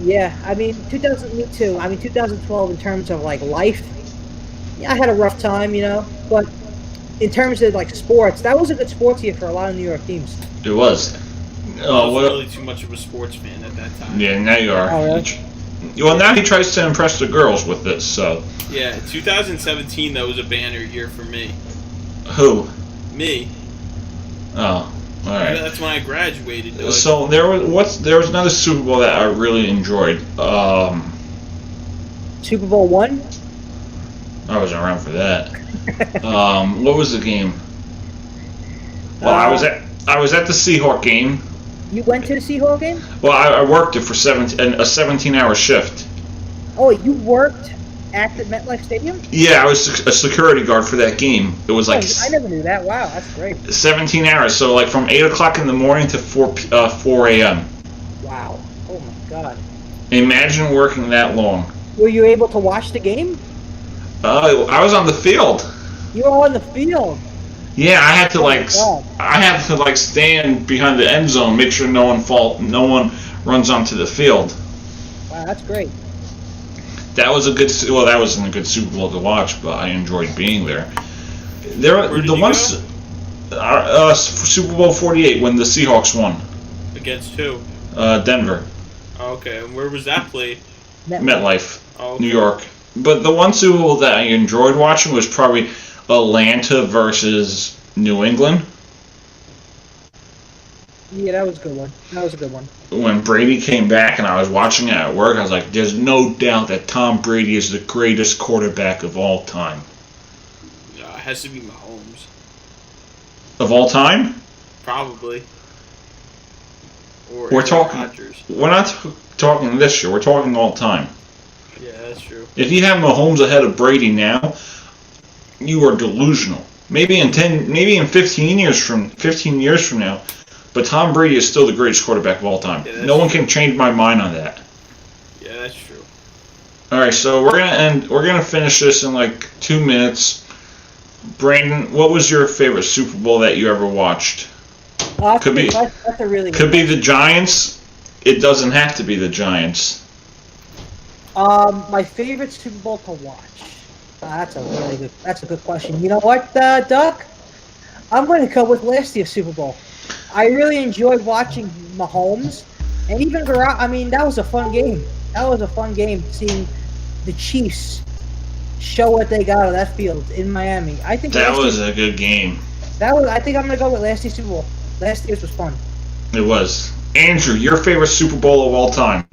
Yeah, I mean 2002. I mean 2012 in terms of like life. Yeah, I had a rough time, but in terms of like sports, that was a good sports year for a lot of New York teams. It was. I was really too much of a sports fan at that time. Yeah, now you are. Oh, really? Well, now he tries to impress the girls with this, so. Yeah, 2017, that was a banner year for me. Who? Me. Oh, all right. That's when I graduated. Though. So there was another Super Bowl that I really enjoyed. Super Bowl 1? I wasn't around for that. What was the game? Well, I was at the Seahawk game. You went to the Seahawk game? Well, I worked it for a 17-hour shift. Oh, you worked at the MetLife Stadium? Yeah, I was a security guard for that game. It was like I never knew that. Wow, that's great. 17 hours, so like from 8 o'clock in the morning to 4 a.m. Wow. Oh my God. Imagine working that long. Were you able to watch the game? I was on the field. You were on the field. Yeah, I had to God. stand behind the end zone, make sure no one runs onto the field. Wow, that's great. That was that wasn't a good Super Bowl to watch, but I enjoyed being there. Super Bowl 48 when the Seahawks won. Against who? Denver. Okay, and where was that played? MetLife, Oh, okay. New York. But the one Super Bowl that I enjoyed watching was probably Atlanta versus New England. Yeah, that was a good one. That was a good one. When Brady came back and I was watching it at work, I was like, there's no doubt that Tom Brady is the greatest quarterback of all time. It has to be Mahomes. Of all time? Probably. Or We're talking. Rodgers. We're not talking this year. We're talking all time. Yeah, that's true. If you have Mahomes ahead of Brady now, you are delusional. Maybe in 15 years from now, but Tom Brady is still the greatest quarterback of all time. Yeah, no one can change my mind on that. Yeah, that's true. All right, so we're gonna finish this in like 2 minutes. Brandon, what was your favorite Super Bowl that you ever watched? That's a really good Could be the Giants. It doesn't have to be the Giants. My favorite Super Bowl to watch. That's a good question. You know what, Doug? I'm going to go with last year's Super Bowl. I really enjoyed watching Mahomes, and even that was a fun game. That was a fun game seeing the Chiefs show what they got on that field in Miami. I think that was a good game. I think I'm going to go with last year's Super Bowl. Last year's was fun. It was. Andrew, your favorite Super Bowl of all time?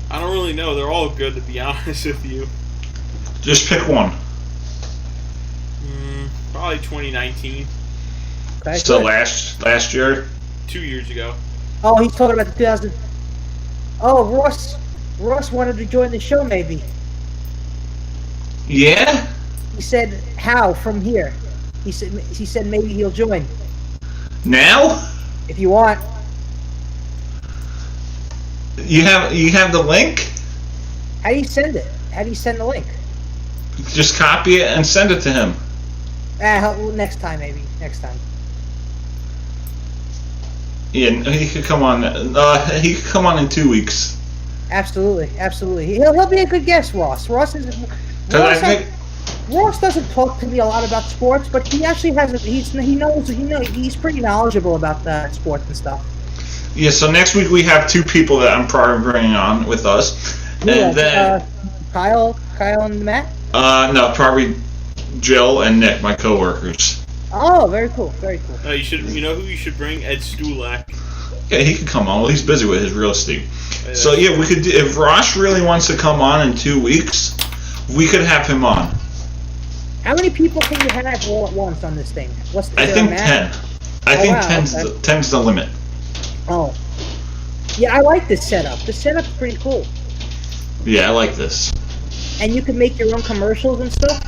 I don't really know. They're all good, to be honest with you. Just pick one. Probably 2019. Okay, so good. last year? 2 years ago. Oh, he's talking about the 2000. Oh, Ross wanted to join the show, maybe. Yeah? He said, how from here? He said maybe he'll join. Now? If you want. You have the link? How do you send it? How do you send the link? Just copy it and send it to him. Next time, maybe. Next time. Yeah, he could come on. He could come on in 2 weeks. Absolutely. He'll be a good guest, Ross. Ross doesn't talk to me a lot about sports, but he actually he's pretty knowledgeable about sports and stuff. Yeah. So next week we have 2 people that I'm probably bringing on with us, and then Kyle and Matt. No, probably Jill and Nick, my coworkers. Oh, very cool. You know who you should bring? Ed Stulak. Yeah, he could come on. Well, he's busy with his real estate. So yeah, we could. If Ross really wants to come on in 2 weeks, we could have him on. How many people can you have all at once on this thing? I think 10. I think 10's the limit. Oh. Yeah, I like this setup. The setup's pretty cool. Yeah, I like this. And you can make your own commercials and stuff?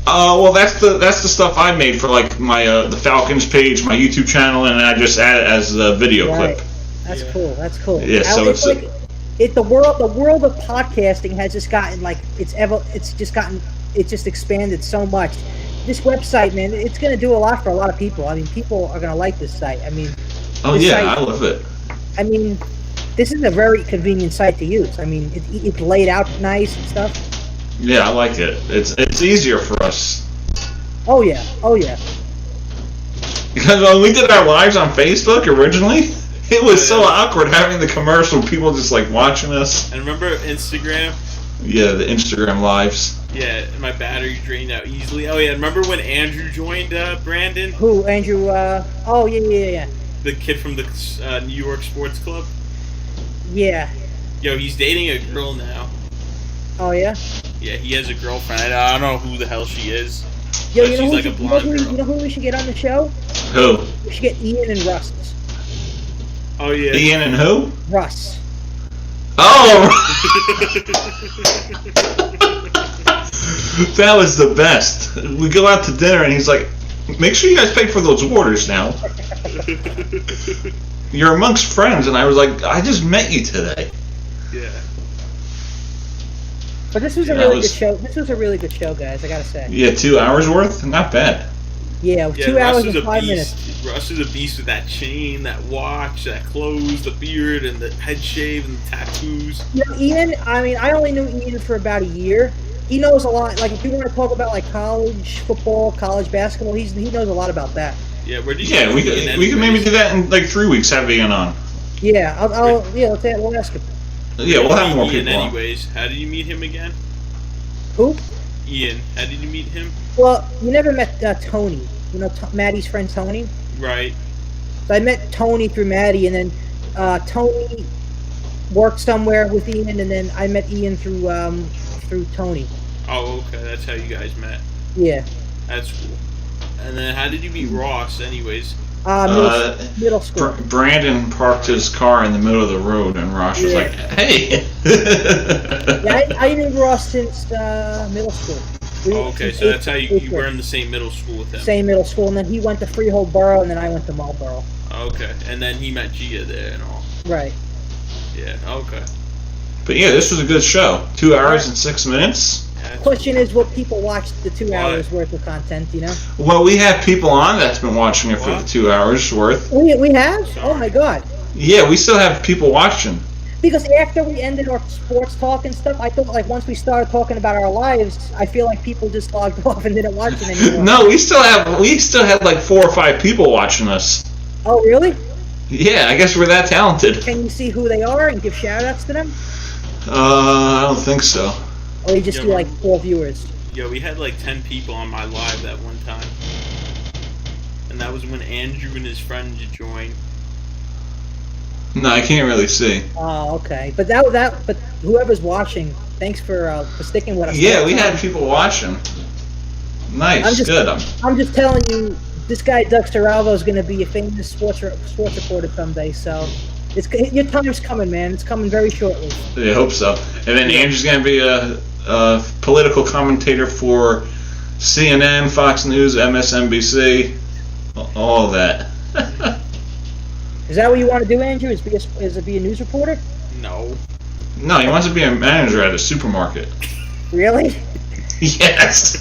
Well, that's the stuff I made for like my the Falcons page, my YouTube channel, and I just add it as a video clip. That's cool. That's cool. Yeah, so it's like the world of podcasting has just gotten like it's just expanded so much. This website, man, it's going to do a lot for a lot of people. I mean, people are going to like this site. I mean, I love it. I mean, this is a very convenient site to use. I mean, it's laid out nice and stuff. Yeah, I like it. It's easier for us. Oh yeah. Because when we did our lives on Facebook originally, it was so awkward having the commercial, people just like watching us. And remember Instagram? Yeah, the Instagram lives. Yeah, my battery drained out easily. Oh yeah, remember when Andrew joined Brandon? Who, Andrew? Oh yeah. The kid from the New York Sports Club? Yeah. Yo, he's dating a girl now. Oh yeah? Yeah, he has a girlfriend. I don't know who the hell she is. Yo, you know, she's like a blonde girl. You know who we should get on the show? Who? We should get Ian and Russ. Oh yeah. Ian and who? Russ. Oh! That was the best. We go out to dinner and he's like, make sure you guys pay for those orders now. You're amongst friends. And I was like, I just met you today. Yeah. But this was a really good show. This was a really good show, guys. I gotta say. Yeah, 2 hours worth. Not bad. Yeah, 2 hours and 5 minutes. Russ is a beast with that chain, that watch, that clothes, the beard, and the head shave, and the tattoos. Ian, I mean, I only knew Ian for about a year. He knows a lot. Like, if you want to talk about, like, college football, college basketball, he knows a lot about that. Yeah, where did we can maybe do that in, like, 3 weeks, have Ian on. Yeah, we'll ask him. Yeah, we'll have more Ian people on. anyways. How did you meet him again? Who? Ian. How did you meet him? Well, you never met Tony. You know Maddie's friend Tony? Right. So I met Tony through Maddie, and then Tony worked somewhere with Ian, and then I met Ian through Tony. Oh, okay. That's how you guys met. Yeah. That's cool. And then how did you meet Ross, anyways? Middle school. Brandon parked his car in the middle of the road, and Ross was like, "Hey." Yeah, I knew Ross since middle school. Okay, so that's how you were in the same middle school with him. Same middle school, and then he went to Freehold Borough, and then I went to Marlboro. Okay, and then he met Gia there and all. Right. Yeah. Okay. But yeah, this was a good show. 2 hours and 6 minutes. Question is, will people watch the 2 hours worth of content? You know. Well, we have people on that's been watching it for the 2 hours worth. We have? Oh my God. Yeah, we still have people watching. Because after we ended our sports talk and stuff, I thought like once we started talking about our lives, I feel like people just logged off and didn't watch it anymore. No, we still had like 4 or 5 people watching us. Oh really? Yeah, I guess we're that talented. Can you see who they are and give shout outs to them? I don't think so. Or you just do like 4 viewers? Yo, we had like 10 people on my live that one time. And that was when Andrew and his friends joined. No, I can't really see. Oh, okay. But but whoever's watching, thanks for sticking with us. Yeah, we had people watching. Nice, good. I'm just telling you, this guy Doug Serralvo is going to be a famous sports reporter someday. So, your time's coming, man. It's coming very shortly. I hope so. And then Andrew's going to be a political commentator for CNN, Fox News, MSNBC, all of that. Is that what you want to do, Andrew? Is be a news reporter? No. No, he wants to be a manager at a supermarket. Really? Yes.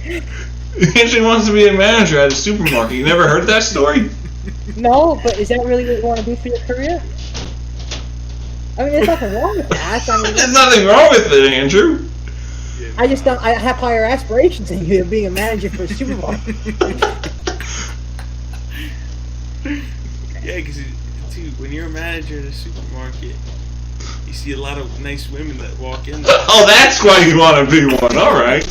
He actually wants to be a manager at a supermarket. You never heard that story? No, but is that really what you want to do for your career? I mean, there's nothing wrong with that. I mean, there's nothing wrong with it, Andrew. I just don't. I have higher aspirations than you of being a manager for a supermarket. Yeah, because, dude, when you're a manager at a supermarket, you see a lot of nice women that walk in there. Oh, that's why you want to be one. All right.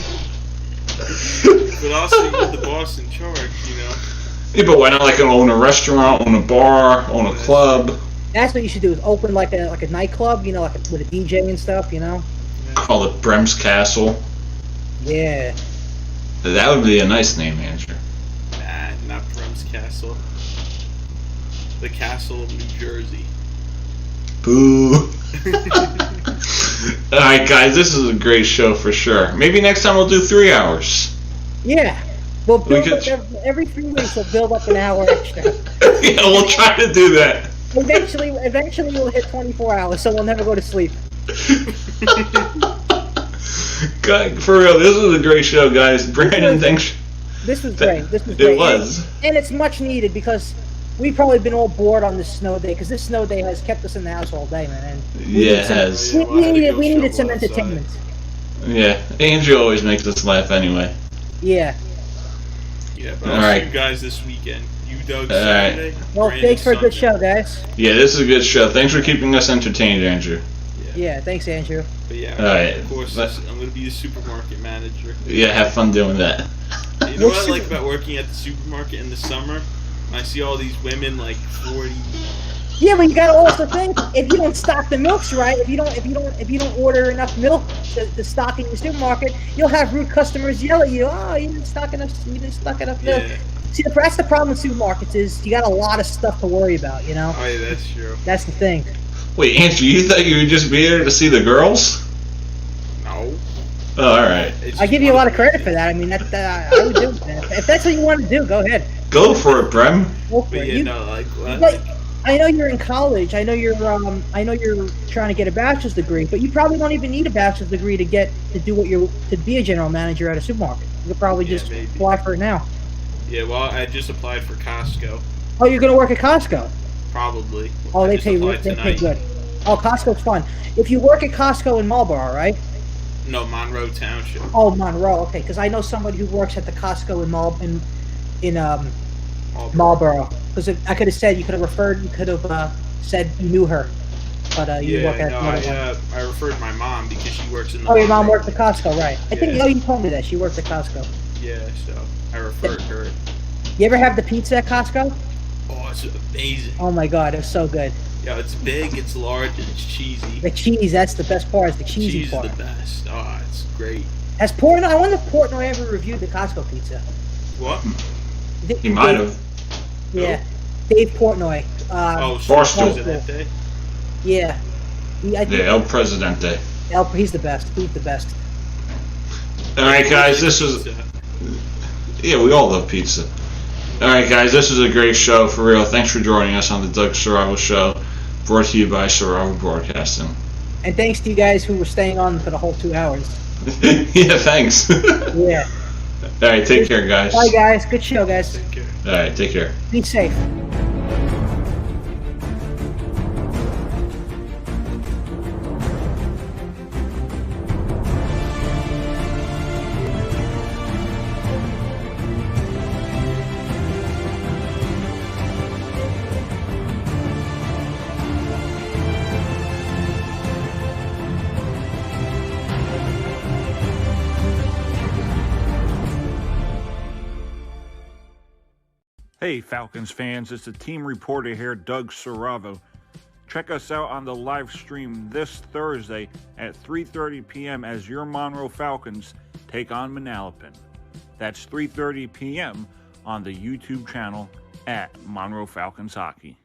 But also, you're the boss in charge, you know? Yeah, but why not like own a restaurant, own a bar, own a club? That's what you should do, is open like a nightclub, you know, like with a DJ and stuff, you know? Call it Brem's Castle. Yeah. That would be a nice name, Andrew. Nah, not Brem's Castle. The Castle of New Jersey. Boo. Alright, guys, this is a great show for sure. Maybe next time we'll do 3 hours. Yeah. We'll build up every 3 weeks, we'll build up an hour extra. Yeah, we'll try to do that. Eventually we'll hit 24 hours, so we'll never go to sleep. God, for real, this was a great show, guys. Brandon, thanks. This was great. It was. And it's much needed because we've probably been all bored on this snow day because this snow day has kept us in the house all day, man. Yeah, it has. We needed some entertainment. Yeah, Andrew always makes us laugh anyway. Yeah. Yeah, but I'll see you guys this weekend. You, Doug, Saturday. Well, thanks for a good show, guys. Yeah, this is a good show. Thanks for keeping us entertained, Andrew. Yeah, thanks, Andrew. But yeah, right. Of course, I'm going to be the supermarket manager. Yeah, have fun doing that. You know what I like about working at the supermarket in the summer? I see all these women like 40. Yeah, but you gotta also think, if you don't stock the milks right, if you don't order enough milk to stock in your supermarket, you'll have rude customers yell at you. Oh, you didn't stock enough milk. Yeah. See, that's the problem with supermarkets is you got a lot of stuff to worry about. You know. Oh yeah, that's true. That's the thing. Wait, Andrew, you thought you would just be there to see the girls? No. Oh, all right. I give you a lot of credit for that. I mean, I would do that. If that's what you want to do, go ahead. Go for it, Brem. Go for but it. yeah, no, like what? But I know you're in college. I know you're trying to get a bachelor's degree, but you probably don't even need a bachelor's degree to be a general manager at a supermarket. You could probably just apply for it now. Yeah, well, I just applied for Costco. Oh, you're gonna work at Costco? Probably. Oh, they pay good. Oh, Costco's fun. If you work at Costco in Marlboro, right? No, Monroe Township. Oh, Monroe. Okay, because I know somebody who works at the Costco in Marlboro. Because I could have said you could have said you knew her, but you work at I referred my mom because she works in the. Oh, your mom worked at Costco, right? I think you told me that she worked at Costco. Yeah, so I referred her. You ever have the pizza at Costco? Oh, it's amazing. Oh my God, it's so good. Yeah, it's big, it's large, and it's cheesy. The cheese, that's the best part, is the cheesy Cheese part. is the best. Oh, it's great. Has Portnoy, I wonder if Portnoy ever reviewed the Costco pizza. What? He might have. Yeah. Dave Portnoy. Barstool. Yeah. El Presidente. He's the best. He's the best. All right, guys, this was... Yeah, we all love pizza. All right, guys, this is a great show, for real. Thanks for joining us on the Doug Saravo Show, brought to you by Saravo Broadcasting. And thanks to you guys who were staying on for the whole 2 hours. Yeah, thanks. Yeah. All right, take care, guys. Bye, guys. Good show, guys. Take care. All right, take care. Be safe. Hey Falcons fans, it's the team reporter here, Doug Saravo. Check us out on the live stream this Thursday at 3:30 p.m. as your Monroe Falcons take on Manalapan. That's 3:30 p.m. on the YouTube channel at Monroe Falcons Hockey.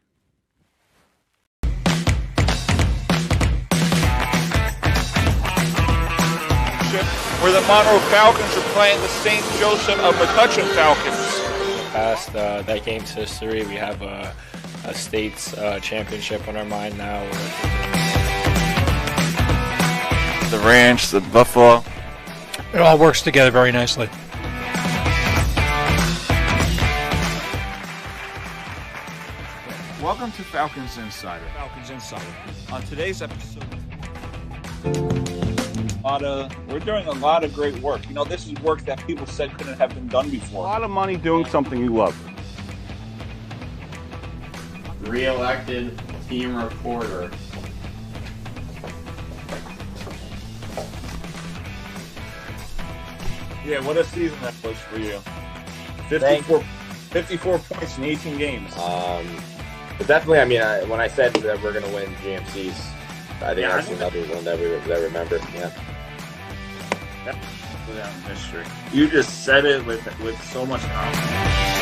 Where the Monroe Falcons are playing the St. Joseph of McCutcheon Falcons. Past that game's history, we have a state's championship on our mind now. The ranch, the buffalo. It all works together very nicely. Welcome to Falcons Insider. Falcons Insider. On today's episode, we're doing a lot of great work. You know, this is work that people said couldn't have been done before. A lot of money doing something you love. Re-elected team reporter. Yeah, what a season that was for you. 54 points in 18 games. But definitely, I mean, when I said that we're going to win GMCs, I think that's another one that remember. Yeah. That's without history. You just said it with so much confidence.